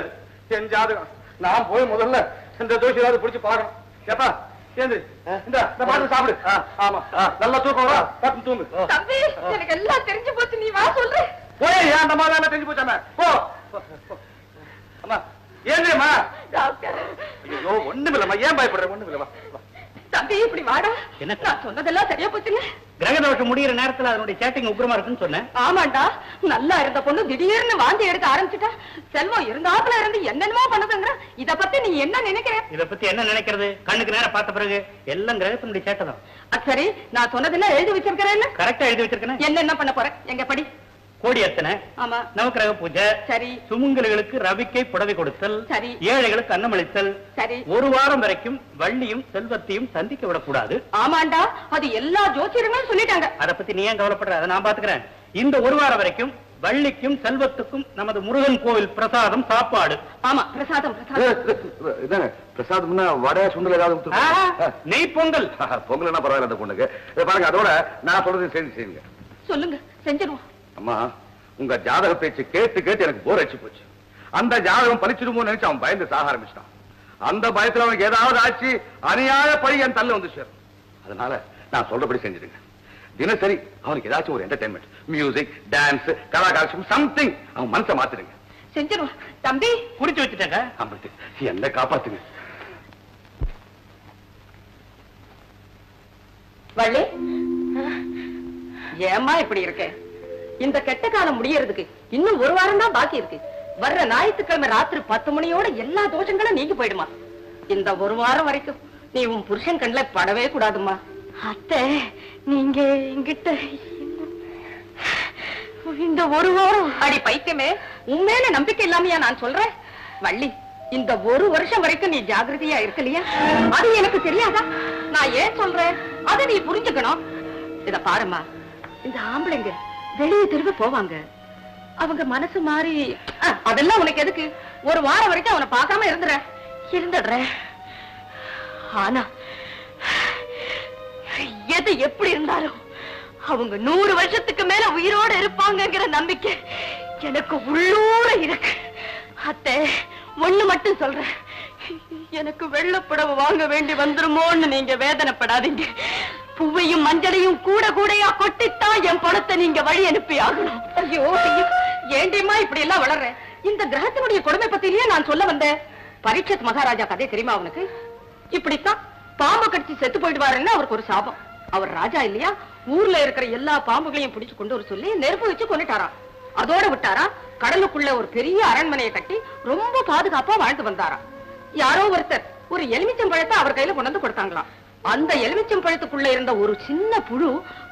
என் ஜாதகம். நான் போய் முதல்ல இந்த தோஷி ஏதாவது பிடிச்சு பாக்கணும். ஏப்பா ஏந்து இந்த பாட்டு சாப்பிடு. ஆமா நல்லா தூக்கம் வர பத்து தூங்கு. தம்பி எனக்கு எல்லாம் தெரிஞ்சு போச்சு, நீ வா சொல்ற. போய் ஏன் அந்த மாதிரி எல்லாம் தெரிஞ்சு போச்சாம போ. அம்மா ஏந்திரம்மா. டாக்டர் ஐயோ ஒண்ணுமில்லம்மா, ஏன் பயப்படுற? ஒண்ணுமில்லம்மா. தம்பி இப்படி வாடா. என்ன நான் சொன்னதெல்லாம் சரியா போச்சுங்க. கிரகதோஷம் முடிகிற நேரத்துல அதனுடைய சேட்டிங் உக்கிரமா இருக்குன்னு சொன்னேன். ஆமாண்டா, நல்லா இருந்த பொண்ணு திடீர்னு வாந்தி எடுக்க ஆரம்பிச்சுட்டா. செல்வம் இருந்தாப்புல இருந்து என்னென்னமோ பண்ணுதுங்கிற. இத பத்தி நீ என்ன நினைக்கிற? இத பத்தி என்ன நினைக்கிறது? கண்ணுக்கு நேரம் பார்த்த பிறகு எல்லாம் கிரகத்தினுடைய சேட்டை தான். சரி, நான் சொன்னதெல்லாம் எழுதி வச்சிருக்கிறேன். கரெக்டா எழுதி வச்சிருக்கேன். என்ன பண்ண போறேன்? எங்க படி. கோடி அர்ச்சனை, ஆமா, நவக்கிரக பூஜை, சரி, சுமங்கலிகளுக்கு ரவிக்கை புடவை கொடுத்தல், சரி, ஏழைகளுக்கு அன்னமளித்தல், சரி. ஒரு வாரம் வரைக்கும் வள்ளியும் செல்வத்தையும் சந்திக்க விடக்கூடாது. ஆமாண்டா, அது எல்லா ஜோசியர்களும் சொல்லிட்டாங்க. அதை பத்தி நீ ஏன் கவலைப்படுற? அதை நான் பாத்துக்கிறேன். இந்த ஒரு வாரம் வரைக்கும் வள்ளிக்கும் செல்வத்துக்கும் நமது முருகன் கோவில் பிரசாதம் சாப்பாடு. ஆமா, பிரசாதம் பிரசாதம். பிரசாதம்னா வடை சுண்டல் ஏதாவது நெய் பொங்கல். பொங்கல் என்ன பரவாயில்ல அந்த பொண்ணுக்கு. பாருங்க, அதோட நான் சொல்றது செய்தி செய்யுங்க. சொல்லுங்க, செஞ்சிருவோம். அம்மா உங்க ஜாதக பேச்சு கேட்டு கேட்டு எனக்கு போர் அடிச்சு போச்சு. அந்த ஜாதகம் பலிச்சிடுமோ நினைச்சு அவன் பயந்து சாக ஆரம்பிச்சிட்டான். அந்த பயத்துல அவனுக்கு ஏதாவது ஆச்சு அநியாய பழி என் தள்ள வந்து சேரும். அதனால நான் சொல்றபடி செஞ்சிருங்க. தினசரி அவனுக்கு ஏதாச்சும் ஒரு என்டர்டைன்மெண்ட், மியூசிக், டான்ஸ், கலாகாரம், சம்திங் அவன் மனசை மாத்திடுங்க. செஞ்சிருவோம். தம்பி குறிச்சு வச்சுட்டாங்க. என்ன காப்பாத்துங்க. வள்ளி, ஏமா இப்படி இருக்க? இந்த கெட்ட காலம் முடியறதுக்கு இன்னும் ஒரு வாரம் தான் பாக்கி இருக்கு. வர்ற ஞாயிற்றுக்கிழமை ராத்திரி 10 மணியோட எல்லா தோஷங்களும் நீங்கி போயிடுமா. இந்த ஒரு வாரம் வரைக்கும் நீ உன் புருஷன் கண்ணுல படவே கூடாதுமா. அத்தை, நீங்க என்கிட்ட இந்த ஒரு வாரம் அடி பைத்தியமே, உண்மையில நம்பிக்கை இல்லாமையா நான் சொல்றேன்? வள்ளி, இந்த ஒரு வருஷம் வரைக்கும் நீ ஜாகிரதையா இருக்கலையா? அது எனக்கு தெரியாதா? நான் ஏன் சொல்றேன் அதை நீ புரிஞ்சுக்கணும். இத பாருமா, இந்த ஆம்பளைங்க வெளியே திரும்ப போவாங்க. அவங்க மனசு மாறி அதெல்லாம் உனக்கு எதுக்கு? ஒரு வாரம் வரைக்கும் அவனை பார்க்காம இருந்துடுற. ஆனா எது எப்படி இருந்தாலும் அவங்க 100 வருஷத்துக்கு மேல உயிரோட இருப்பாங்கங்கிற நம்பிக்கை எனக்கு உள்ளூர இருக்கு. அத்தை, ஒண்ணு மட்டும் சொல்றேன், எனக்கு வெள்ளப்புடவை வாங்க வேண்டி வந்துருமோன்னு நீங்க வேதனைப்படாதீங்க. பூவையும் மஞ்சளையும் கூட கூடையா கொட்டித்தான் என் பணத்தை நீங்க வழி அனுப்பி ஆகணும். ஐயோ, ஏண்டியம்மா இப்படி எல்லாம் வளர்ற? இந்த கிரகத்தினுடைய கொடுமை பத்திலேயே நான் சொல்ல வந்தேன். பரீட்சத் மகாராஜா கதை தெரியுமா அவனுக்கு? இப்படித்தான் பாம்பு கடிச்சு செத்து போயிடுவாருன்னு அவருக்கு ஒரு சாபம். அவர் ராஜா இல்லையா, ஊர்ல இருக்கிற எல்லா பாம்புகளையும் பிடிச்சு கொண்டு வர சொல்லி நெருப்பு வச்சு கொண்டுட்டாராம். அதோட விட்டாரா, கடலுக்குள்ள ஒரு பெரிய அரண்மனையை கட்டி ரொம்ப பாதுகாப்பா வாழ்ந்து வந்தாராம். யாரோ ஒருத்தர் ஒரு எலுமிச்சம்பழத்தை அவர் கையில கொண்டு வந்து கொடுத்தாங்களாம். அந்த எலுமிச்சம்பழத்துக்குள்ள இருந்த ஒரு சின்ன புழு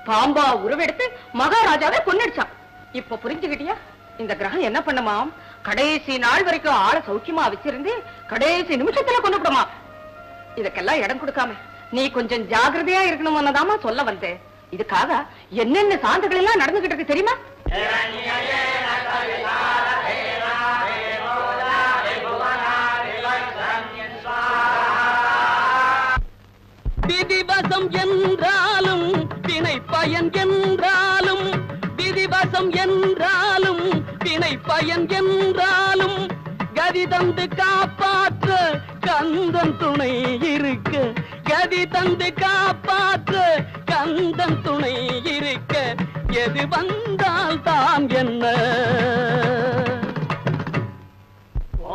பாம்பா உருவெடுத்து மகாராஜாவை கொன்னுடுச்சான். இப்ப புரிஞ்சுக்கிட்டியா? இந்த கிரகம் என்ன பண்ணுமாம், கடைசி நாள் வரைக்கும் ஆளை சௌக்கியமா வச்சிருந்து கடைசி நிமிஷத்துல கொண்டு விடுமா. இதுக்கெல்லாம் இடம் கொடுக்காம நீ கொஞ்சம் ஜாகிரதையா இருக்கணும்னதாமா சொல்ல வந்தேன். இதுக்காக என்னென்ன சான்றுகள் எல்லாம் நடந்துகிட்டு இருக்கு தெரியுமா? விதிவசம் என்றாலும் வினை பயன் என்றாலும், விதிவசம் என்றாலும் வினை பயன் என்றாலும், கதி தந்து காப்பாற்ற கந்தன் துணை இருக்க, கதி தந்து காப்பாற்ற கந்தன் துணை இருக்க, எது வந்தால் தான் என்ன.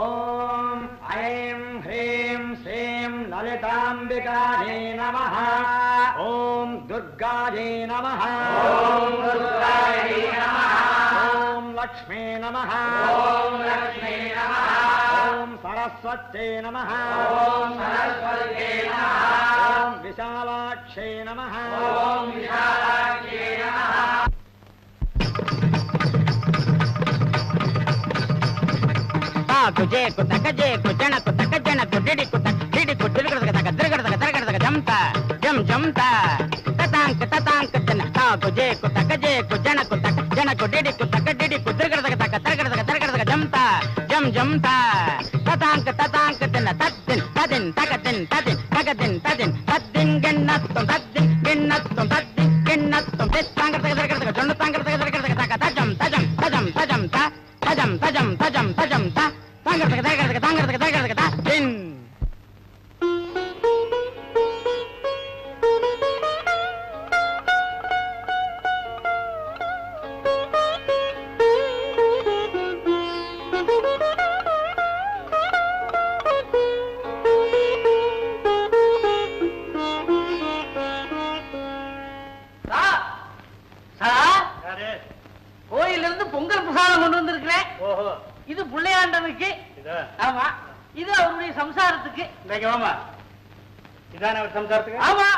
ஓம் ஐம் ஹ்ரீம் ஸ்ரீம் லலிதாம்பிகாயே நமஹ. ஓம் துர்காயே நமஹ ஓம் துர்காயை நமஹ ஓம் லக்ஷ்மே நமஹ ஓம் லக்ஷ்மே நமஹ ஓம் சரஸ்வத்யே நமஹ ஓம் சரஸ்வத்யே நமஹ ஓம் விஷாலாக்ஷே நமஹ ஓம் விஷாலாக்ஷே நமஹ కుజే కుతక జే కుజన కుతక జన కుడిడి కుతక డిడి కుడిగడక తక తిరగడక తిరగడక జంత జం జంత తతాంక జన తా కుజే కుతక జే కుజన కుతక జన కుడిడి కుతక డిడి కుదిరగడక తక తిరగడక తిరగడక జంత జం జంత తతాంక జన తద్దిన్ తదిన్ తగదిన్ తదిన్ తగదిన్ తదిన్ తద్దిన్ గన్నత్తం తద్దిన్ గన్నత్తం తద్దిన్ గన్నత్తం తెస్తాంగ తిరగడక జొన్న తాంగ తిరగడక తక తజం తజం తజం తజం త తజం తజం తజం తజం త தாங்கிறதுக்கு கோயிலிருந்து பொங்கல் பிரசாதம் கொண்டு வந்திருக்கிறேன். ஓஹோ, இது பிள்ளையாண்டனுக்கு. ஆமா, இது அவருடைய சம்சாரத்துக்கு. இதான அவர் சம்சாரத்துக்கு. ஆமா,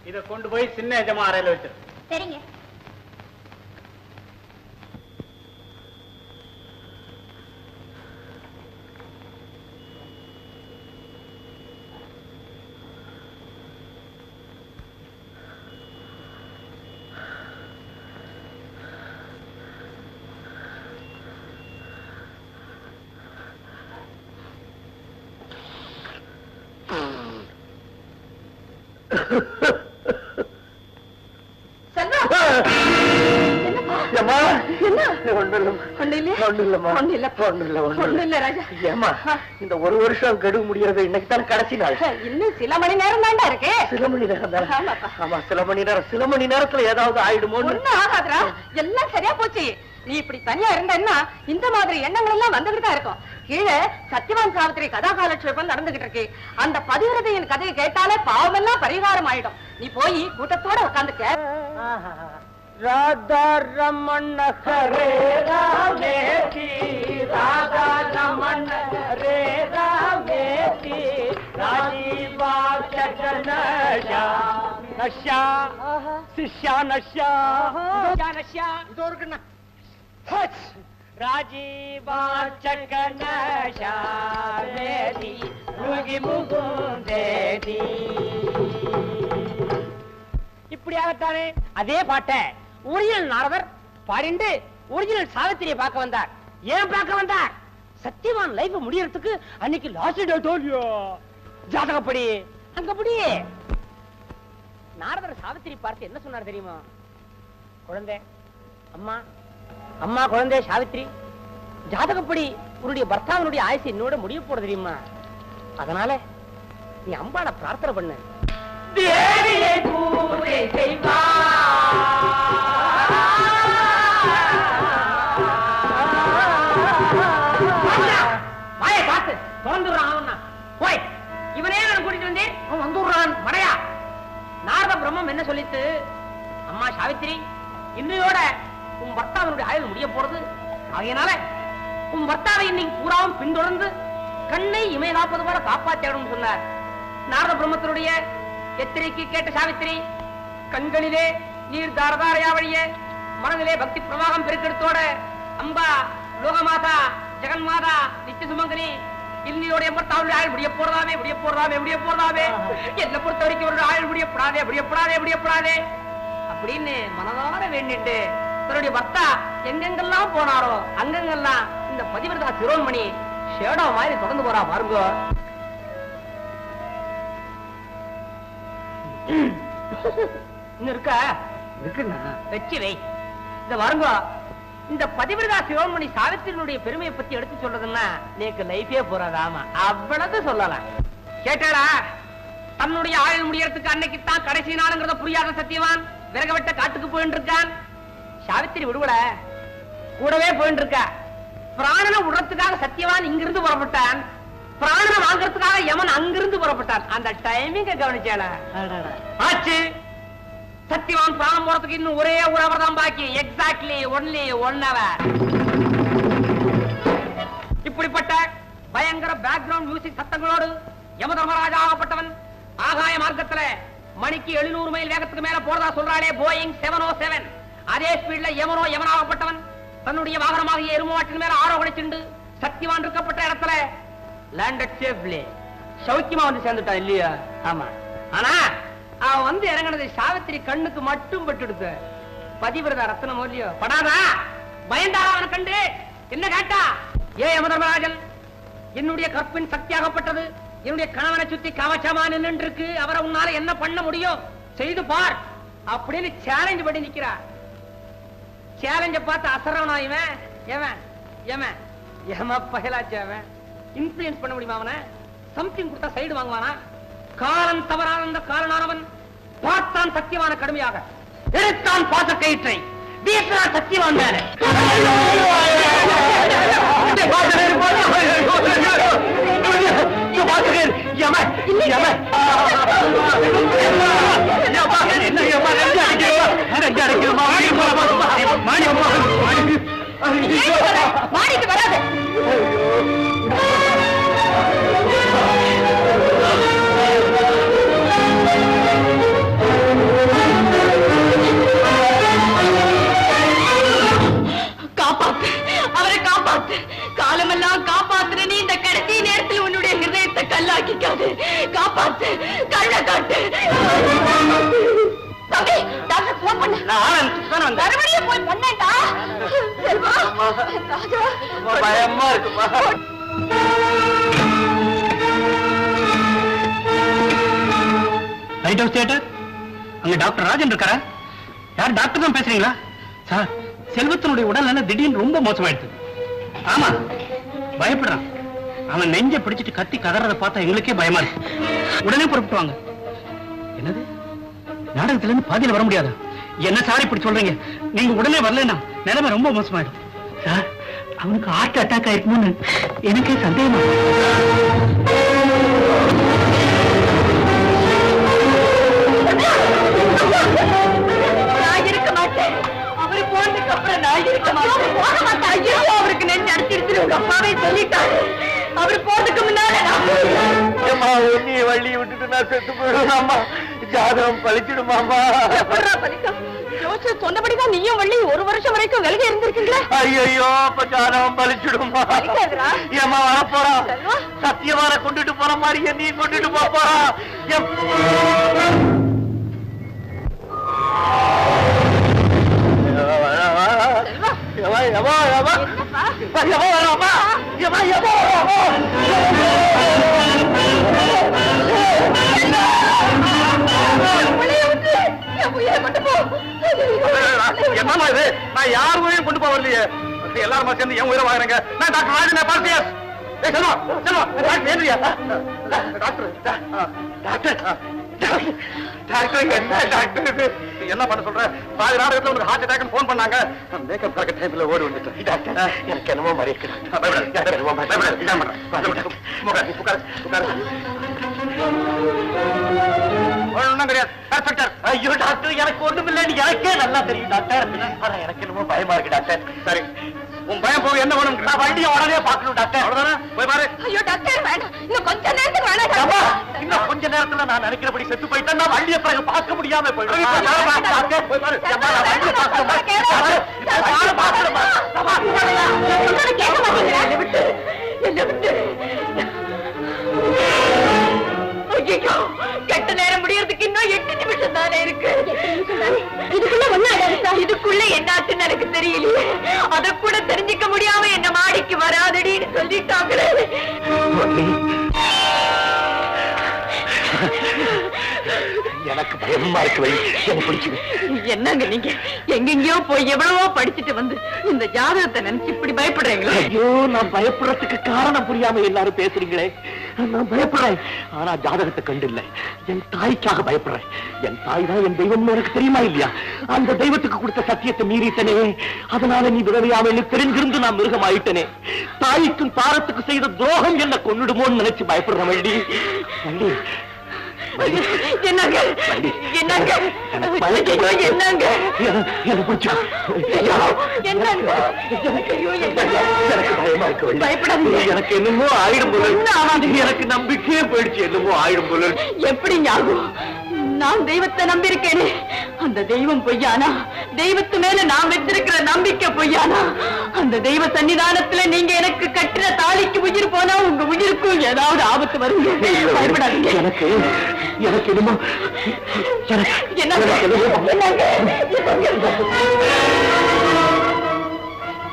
இத கொண்டு போய் சின்ன எஜமா அறையில வச்சிரு. சரிங்க. இந்த ஒரு வருஷம் கெடுவு முடியறது இன்னைக்கு தான் கடைசி நாள். இன்னும் சில மணி நேரம் தாண்டா இருக்கு. சில மணி நேரம் தான். ஆமா, சில மணி நேரத்துல ஏதாவது ஆயிடுமோ. ஒண்ணும் ஆகாதுடா, எல்லாம் சரியா போச்சு. நீ இப்படி தனியா இருந்தன்னா இந்த மாதிரி எண்ணங்கள் எல்லாம் வந்துகிட்டு தான் இருக்கும். கீழே சத்யவான் சாவித்திரி கதாகாலட்சேபம் நடந்துகிட்டு இருக்கு. அந்த பதிவிரதையின் கதையை கேட்டாலே பாவமெல்லாம் பரிகாரம் ஆயிடும். நீ போய் கூட்டத்தோட உட்காந்துக்க. ராதா ரமண ஹரே ராமேதி, ராதா ரமண ஹரே ராமேதி, ராஜீவாச்சனயா நஷ்யா சிஷ்யா நஷ்யா நஷ்யா இதோ இருக்குண்ணா. ராஜீவாச்சனயா மேதி ருகி முகுந்தேதி. இப்படியாகத்தானே அதே பாட்டை ஒரிஜினல் நாரதர் பாடிண்டு ஒரிஜினல் சாவித்திரியை பார்க்க வந்தார். ஏன் பார்க்க வந்தார்? சத்தியவான் லைஃப் முடியறதுக்கு அன்னைக்கு லாஸ்ட் டே தோல்வியோ ஜாதகப்படி அங்கப்படி. நாரதர் சாவித்திரி பார்த்து என்ன சொன்னார் தெரியுமா? குழந்தை, அம்மா அம்மா குழந்தை சாவித்திரி, ஜாதகப்படி உன்னுடைய பர்த்தாவனுடைய ஆயுசு என்னோட முடிய போட தெரியுமா? அதனால நீ அம்பாளை பிரார்த்தனை பண்ணு. தேவியை பூஜை வாயை பார்த்து திறந்துடுறான். போய் இவனே நான் கூட்டிட்டு வந்தேன், அவன் வந்துடுறான் மடையா. நாரத பிரம்மம் என்ன சொல்லிட்டு, அம்மா சாவித்திரி, இன்னையோட உன் பர்த்தாவனுடைய ஆயுள் முடிய போறது. ஆகையினால உன் பர்த்தாவை இன்னைக்கு பூராவும் பின்தொடர்ந்து கண்ணை இமை காப்பது போல காப்பாற்றணும் சொன்னார். நாரத பிரம்மத்தினுடைய எத்திரைக்கு கேட்ட சாவித்திரி கண்களிலே நீர் தாரதாரையா வழிய மனதிலே பக்தி பிரவாகம் பெருக்கெடுத்தோட அம்பா லோகமாதா ஜெகன்மாதா நித்திய சுமங்கலி இன்னையோட எம்பத்தாவுடைய ஆயுள் முடிய போறதாவே முடிய போறதாவே முடிய போறதாவே, என்ன பொறுத்த வரைக்கும் ஒரு ஆயுள் முடியப்படாதே முடியப்படாதே முடியப்படாதே அப்படின்னு மனதார வேண்டிட்டு தன்னுடைய பர்த்தா எங்கெங்கெல்லாம் போனாரோ அங்கெங்கெல்லாம் இந்த பதிவிரதா சிரோன்மணி ஷேடோ மாதிரி தொடர்ந்து போறா பாருங்க. இருக்கா இருக்குண்ணா, வச்சு வை. இந்த வருங்க, இந்த பதிவிரதா சிரோன்மணி சாவித்திரியினுடைய பெருமையை பத்தி எடுத்து சொல்றதுன்னா நேக்கு லைஃபே போறாதாமா, அவ்வளவு சொல்லலாம். கேட்டாளா? தன்னுடைய ஆயுள் முடியறதுக்கு அன்னைக்கு தான் கடைசி நாளுங்கிறத புரியாத சத்தியவான் விறக வெட்ட காட்டுக்கு போயிட்டு இருக்கான். சாவித்திரி விடுவட கூடவே போயிட்டு இருக்கா. பிராணனை விடுறதுக்காக சத்தியவான் இங்கிருந்து புறப்பட்டான். பிராணனை வாங்கறதுக்காக யமன் அங்கிருந்து புறப்பட்டான். புறப்பட்டார். அந்த டைமிங்க கவனிச்சால ஆச்சு. சத்தியவான் பிராணம் போறதுக்கு இன்னும் ஒரே ஒரு அவர் தான் பாக்கி. Exactly only 1 hour. இப்படிப்பட்ட பயங்கர பேக்ரவுண்ட் மியூசிக் சத்தங்களோடு யமதர்மராஜா ஆகப்பட்டவன் ஆகாய மார்க்கத்துல மணிக்கு 700 மைல் வேகத்துக்கு மேல போறதா சொல்றாளே போயிங் 707. அதே ஸ்பீட்ல யமனாகப்பட்டவன் தன்னுடைய வாகனமாகிய எருமாட்டின் மேல ஆரோகணிச்சுண்டு சக்திவான் இருக்கப்பட்ட இடத்துல லேண்டட் சேஃப்லி சௌக்கியமா வந்து சேர்ந்துட்டான் இல்லையா? ஆமா. ஆனா அவன் வந்து இறங்கினது சாவித்திரி கண்ணுக்கு மட்டும் பட்டுடுத்து. பதிவிரத ரத்னம் இல்லையோ படாதா? பயந்தாரா அவனை கண்டு? என்ன கேட்டா, ஏ யமதர்மராஜன், என்னுடைய கற்பின் சக்தியாகப்பட்டது என்னுடைய கணவனை சுத்தி கவச்சமா நின்று இருக்கு. அவரை உன்னால என்ன பண்ண முடியும்? செய்து பார் அப்படின்னு சேலஞ்ச் பண்ணி நிக்கிறார். சேலஞ்ச பார்த்து அசரவனா இவன் எம பகலாச்சு. அவன் இன்ஃபுளுன்ஸ் பண்ண முடியுமா? அவனை சம்திங் கொடுத்தா சைடு வாங்குவானா? காலம் தவறான அந்த காரணானவன் பார்த்தான் சத்தியவான கடுமையாக, எடுத்தான் பாச கயிற்றை, வீசினான் சத்தியவான் மேல. மாடிக்கு வராது. காப்பாத்து, அவரை காப்பாத்து, காலமெல்லாம் காப்பாத்துற நீ இந்த கடைசி நேரத்தில் உன்னுடைய ஹிருதயத்தை கல்லாக்கிக்காது. காப்பாத்து, கண்ணை காட்டு. தம்பி, டாக்டர் போன் பண்ண. மறுபடியும் போய் பண்ணேன்டா. செல்வா, ராஜா, பயமா இருக்குமா? லைட் ஹவுஸ் தியேட்டர், அங்க டாக்டர் ராஜன் இருக்காரா? யார் டாக்டர் தான் பேசுறீங்களா? சார், செல்வத்தினுடைய உடல்நல திடீர்னு ரொம்ப மோசமாயிடுது. ஆமா, பயப்படுறான். அவன் நெஞ்ச பிடிச்சிட்டு கத்தி கதறத பார்த்தா எங்களுக்கே பயமா இருக்கு. உடனே புறப்பட்டு வாங்க. என்னது, நாடகத்துல இருந்து பாதியில வர முடியாதா? என்ன சார் இப்படி சொல்றீங்க? நீங்க உடனே வரலன்னா நிலைமை ரொம்ப மோசமாயிடும். சார், அவனுக்கு ஹார்ட் அட்டாக் ஆயிருக்குமோன்னு எனக்கே சந்தேகமா. நான் இருக்க மாட்டேன். அவரு போனதுக்கு அப்புறம் நான் இருக்க மாட்டேன். போக மாட்டேன். ஐயோ, அவருக்கு நெஞ்சு அடிச்சிருச்சு. உங்க அப்பாவே சொல்லிட்டாரு. அவரு போறதுக்கு முன்னால நீ வள்ளி விட்டுட்டு நான் செத்து போயிடுவாமா. ஜாதகம் பழிச்சிடுமாமா. ஜோசியர் சொன்னபடிதான் நீயும் வள்ளி 1 வருஷம் வரைக்கும் விலகி இருந்திருக்கீங்களா? ஐயோ, அப்ப ஜாதகம் பழிச்சிடுமா? ஏமா வரப்போறா? சத்தியவான கொண்டுட்டு போற மாதிரியே நீ கொண்டுட்டு போறா. என்னமா இது? நான் யார் உயிரையும் கொண்டு போவலையே. எல்லாரும் சேர்ந்து என் உயிரை வாங்குறேங்க. நான் டாக்டர் ராஜன் பார்த்தியாஸ். என்ன பண்ண சொல்ற? பாதி நாடகத்துல உனக்கு ஹார்ட் அட்டாக் போன் பண்ணாங்க. மேக்கப் பார்க்க டைம்ல ஓடி வந்துட்டேன். டாக்டர், எனக்கு என்னமோ மாதிரி இருக்கு. ஒண்ணும் கிடையாது. ஐயோ டாக்டர், எனக்கு ஒண்ணும் இல்லைன்னு எனக்கே நல்லா தெரியும் டாக்டர். ஆனா எனக்கு என்னமோ பயமா இருக்கு டாக்டர். சரி, உன் பயம் போக என்ன வேணும்? நான் வண்டியை உடனே பார்க்கணும் டாக்டர். அவ்வளவுதானே? போய் பாரு. ஐயோ டாக்டர், வேண்டாம். இன்னும் கொஞ்ச நேரத்துக்கு வேணாம். இன்னும் கொஞ்ச நேரத்துல நான் நினைக்கிறபடி செத்து போயிட்டேன். நான் வண்டியை பிறகு பார்க்க முடியாம போயிடும். போய் பாரு. வண்டியை கெட்ட நேரம் முடியறதுக்கு இன்னும் 8 நிமிஷம் தானே இருக்கு. இதுக்குள்ள என்னாச்சுன்னு எனக்கு தெரியலையே. அத கூட தெரிஞ்சுக்க முடியாம என்ன மாடிக்கு வராதடின்னு சொல்லிட்டாங்களே. எனக்கு பயமா இருக்கு. எனக்கு பிடிக்குது. என்னங்க நீங்க எங்கெங்கயோ போய் எவ்வளவோ படிச்சுட்டு வந்து இந்த ஜாதகத்தை நினைச்சு இப்படி பயப்படுறீங்களா? ஐயோ, நான் பயப்படுறதுக்கு காரணம் புரியாம எல்லாரும் பேசுறீங்களே. நான் பயப்படுறேன். ஆனா ஜாதகத்தை கண்டு இல்லை, என் தாய்க்காக பயப்படுறேன். என் தாய் தான் என் தெய்வம், எனக்கு தெரியுமா இல்லையா? அந்த தெய்வத்துக்கு கொடுத்த சத்தியத்தை மீறிட்டனே, அதனால நீ விதவையாமல் தெரிஞ்சிருந்து நான் மிருகமாயிட்டனே. தாய்க்கும் தாரத்துக்கு செய்த துரோகம் என்ன கொன்னுடுமோன்னு நினைச்சு பயப்படுறேன். வள்ளி வள்ளி என்னங்க என்னங்க என்னங்க எனக்கு என்னமோ ஆயிடும் போல, எனக்கு நம்பிக்கையே போயிடுச்சு. என்னமோ ஆயிடும் போல. எப்படி ஞாபகம்? நான் தெய்வத்தை நம்பியிருக்கேனே, அந்த தெய்வம் பொய்யானா? தெய்வத்து மேல நான் வச்சிருக்கிற நம்பிக்கை பொய்யானா? அந்த தெய்வ சன்னிதானத்துல நீங்க எனக்கு கட்டுற தாலிக்கு உயிர் போனா உங்க உயிருக்கும் ஏதாவது ஆபத்து வருங்க. பயப்படாதீங்க. எனக்கு எனக்கு என்னமோ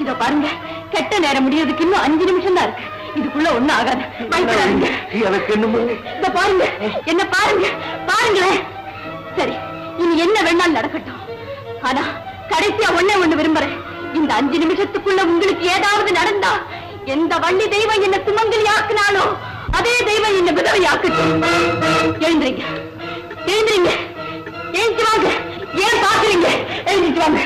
இத பாருங்க, கெட்ட நேரம் முடியறதுக்கு இன்னும் 5 நிமிஷம் தான் இருக்கு. இதுக்குள்ள ஒண்ணும் ஆகாது. பயப்படாதீங்க. எனக்கு என்னமோ. இத பாருங்க, என்ன பாருங்க, பாருங்களேன். சரி, இனி என்ன வேணாலும் நடக்கட்டும். ஆனா கடைசியா ஒண்ணு விரும்புறேன். இந்த 5 நிமிஷத்துக்குள்ள உங்களுக்கு ஏதாவது நடந்தா, எந்த வள்ளி தெய்வம் என்ன சுமங்கலி ஆக்குனாலோ அதே தெய்வம் என்ன விதவை ஆக்கட்டும். எழுந்துறீங்க, எழுந்துறீங்க, எழுந்து வாங்க. ஏன் பாக்குறீங்க? எழுந்துட்டு வாங்க.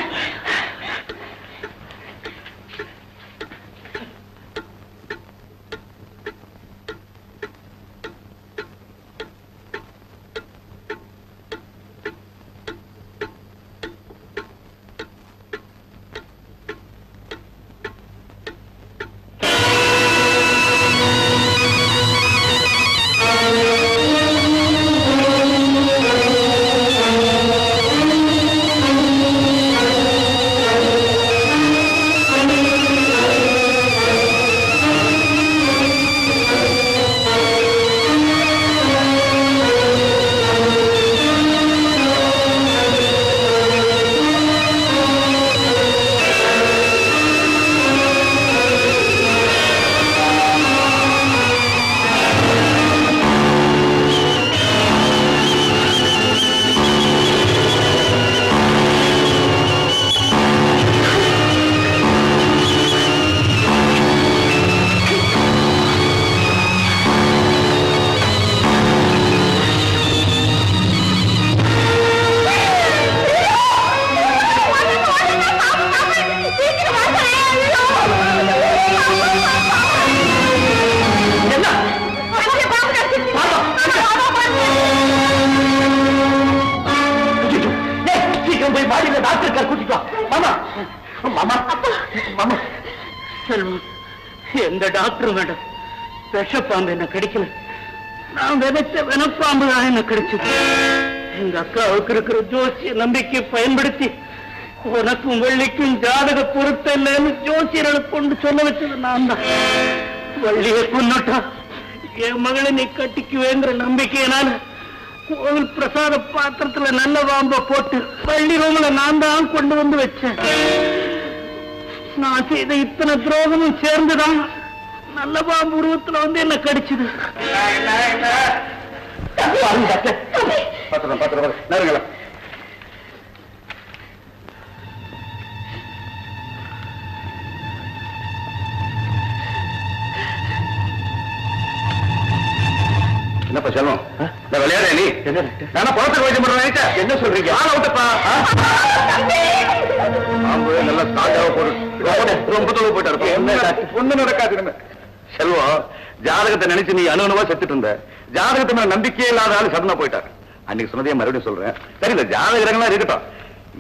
எந்த டாக்டரும் வேண்டாம். விஷப்பாம்பு என்ன கிடைக்கல, நான் விதைச்ச வினப்பாம்பு தான் என்ன கிடைச்சது. எங்க அக்காவுக்கு இருக்கிற ஜோசிய நம்பிக்கை பயன்படுத்தி உனக்கும் வெள்ளிக்கும் ஜாதக பொருத்தம் இல்லைன்னு ஜோசியர்களை கொண்டு சொல்ல வச்சது நான் தான். வள்ளியை கொண்டுட்டா என் மகளை நீ கட்டிக்குவேங்கிற நம்பிக்கையினால கோவில் பிரசாத பாத்திரத்துல நல்ல பாம்ப போட்டு வள்ளி ரூம்ல நான் தான் கொண்டு வந்து வச்சேன். நான் செய்த இத்தனை துரோகமும் சேர்ந்துதான் நல்ல பாம்பு உருவத்துல வந்து என்ன கடிச்சது. என்னப்பா செல்வம், விளையாட நீ நானா பழத்துக்கு வைத்தியம் பண்றேன். என்ன சொல்றீங்க? விட்டப்பா நல்லா ஸ்ட்ராங்காக போட்டு ரொம்ப தொழில் போயிட்டு ஒண்ணு நடக்காது. செல்வம், ஜாதகத்தை நினைச்சு நீ அணுவா செத்துட்டு இருந்த. ஜாதகத்தை மேல நம்பிக்கையே இல்லாத ஆளு சடனா போயிட்டாரு. அன்னைக்கு சொன்னதே மறுபடியும் சொல்றேன். சரி, இந்த ஜாதகங்களா இருக்கட்டும்.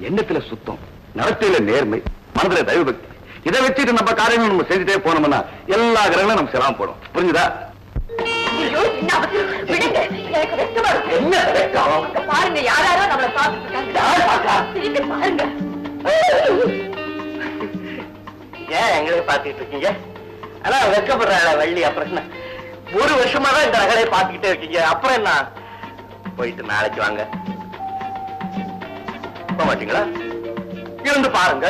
எண்ணத்துல சுத்தம், நடத்தையில நேர்மை, மனதுல தெய்வ பக்தி, இதை வச்சுட்டு நம்ம காரியங்கள் நம்ம செஞ்சுட்டே போனோம்னா எல்லா கிரகங்களும் நம்ம செலாம போடும். புரிஞ்சுதா? பாருங்க, யாராரோ நம்மளை பாருங்க. ஏன் எங்களை பாத்துக்கிட்டு இருக்கீங்க? ஆனா வெக்கப்படுற வள்ளி. அப்புறம் 1 வருஷமா தான் இந்த நகலையை பாத்துக்கிட்டே இருக்கீங்க. அப்புறம் என்ன? போயிட்டு நாளைக்கு வாங்க. போக மாட்டீங்களா? இருந்து பாருங்க.